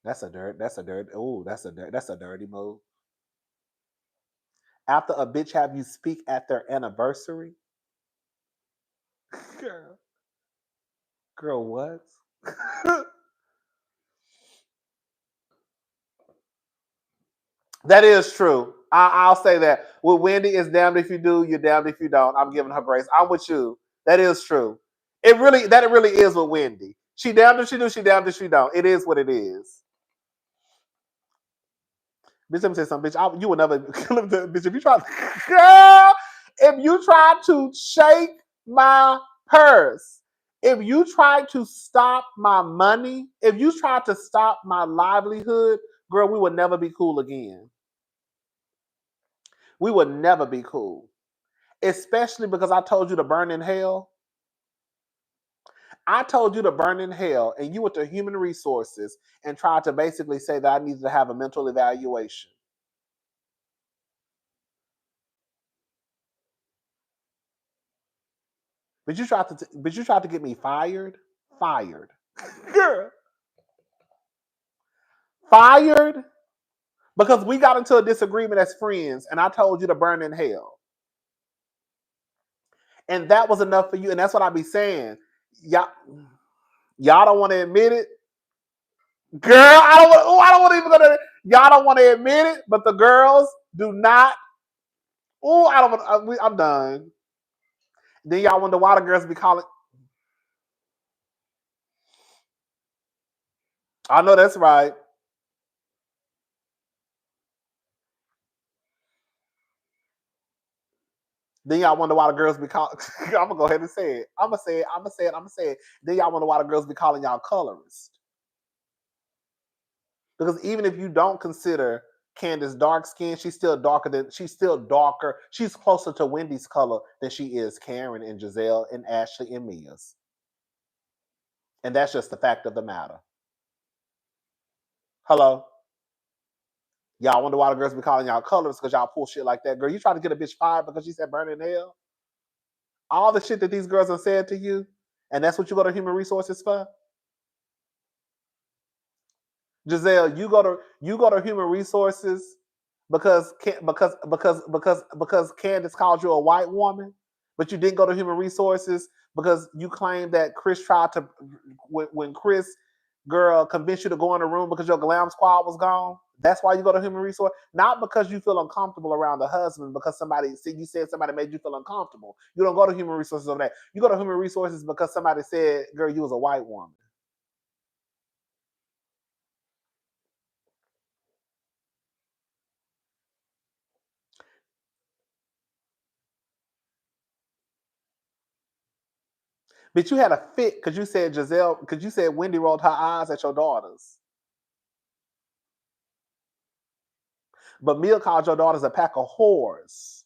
S1: that's a dirty move." After a bitch have you speak at their anniversary, girl, what? That is true. I'll say that. With Wendy, it's damned if you do, you're damned if you don't. I'm giving her grace. I'm with you. That is true. It really is with Wendy. She damned if she do, she damned if she don't. It is what it is. Bitch, let me say something, bitch. You would never, bitch. If you try to shake my purse, if you try to stop my money, if you try to stop my livelihood, girl, we would never be cool again. We would never be cool. Especially because I told you to burn in hell. I told you to burn in hell, and you went to human resources and tried to basically say that I needed to have a mental evaluation. But you tried to get me fired. Fired. Girl. Fired because we got into a disagreement as friends and I told you to burn in hell. And that was enough for you. And that's what I be saying. Y'all don't want to admit it. Girl, I don't want to even go there. Y'all don't want to admit it, but the girls do not. Oh, I don't want. I'm done. Then y'all wonder why the girls be calling. I know that's right. Then y'all wonder why the girls be calling. I'm gonna go ahead and say it. I'm gonna say it. Then y'all wonder why the girls be calling y'all colorist. Because even if you don't consider Candace dark skin, she's still darker. She's closer to Wendy's color than she is Karen and Gizelle and Ashley and Mia's. And that's just the fact of the matter. Hello? Y'all wonder why the girls be calling y'all colors because y'all pull shit like that. Girl, you try to get a bitch fired because she said burn in hell? All the shit that these girls have said to you, and that's what you go to human resources for? Gizelle, you go to human resources because Candace called you a white woman, but you didn't go to human resources because you claimed that Chris tried to when Chris girl convinced you to go in the room because your glam squad was gone. That's why you go to human resource, not because you feel uncomfortable around the husband, because somebody made you feel uncomfortable. You don't go to human resources over that. You go to human resources because somebody said, "Girl, you was a white woman." But you had a fit because you said Wendy rolled her eyes at your daughters. But Mia called your daughters a pack of whores.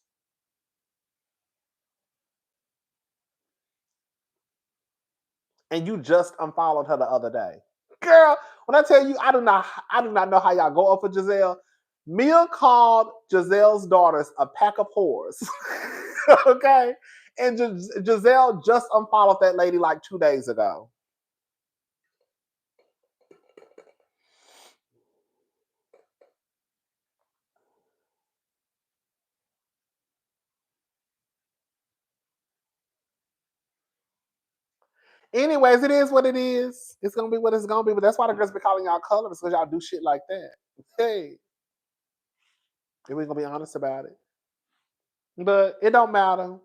S1: And you just unfollowed her the other day. Girl, when I tell you I do not know how y'all go up for Gizelle. Mia called Gizelle's daughters a pack of whores. Okay? And Gizelle just unfollowed that lady like 2 days ago. Anyways, it is what it is. It's gonna be what it's gonna be. But that's why the girls be calling y'all colors because y'all do shit like that. Hey, and we're gonna be honest about it. But it don't matter,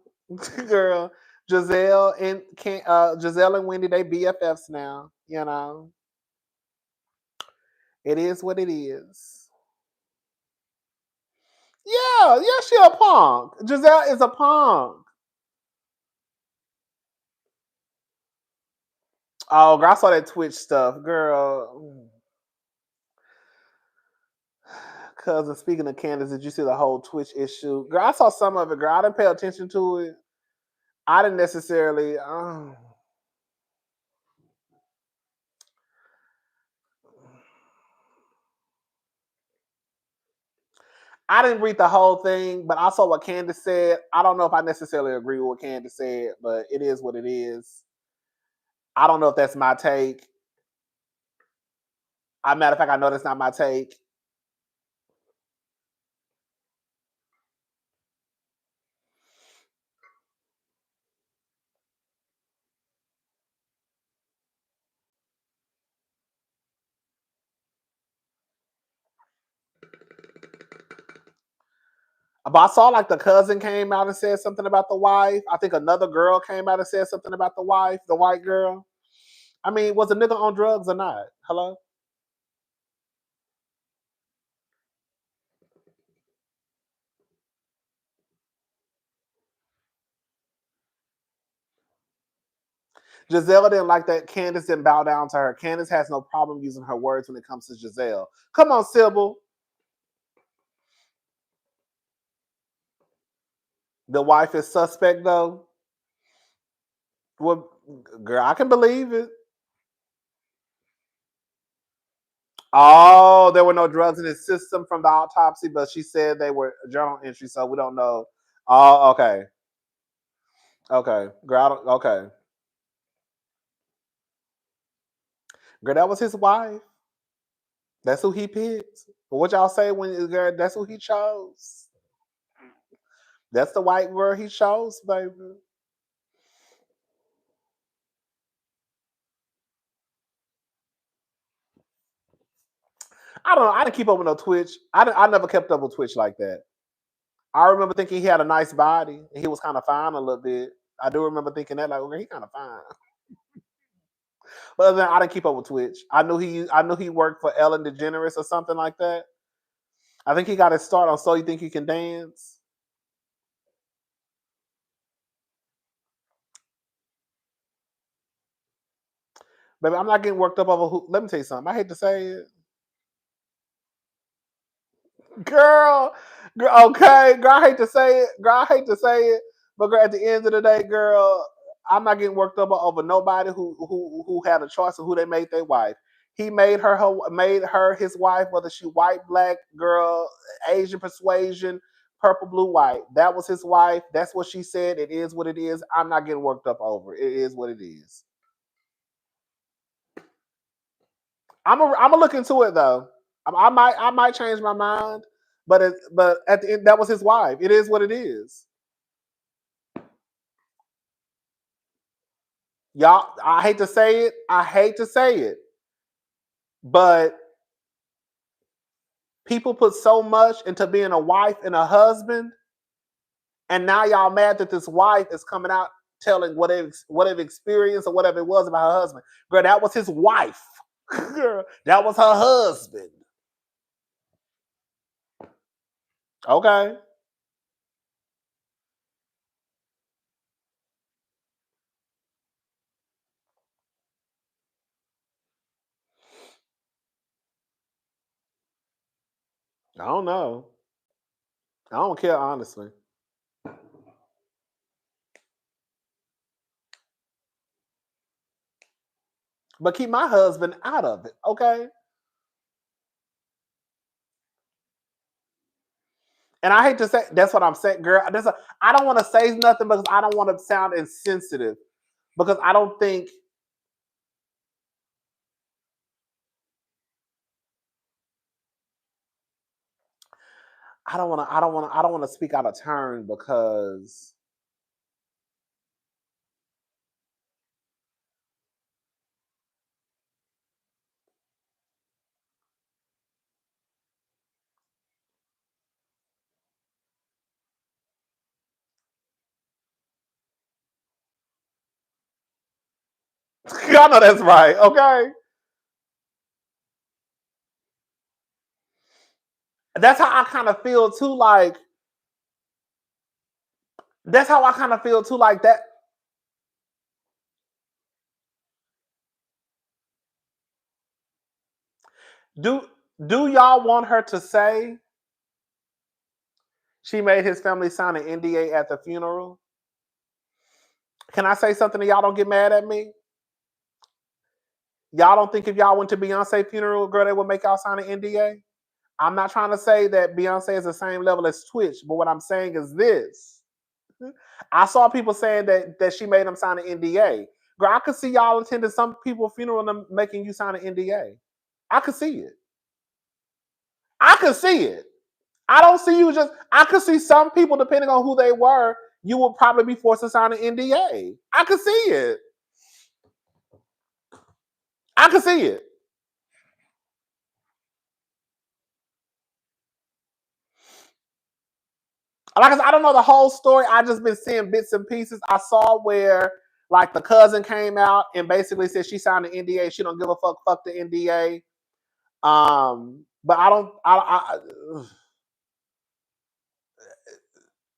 S1: girl. Gizelle and Wendy, they BFFs now. You know, it is what it is. Yeah, she a punk. Gizelle is a punk. Oh, girl, I saw that Twitch stuff, girl. Cousin, speaking of Candace, did you see the whole Twitch issue? Girl, I saw some of it, girl. I didn't pay attention to it. I didn't necessarily. I didn't read the whole thing, but I saw what Candace said. I don't know if I necessarily agree with what Candace said, but it is what it is. I don't know if that's my take. Matter of fact, I know that's not my take. But I saw like the cousin came out and said something about the wife. I think another girl came out and said something about the wife, the white girl. I mean, was the nigga on drugs or not? Hello? Gizelle didn't like that. Candace didn't bow down to her. Candace has no problem using her words when it comes to Gizelle. Come on, Sybil. The wife is suspect though. Well, girl, I can believe it. Oh, there were no drugs in his system from the autopsy, but she said they were journal entries, so we don't know. Oh, okay. Okay. Girl, okay. Girl, that was his wife. That's who he picked. But what y'all say when girl? That's who he chose. That's the white girl he chose, baby. I don't know. I didn't keep up with no Twitch. I never kept up with Twitch like that. I remember thinking he had a nice body. And he was kind of fine a little bit. I do remember thinking that, like, okay, he kind of fine. But other than that, I didn't keep up with Twitch. I knew he worked for Ellen DeGeneres or something like that. I think he got his start on So You Think You Can Dance. Baby, I'm not getting worked up over who. Let me tell you something. I hate to say it. Girl, okay, girl, I hate to say it. Girl, I hate to say it. But girl, at the end of the day, girl, I'm not getting worked up over nobody who had a choice of who they made their wife. He made her his wife, whether she white, black, girl, Asian persuasion, purple, blue, white. That was his wife. That's what she said. It is what it is. I'm not getting worked up over it. It is what it is. I'm a look into it though. I might change my mind, but at the end, that was his wife. It is what it is. Y'all, I hate to say it. I hate to say it, but people put so much into being a wife and a husband, and now y'all mad that this wife is coming out telling whatever experience or whatever it was about her husband. Girl, that was his wife. Girl, that was her husband. Okay. I don't know. I don't care, honestly. But keep my husband out of it, okay? And I hate to say that's what I'm saying, girl. I don't want to say nothing because I don't want to sound insensitive. Because I don't think I don't want to speak out of turn because y'all know that's right, okay? That's how I kind of feel too. Like that's how I kind of feel too. Like that. Do do y'all want her to say she made his family sign an NDA at the funeral? Can I say something and y'all don't get mad at me? Y'all don't think if y'all went to Beyonce funeral, girl, they would make y'all sign an NDA? I'm not trying to say that Beyonce is the same level as Twitch, but what I'm saying is this. I saw people saying that she made them sign an NDA. Girl, I could see y'all attending some people's funeral and them making you sign an NDA. I could see it. I could see it. I don't see you just. I could see some people, depending on who they were, you would probably be forced to sign an NDA. I could see it. I could see it. Like I said, I don't know the whole story. I just been seeing bits and pieces. I saw where like the cousin came out and basically said she signed an NDA. She don't give a fuck. Fuck the NDA. But I don't.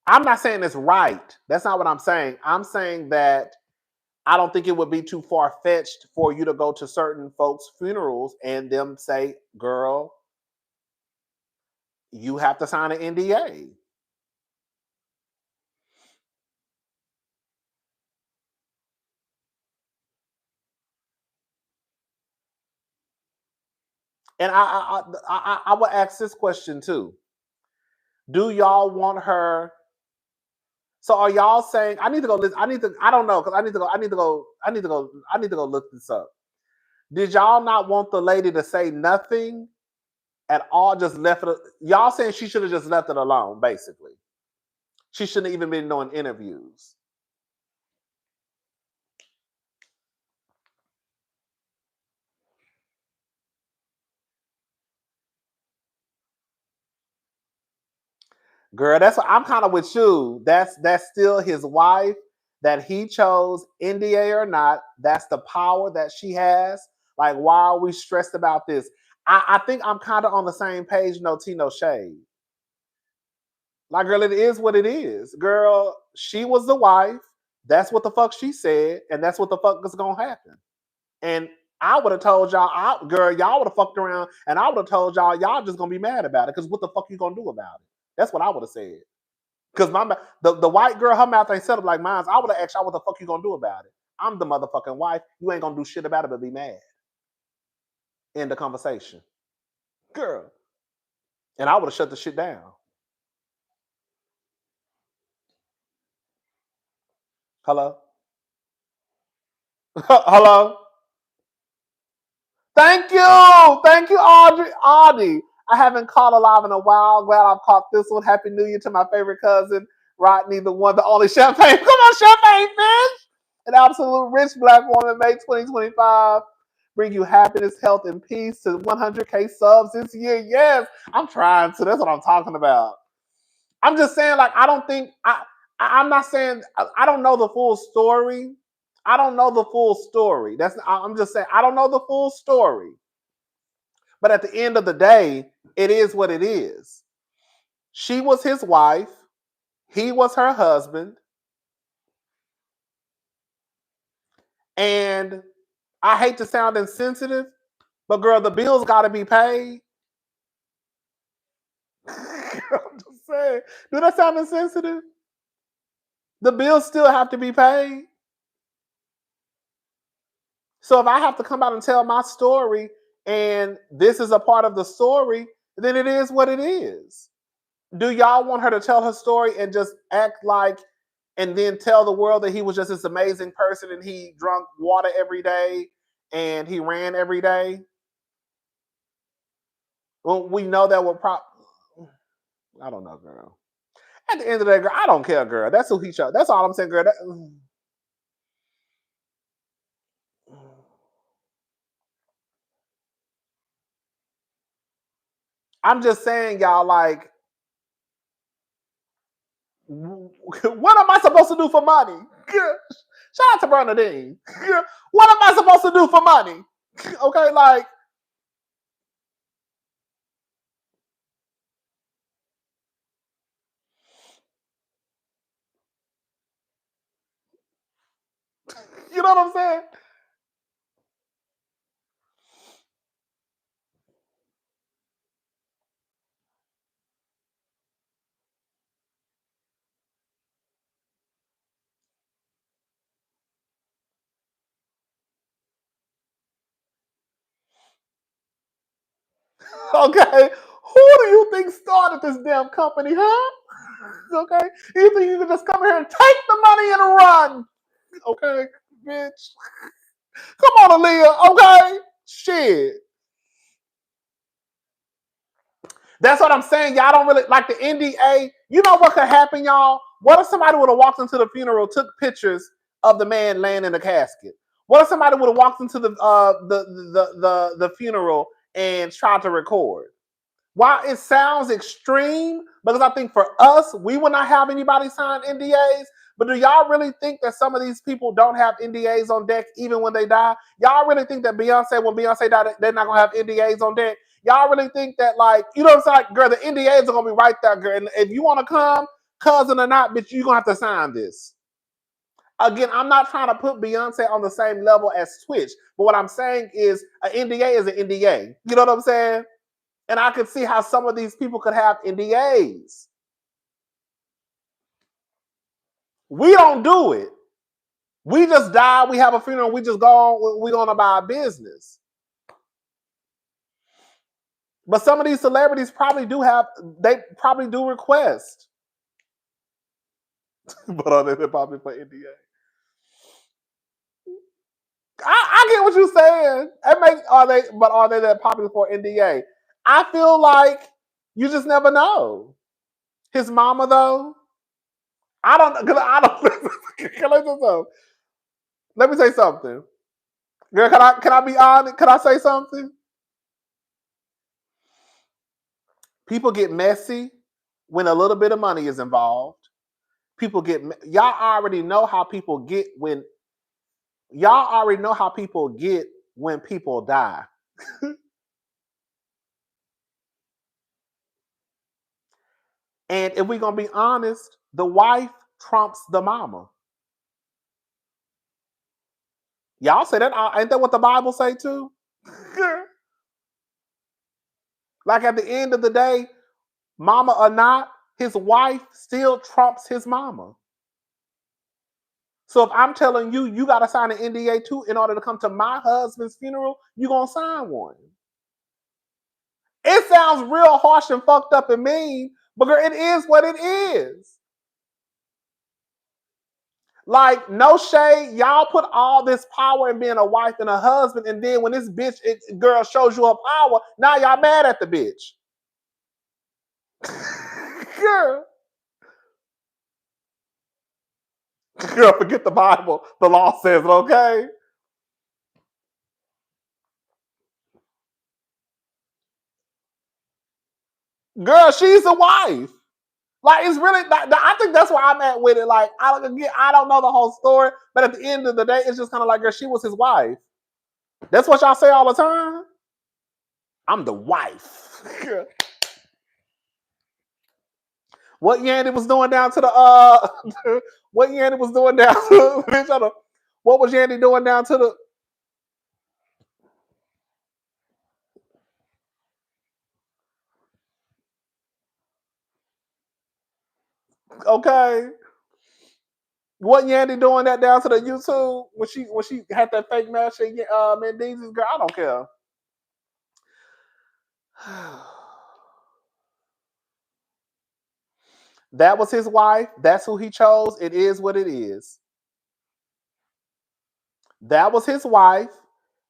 S1: I'm not saying it's right. That's not what I'm saying. I'm saying that I don't think it would be too far fetched for you to go to certain folks' funerals and them say, "Girl, you have to sign an NDA." And I would ask this question too: do y'all want her? So are y'all saying I need to go listen? I need to. I don't know because I need to go. I need to go. I need to go. I need to go look this up. Did y'all not want the lady to say nothing? at all, just left it. Y'all saying she should have just left it alone, basically. She shouldn't have even been doing interviews. Girl, that's what I'm kind of with you. That's still his wife that he chose, NDA or not. That's the power that she has. Like, why are we stressed about this? I think I'm kind of on the same page, no tea, no shade. Like, girl, it is what it is. Girl, she was the wife. That's what the fuck she said, and that's what the fuck is gonna happen. And I would have told y'all, girl, y'all would have fucked around, and I would have told y'all just gonna be mad about it. Because what the fuck you gonna do about it? That's what I would have said. Because the white girl, her mouth ain't set up like mine. I would have asked y'all what the fuck you gonna do about it. I'm the motherfucking wife. You ain't gonna do shit about it but be mad. End the conversation. Girl. And I would have shut the shit down. Hello? Hello? Thank you. Thank you, Audie. I haven't caught a live in a while. Glad I've caught this one. Happy New Year to my favorite cousin, Rodney, the one, the only Champagne. Come on, Champagne Fish. An absolute rich black woman, May 2025. Bring you happiness, health, and peace to 100K subs this year. Yes, I'm trying to. That's what I'm talking about. I'm just saying, like, I don't think, I'm not saying, I don't know the full story. I don't know the full story. I'm just saying, I don't know the full story. But at the end of the day, it is what it is. She was his wife. He was her husband. And I hate to sound insensitive, but girl, the bills got to be paid. I'm just saying. Do that sound insensitive? The bills still have to be paid. So if I have to come out and tell my story and this is a part of the story, then it is what it is. Do y'all want her to tell her story and just act like, and then tell the world that he was just this amazing person and he drank water every day and he ran every day? Well, we know that we're I don't know, girl. At the end of the day, girl, I don't care, girl. That's who he chose. That's all I'm saying, girl. I'm just saying, y'all, like, what am I supposed to do for money? Shout out to Bernadine. What am I supposed to do for money? Okay, like, you know what I'm saying? Okay, who do you think started this damn company, huh? Okay, you think you can just come here and take the money and run? Okay, bitch. Come on, Aaliyah. Okay, shit. That's what I'm saying. Y'all don't really like the NDA. You know what could happen, y'all? What if somebody would have walked into the funeral, took pictures of the man laying in the casket? What if somebody would have walked into the funeral and tried to record? While it sounds extreme, because I think for us, we would not have anybody sign NDAs. But do y'all really think that some of these people don't have NDAs on deck even when they die? Y'all really think that Beyonce, when Beyonce died, they're not gonna have NDAs on deck? Y'all really think that, like, you know what I'm saying? Like, girl, the NDAs are gonna be right there, girl. And if you wanna come, cousin or not, bitch, you're gonna have to sign this. Again, I'm not trying to put Beyonce on the same level as Twitch, but what I'm saying is an NDA is an NDA. You know what I'm saying? And I could see how some of these people could have NDAs. We don't do it. We just die, we have a funeral, we just go on, we go on about our business. But some of these celebrities probably do request. But are they probably for NDA? I get what you're saying. Are they that popular for NDA? I feel like you just never know. His mama, though, I don't. Can I just let me say something, girl. Can I be honest? Can I say something? People get messy when a little bit of money is involved. People get y'all already know how people get when y'all already know how people get when people die. And if we're gonna be honest, the wife trumps the mama. Y'all say that? Ain't that what the Bible say too? Like at the end of the day, mama or not, his wife still trumps his mama. So if I'm telling you, you got to sign an NDA too in order to come to my husband's funeral, you gonna sign one. It sounds real harsh and fucked up and mean, but girl, it is what it is. Like, no shade, y'all put all this power in being a wife and a husband, and then when this girl shows you her power, now y'all mad at the bitch. Girl, forget the Bible. The law says it, okay? Girl, she's a wife. Like, it's really, I think that's where I'm at with it. Like, I don't know the whole story, but at the end of the day, it's just kind of like, girl, she was his wife. That's what y'all say all the time. I'm the wife. What Yandy was doing down to the what Yandy was doing down to what was Yandy doing down to the okay? What Yandy doing that down to the YouTube when she had that fake match at Mendee's girl? I don't care. That was his wife. That's who he chose. It is what it is. That was his wife.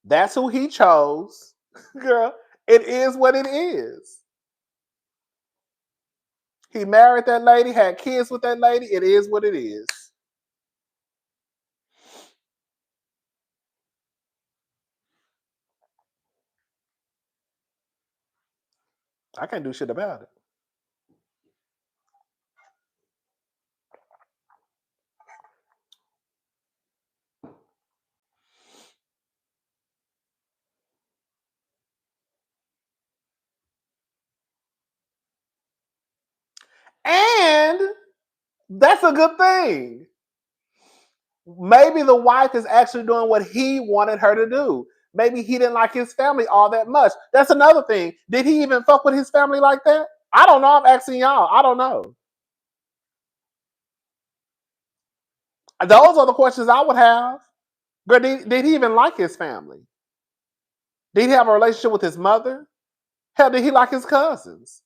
S1: That's who he chose. Girl, it is what it is. He married that lady, had kids with that lady. It is what it is. I can't do shit about it. And that's a good thing. Maybe the wife is actually doing what he wanted her to do. Maybe he didn't like his family all that much. That's another thing. Did he even fuck with his family like that? I don't know. I'm asking y'all. I don't know. Those are the questions I would have. But did he even like his family? Did he have a relationship with his mother? Hell, did he like his cousins?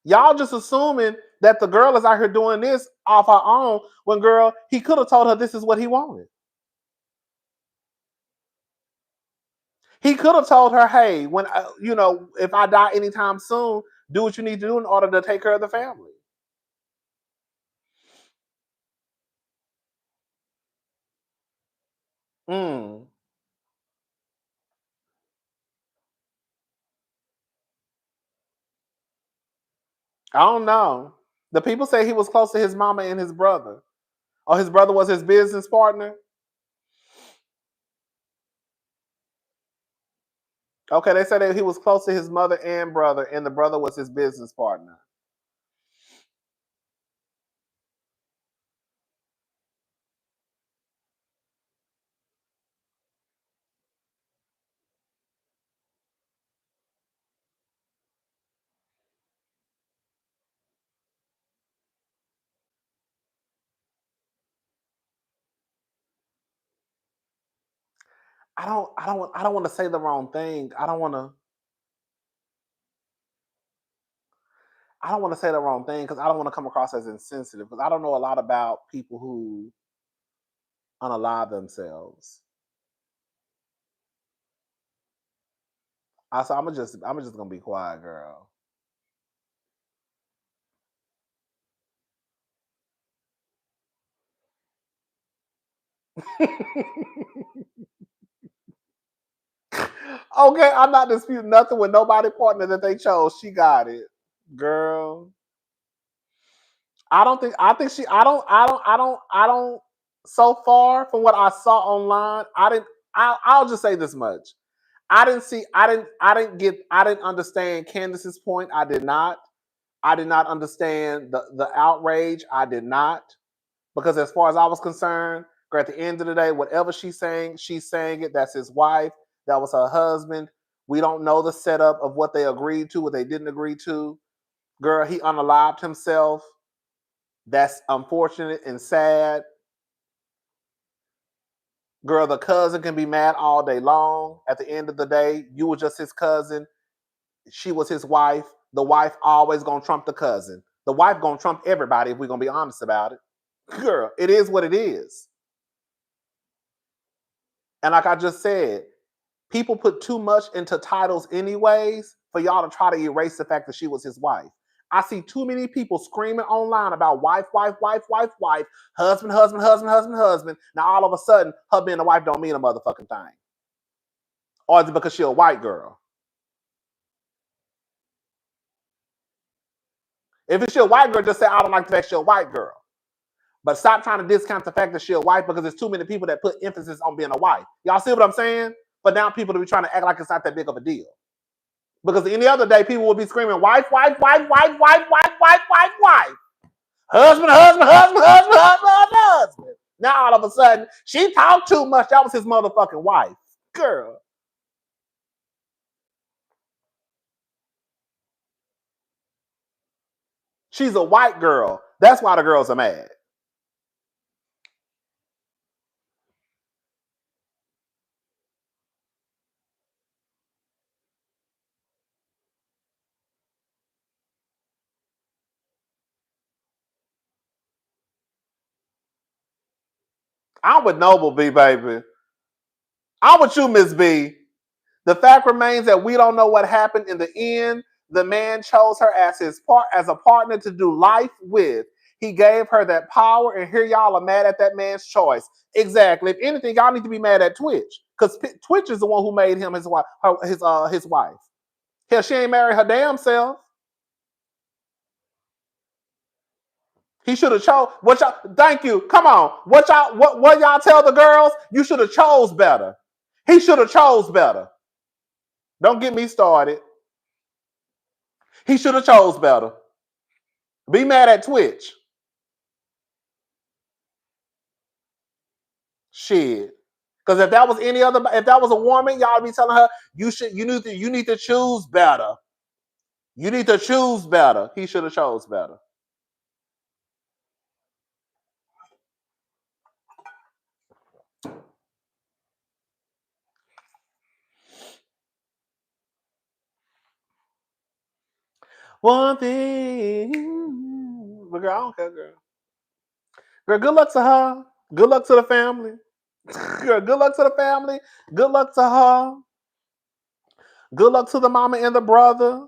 S1: Y'all just assuming that the girl is out here doing this off her own when, girl, he could have told her this is what he wanted. He could have told her, hey, when if I die anytime soon, do what you need to do in order to take care of the family. I don't know. The people say he was close to his mama and his brother. Oh, his brother was his business partner? Okay, they said that he was close to his mother and brother, and the brother was his business partner. I don't want to say the wrong thing. I don't want to say the wrong thing because I don't want to come across as insensitive because I don't know a lot about people who unalive themselves. I said, I'm just gonna be quiet, girl. Okay, I'm not disputing nothing with nobody partner that they chose. She got it, girl. I think she. I don't. So far from what I saw online, I didn't. I'll just say this much. I didn't see. I didn't understand Candace's point. I did not. I did not understand the outrage. I did not, because as far as I was concerned, girl, at the end of the day, whatever she's saying it. That's his wife. That was her husband. We don't know the setup of what they agreed to, what they didn't agree to. Girl, he unalived himself. That's unfortunate and sad. Girl, the cousin can be mad all day long. At the end of the day, you were just his cousin. She was his wife. The wife always gonna trump the cousin. The wife gonna trump everybody if we're gonna be honest about it. Girl, it is what it is. And like I just said, people put too much into titles anyways for y'all to try to erase the fact that she was his wife. I see too many people screaming online about wife, husband, husband. Now all of a sudden, her being a wife don't mean a motherfucking thing. Or is it because she a white girl? If it's a white girl, just say, I don't like the fact she's a white girl. But stop trying to discount the fact that she's a wife, because there's too many people that put emphasis on being a wife. Y'all see what I'm saying? But now people will be trying to act like it's not that big of a deal. Because any other day, people will be screaming, wife. Husband. Now all of a sudden, she talked too much. That was his motherfucking wife. Girl. She's a white girl. That's why the girls are mad. I'm with Noble B, baby. I'm with you, Miss B. The fact remains that we don't know what happened in the end. The man chose her as as a partner to do life with. He gave her that power, and here y'all are mad at that man's choice. Exactly. If anything, y'all need to be mad at Twitch, because Twitch is the one who made him his wife. His wife. Hell, she ain't married her damn self. He should have chose. What y'all? Thank you. Come on. What y'all tell the girls? You should have chose better. He should have chose better. Don't get me started. He should have chose better. Be mad at Twitch. Shit. Because if that was if that was a woman, y'all be telling her you need to choose better. You need to choose better. He should have chose better. One thing, but girl, I don't care, girl. Girl, good luck to her. Good luck to the family. Girl, good luck to the family. Good luck to her. Good luck to the mama and the brother.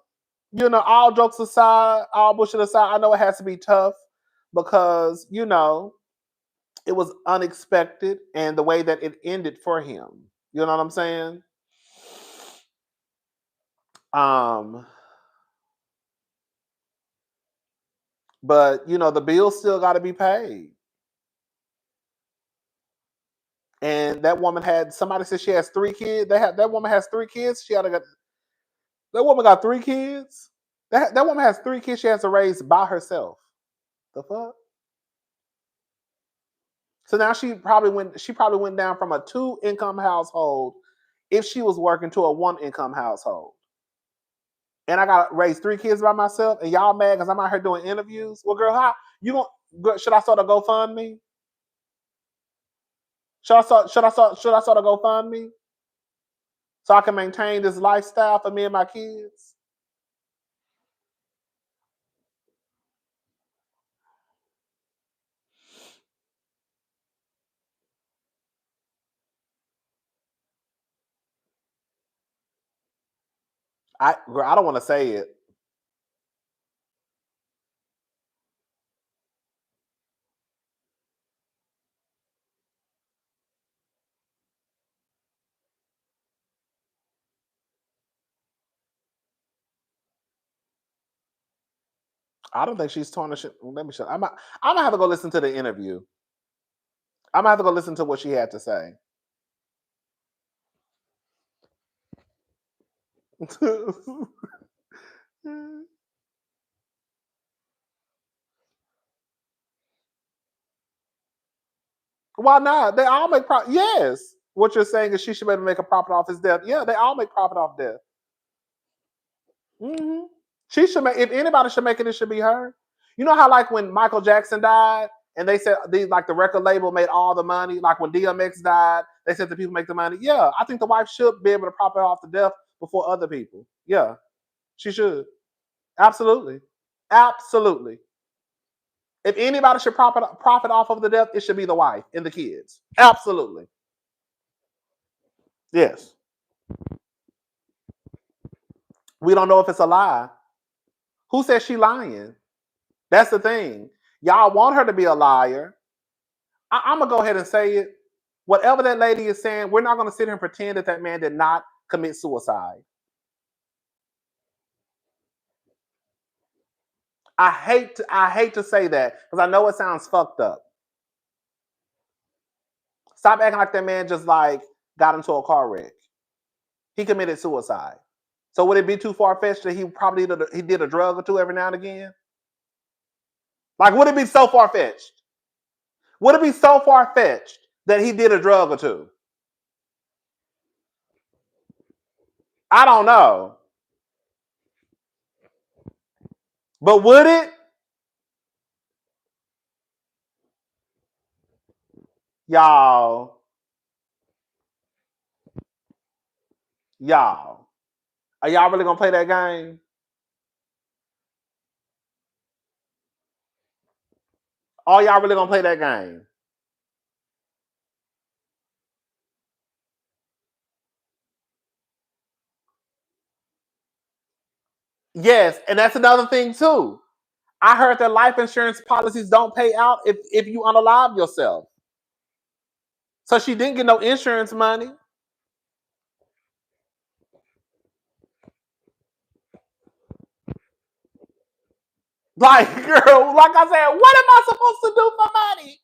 S1: You know, all jokes aside, all bullshit aside, I know it has to be tough because, you know, it was unexpected and the way that it ended for him. You know what I'm saying? But you know, the bills still got to be paid. And that woman had somebody said she has 3 kids. That woman has 3 kids. That woman got 3 kids. That woman has 3 kids she has to raise by herself. The fuck? So now she probably went down from a 2-income household if she was working to a 1-income household. And I got to raise 3 kids by myself, and y'all mad because I'm out here doing interviews. Well, girl, how you gonna? Should I start a GoFundMe? Should I start a GoFundMe so I can maintain this lifestyle for me and my kids? Girl, I don't want to say it. I don't think she's tarnishing. Let me show. I'm gonna have to go listen to the interview. I'm gonna have to go listen to what she had to say. Why not? They all make profit. Yes. What you're saying is she should be able to make a profit off his death. Yeah, they all make profit off death. Hmm. She should make. If anybody should make it, it should be her. You know how like when Michael Jackson died, and they said the record label made all the money. Like when DMX died, they said the people make the money. Yeah, I think the wife should be able to profit off the death before other people. Yeah, she should. Absolutely, absolutely. If anybody should profit off of the death, it should be the wife and the kids. Absolutely. Yes. We don't know if it's a lie. Who says she lying? That's the thing. Y'all want her to be a liar. I'm gonna go ahead and say it. Whatever that lady is saying, we're not gonna sit here and pretend that that man did not commit suicide. I hate to say that because I know it sounds fucked up. Stop acting like that man just like got into a car wreck. He committed suicide. So would it be too far fetched that he probably did a drug or two every now and again? Like, would it be so far fetched? Would it be so far fetched that he did a drug or two? I don't know. But would it? Y'all. Y'all. Are y'all really gonna play that game? Are y'all really gonna play that game? Yes, and that's another thing too. I heard that life insurance policies don't pay out if you unalive yourself. So she didn't get no insurance money. Like, girl, like I said, what am I supposed to do for money?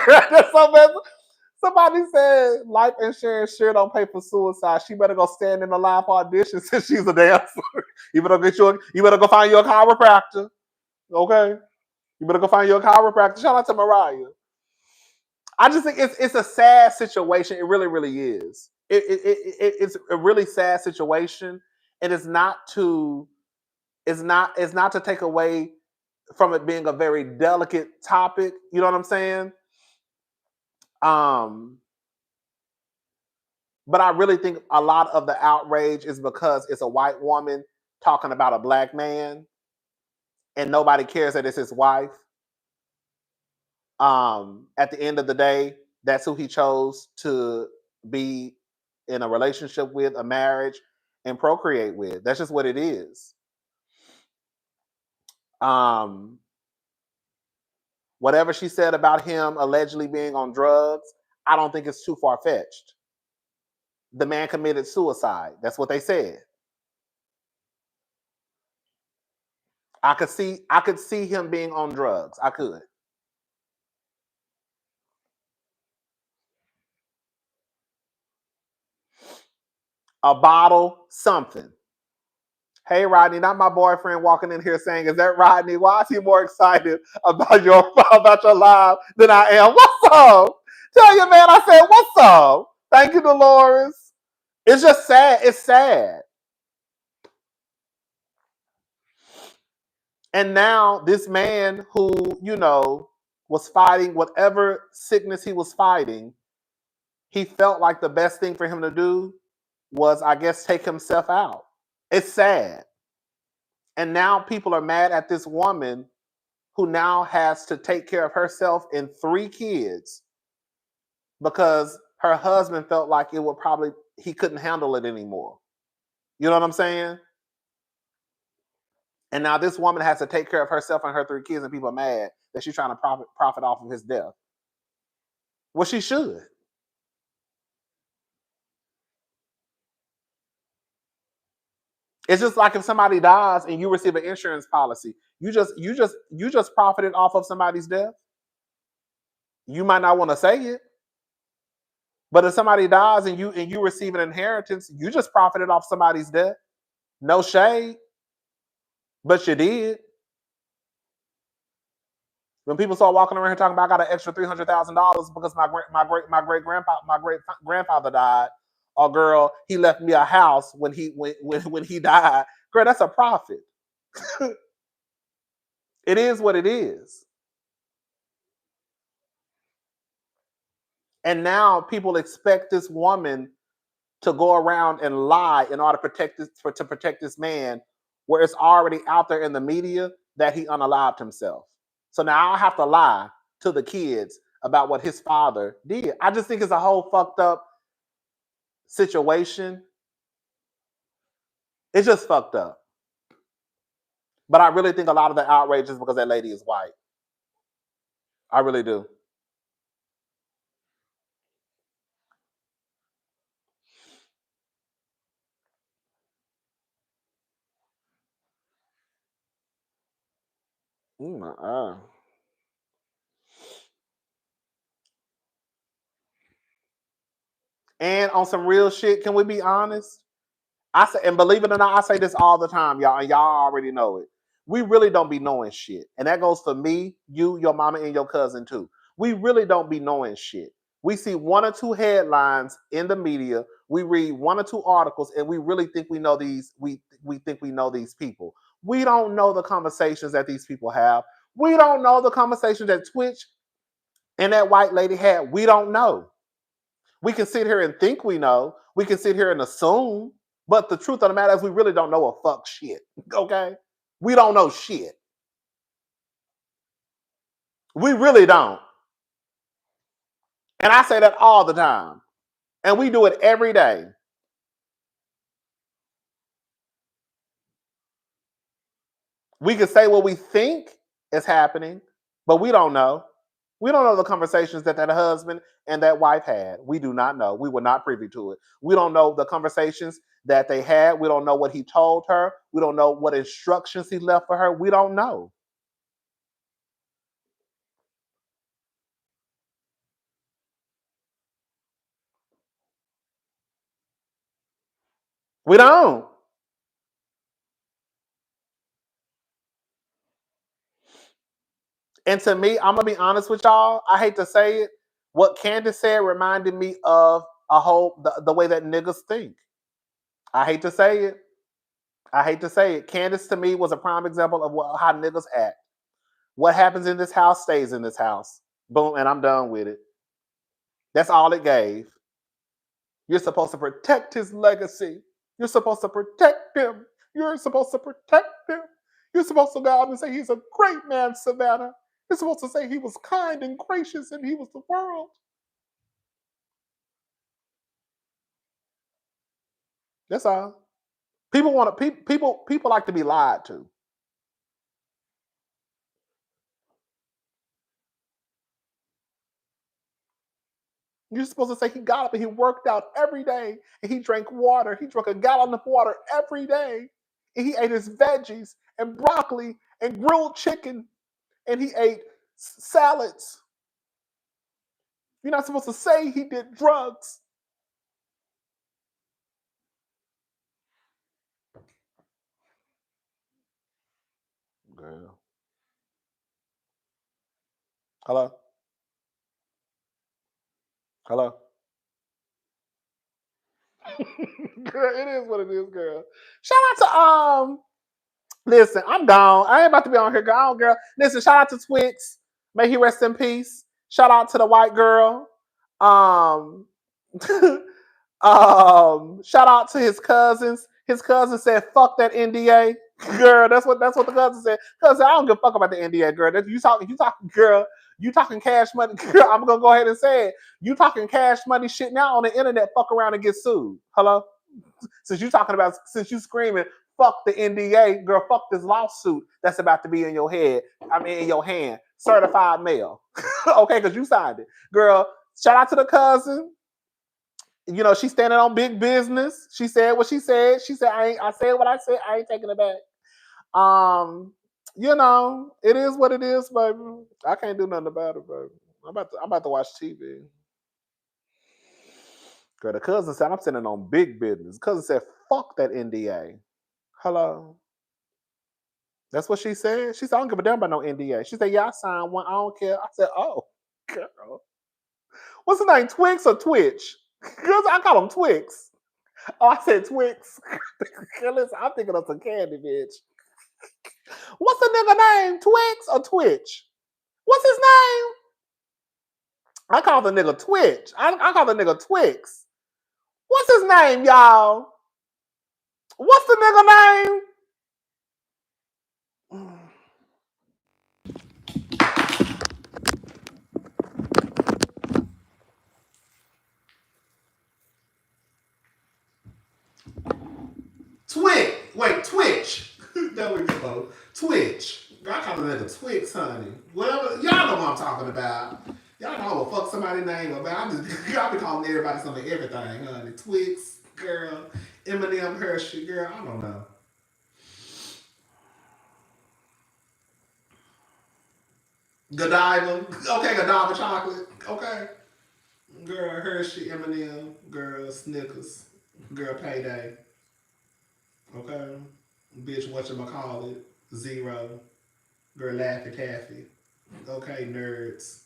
S1: That's so bad. Somebody said life insurance sure don't pay for suicide. She better go stand in the line for audition since she's a dancer. You better go find you a chiropractor. Okay? You better go find you a chiropractor. Shout out to Mariah. I just think it's a sad situation. It really, really is. It's a really sad situation. And it's not to take away from it being a very delicate topic. You know what I'm saying? Um, but I really think a lot of the outrage is because it's a white woman talking about a black man and nobody cares that it's his wife. At the end of the day, that's who he chose to be in a relationship with, a marriage, and procreate with. That's just what it is. Um, Whatever she said about him allegedly being on drugs, I don't think it's too far fetched. The man committed suicide. That's what they said. I could see him being on drugs. I could. A bottle, something. Hey Rodney, not my boyfriend walking in here saying, "Is that Rodney? Why is he more excited about your live than I am?" What's up? Tell your man I said, "What's up?" Thank you, Dolores. It's just sad. It's sad. And now this man who, was fighting whatever sickness he was fighting, he felt like the best thing for him to do was, I guess, take himself out. It's sad. And now people are mad at this woman who now has to take care of herself and 3 kids because her husband felt like it would probably, he couldn't handle it anymore. You know what I'm saying? And now this woman has to take care of herself and her 3 kids, and people are mad that she's trying to profit off of his death. Well, she should. It's just like if somebody dies and you receive an insurance policy, you just profited off of somebody's death. You might not want to say it, but if somebody dies and you receive an inheritance, you just profited off somebody's death. No shade, but you did. When people start walking around here talking about I got an extra $300,000 because my great grandfather died, or girl, he left me a house when he died. Girl, that's a profit. It is what it is. And now people expect this woman to go around and lie in order to protect this man, where it's already out there in the media that he unalived himself. So now I have to lie to the kids about what his father did. I just think it's a whole fucked up situation. It's just fucked up. But I really think a lot of the outrage is because that lady is white. I really do. And on some real shit, can we be honest? I say, and believe it or not, I say this all the time, y'all, and y'all already know it. We really don't be knowing shit. And that goes for me, you, your mama, and your cousin too. We really don't be knowing shit. We see 1 or 2 headlines in the media. We read 1 or 2 articles, and we really think we know these. We think we know these people. We don't know the conversations that these people have. We don't know the conversations that Twitch and that white lady had. We don't know. We can sit here and think we know. We can sit here and assume. But the truth of the matter is we really don't know a fuck shit. Okay? We don't know shit. We really don't. And I say that all the time. And we do it every day. We can say what we think is happening, but we don't know. We don't know the conversations that husband and that wife had. We do not know. We were not privy to it. We don't know the conversations that they had. We don't know what he told her. We don't know what instructions he left for her. We don't know. We don't. And to me, I'm gonna be honest with y'all. I hate to say it. What Candace said reminded me of the way that niggas think. I hate to say it. I hate to say it. Candace to me was a prime example of how niggas act. What happens in this house stays in this house. Boom, and I'm done with it. That's all it gave. You're supposed to protect his legacy. You're supposed to protect him. You're supposed to protect him. You're supposed to go out and say he's a great man, Savannah. You're supposed to say he was kind and gracious and he was the world. That's all. People want to people like to be lied to. You're supposed to say he got up and he worked out every day and he drank water. He drank a gallon of water every day. And he ate his veggies and broccoli and grilled chicken and he ate salads. You're not supposed to say he did drugs. Girl. Hello? Hello? Girl, it is what it is, girl. Shout out to listen, I'm gone. I ain't about to be on here, girl. Girl. Listen, shout out to Twix. May he rest in peace. Shout out to the white girl. Shout out to his cousins. His cousin said, "Fuck that NDA, girl." That's what the cousin said. Cousin, I don't give a fuck about the NDA, girl. You talking, girl. You talking cash money, girl. I'm gonna go ahead and say it. You talking cash money shit now on the internet? Fuck around and get sued. Hello. Since you screaming, fuck the NDA, girl. Fuck this lawsuit that's about to be in your head. In your hand. Certified mail. Okay, because you signed it, girl. Shout out to the cousin. She's standing on big business. She said what she said. She said, I said what I said. I ain't taking it back. It is what it is, baby. I can't do nothing about it, baby. I'm about to watch TV. Girl, the cousin said I'm standing on big business. The cousin said, fuck that NDA. Hello. That's what she said. She said, I don't give a damn about no NDA. She said, yeah, I signed one. I don't care. I said, oh, girl. What's his name? Twix or Twitch? Because I call him Twix. Oh, I said Twix. Listen, I'm thinking of some candy, bitch. What's the nigga name? Twix or Twitch? What's his name? I call the nigga Twitch. I call the nigga Twix. What's his name, y'all? What's the nigga name? Twitch. There we go. Twitch. I call the nigga Twix, honey. Whatever. Y'all know what I'm talking about. Y'all know I will fuck somebody's name up. I be calling everybody something, everything, honey. Twix, girl. Eminem, Hershey, girl. I don't know. Godiva. Okay, Godiva chocolate. Okay. Girl, Hershey, Eminem. Girl, Snickers. Girl, Payday. Okay. Bitch, whatchamacallit. Zero. Girl, Laffy Taffy. Okay, nerds.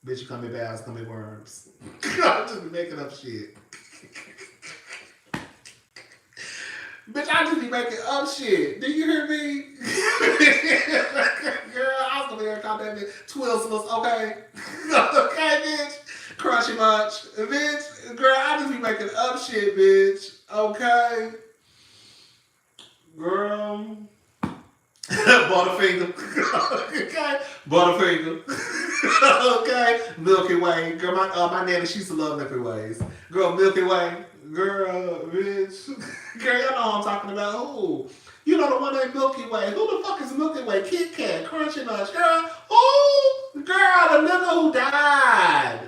S1: Bitch, you call me bass, call me worms. I'm just be making up shit. Bitch, I just be making up shit. Do you hear me? Girl, I was gonna be here call that bitch Twizzlers, okay? Okay, bitch. Crunchy Munch. Bitch, girl, I just be making up shit, bitch. Okay? Girl. Butterfinger. Okay? Butterfinger. Okay? Milky Way. Girl, my nanny, she used to love Milky Ways. Girl, Milky Way. Girl, bitch. Girl, y'all know what I'm talking about. Who? You know the one named Milky Way. Who the fuck is Milky Way? Kit Kat, Crunchy Nuts. Girl, who? Girl, the nigga who died.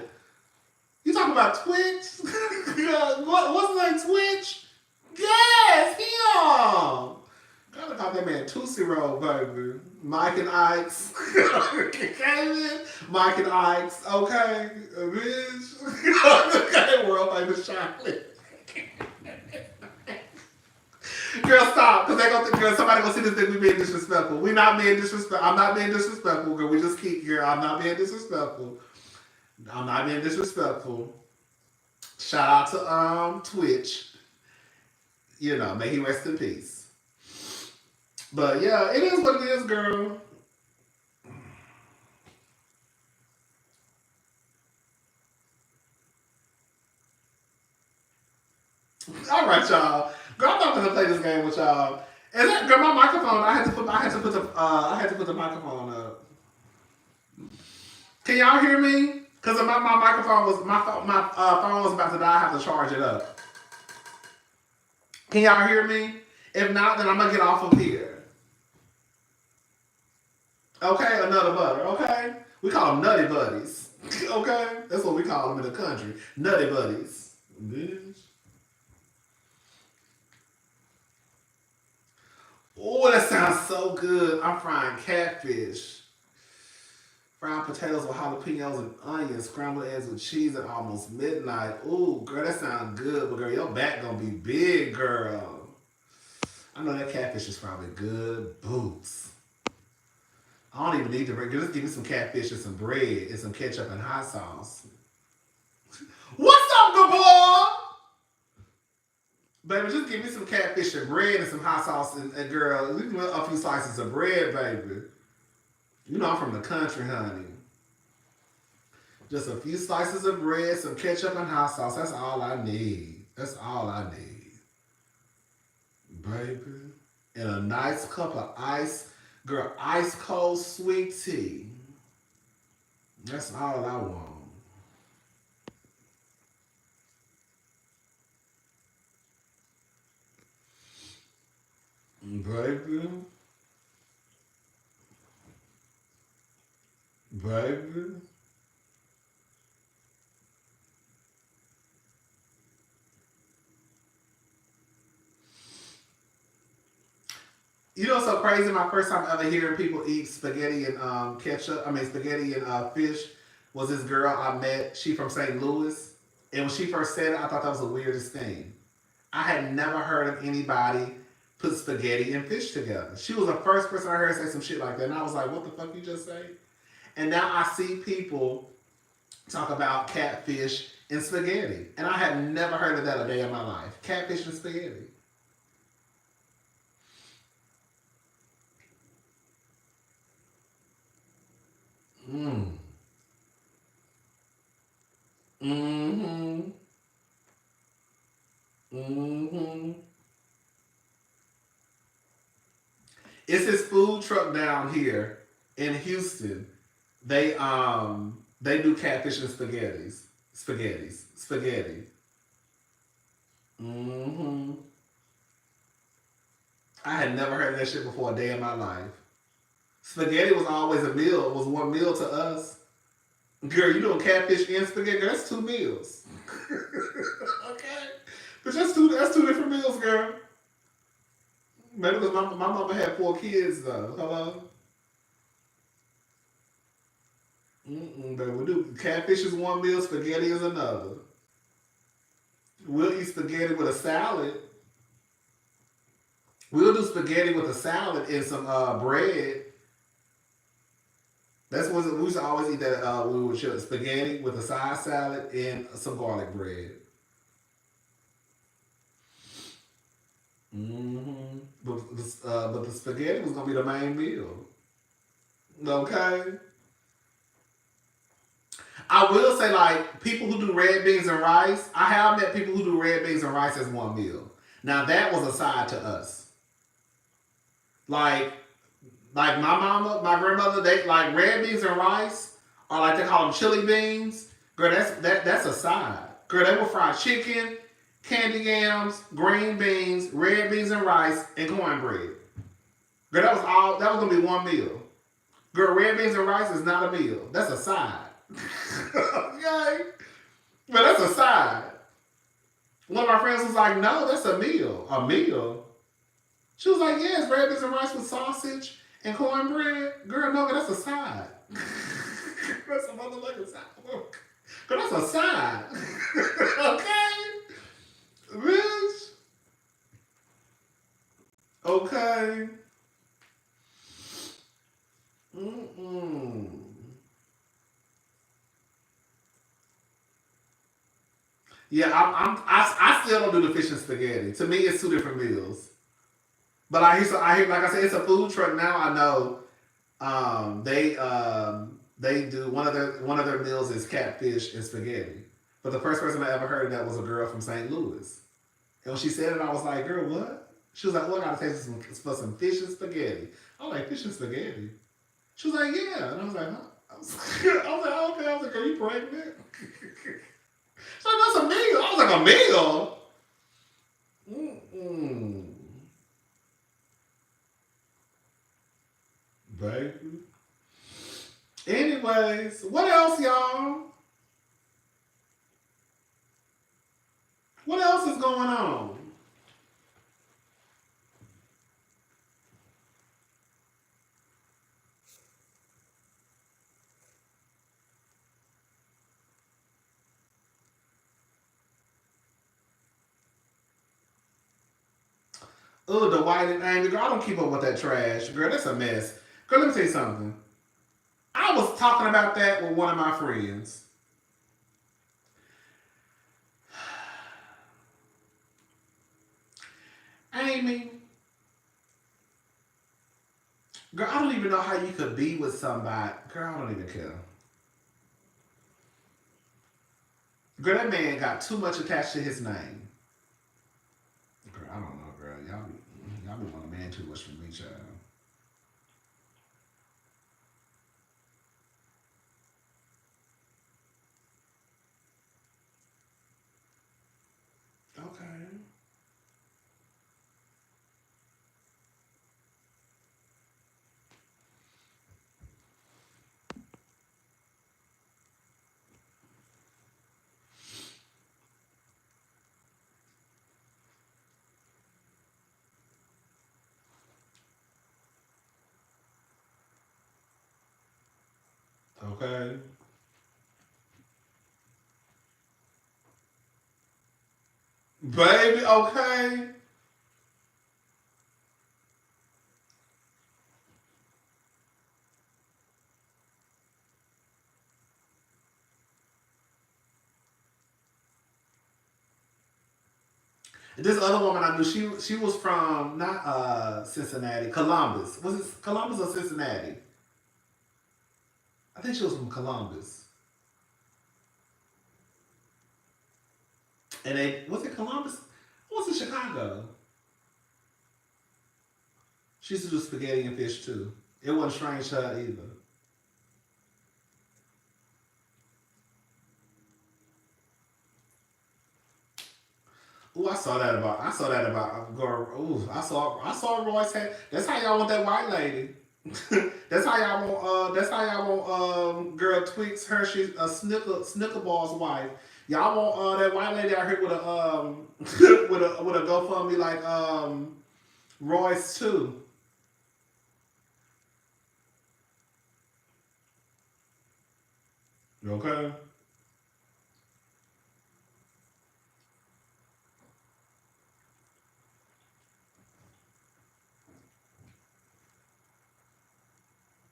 S1: You talking about Twitch? What's his name? Twitch? Yes, him. Gotta call that man Tootsie Roll, baby. Mike and Ike's. Okay, Mike and Ike's. Okay, bitch. Okay, world famous chocolate. Girl, stop. Because they gonna think, girl, somebody gonna see this thing we being disrespectful. We not being disrespectful. I'm not being disrespectful, girl. We just keep, girl. I'm not being disrespectful. I'm not being disrespectful. Shout out to Twitch. May he rest in peace. But yeah, it is what it is, girl. All right, y'all. Girl, I'm not gonna play this game with y'all. Is that girl? My microphone. I had to put the microphone up. Can y'all hear me? Cause my microphone was my phone was about to die. I have to charge it up. Can y'all hear me? If not, then I'm gonna get off of here. Okay, another butter. Okay, we call them nutty buddies. Okay, that's what we call them in the country. Nutty buddies. Bitch. Oh, that sounds so good. I'm frying catfish. Fried potatoes with jalapenos and onions, scrambled eggs with cheese at almost midnight. Ooh, girl, that sounds good. But girl, your back gonna be big, girl. I know that catfish is probably good boots. I don't even need to bring. Just give me some catfish and some bread and some ketchup and hot sauce. What's up, good boy? Baby, just give me some catfish and bread and some hot sauce and girl, a few slices of bread, baby. You know I'm from the country, honey. Just a few slices of bread, some ketchup and hot sauce. That's all I need. That's all I need. Baby. And a nice cup of ice cold sweet tea. That's all I want. Baby. Baby. You know what's so crazy? My first time ever hearing people eat spaghetti and spaghetti and fish was this girl I met. She from St. Louis. And when she first said it, I thought that was the weirdest thing. I had never heard of anybody put spaghetti and fish together. She was the first person I heard say some shit like that. And I was like, what the fuck you just say? And now I see people talk about catfish and spaghetti. And I had never heard of that a day in my life. Catfish and spaghetti. Mm. Mm-hmm. Mm-hmm. It's this food truck down here in Houston. They do catfish and spaghetti. Mm-hmm. I had never heard of that shit before a day in my life. Spaghetti was always a meal. It was one meal to us. Girl, you doing catfish and spaghetti? Girl, that's 2 meals. Okay. But that's two different meals, girl. Maybe because my mama had 4 kids though. Hello? Baby, we do catfish is one meal, spaghetti is another. We'll eat spaghetti with a salad. We'll do spaghetti with a salad and some bread. That's what we used to always eat that. We would chill spaghetti with a side salad and some garlic bread. Mm-hmm. But the spaghetti was gonna be the main meal. Okay. I will say, like, people who do red beans and rice, I have met people who do red beans and rice as one meal. Now that was a side to us. Like my mama, my grandmother, they like red beans and rice, or like they call them chili beans. Girl, that's a side. Girl, they will fry chicken, candy yams, green beans, red beans and rice, and cornbread. Girl, that was gonna be one meal. Girl, red beans and rice is not a meal. That's a side. Okay? But that's a side. One of my friends was like, no, that's a meal. A meal? She was like, yes, red beans and rice with sausage and cornbread. Girl, no, that's a side. That's a motherfucking side. Girl, that's a side. Okay? Bitch. Okay. Mm-mm. Yeah, I still don't do the fish and spaghetti. To me, it's 2 different meals. But I hear, like I said, it's a food truck now. I know they do one of their meals is catfish and spaghetti. But the first person I ever heard of that was a girl from St. Louis. And when she said it, I was like, girl, what? She was like, well, I gotta taste for some fish and spaghetti. I was like, fish and spaghetti? She was like, yeah. And I was like, huh? I was like, oh, okay. I was like, are you pregnant? She's like, that's a meal. I was like, a meal? Mm-mm. Baby. Anyways, what else, y'all? What else is going on? Oh, the white and angry. Girl, I don't keep up with that trash. Girl, that's a mess. Girl, let me tell you something. I was talking about that with one of my friends. Amy. Girl, I don't even know how you could be with somebody. Girl, I don't even care. Girl, that man got too much attached to his name. Girl, I don't know, girl. Y'all be wanting a man too much from me, child. Okay. Okay. Baby, okay. This other woman I knew, she was from not Cincinnati, Columbus. Was it Columbus or Cincinnati? I think she was from Columbus. And they was it Columbus? Or was it Chicago? She used to do spaghetti and fish too. It wasn't strange to her either. Ooh, I saw that about girl. Ooh, I saw Royce had. That's how y'all want that white lady. That's how y'all want. That's how y'all want. Girl Tweaks Hershey, Snickerball's wife. Y'all want that white lady out here with a with a GoFundMe like Royce too. Okay.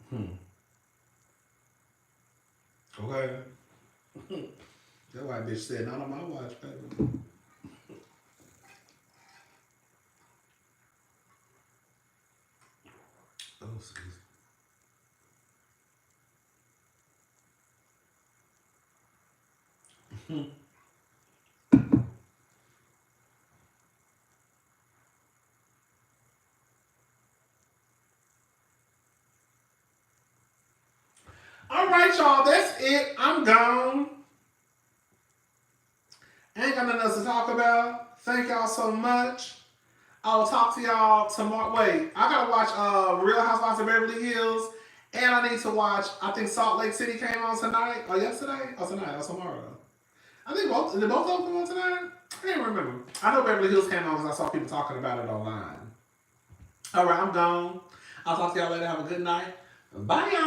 S1: Hmm. Okay. That white bitch said, "Not on my watch, baby." Oh, excuse me. All right, y'all. That's it. I'm gone. Ain't got nothing else to talk about. Thank y'all so much. I will talk to y'all tomorrow. Wait, I gotta watch Real Housewives of Beverly Hills, and I need to watch. I think Salt Lake City came on tonight, or yesterday, or tonight, or tomorrow. I think both. Did both of them come on tonight? I can't remember. I know Beverly Hills came on because I saw people talking about it online. All right, I'm gone. I'll talk to y'all later. Have a good night. Bye, y'all.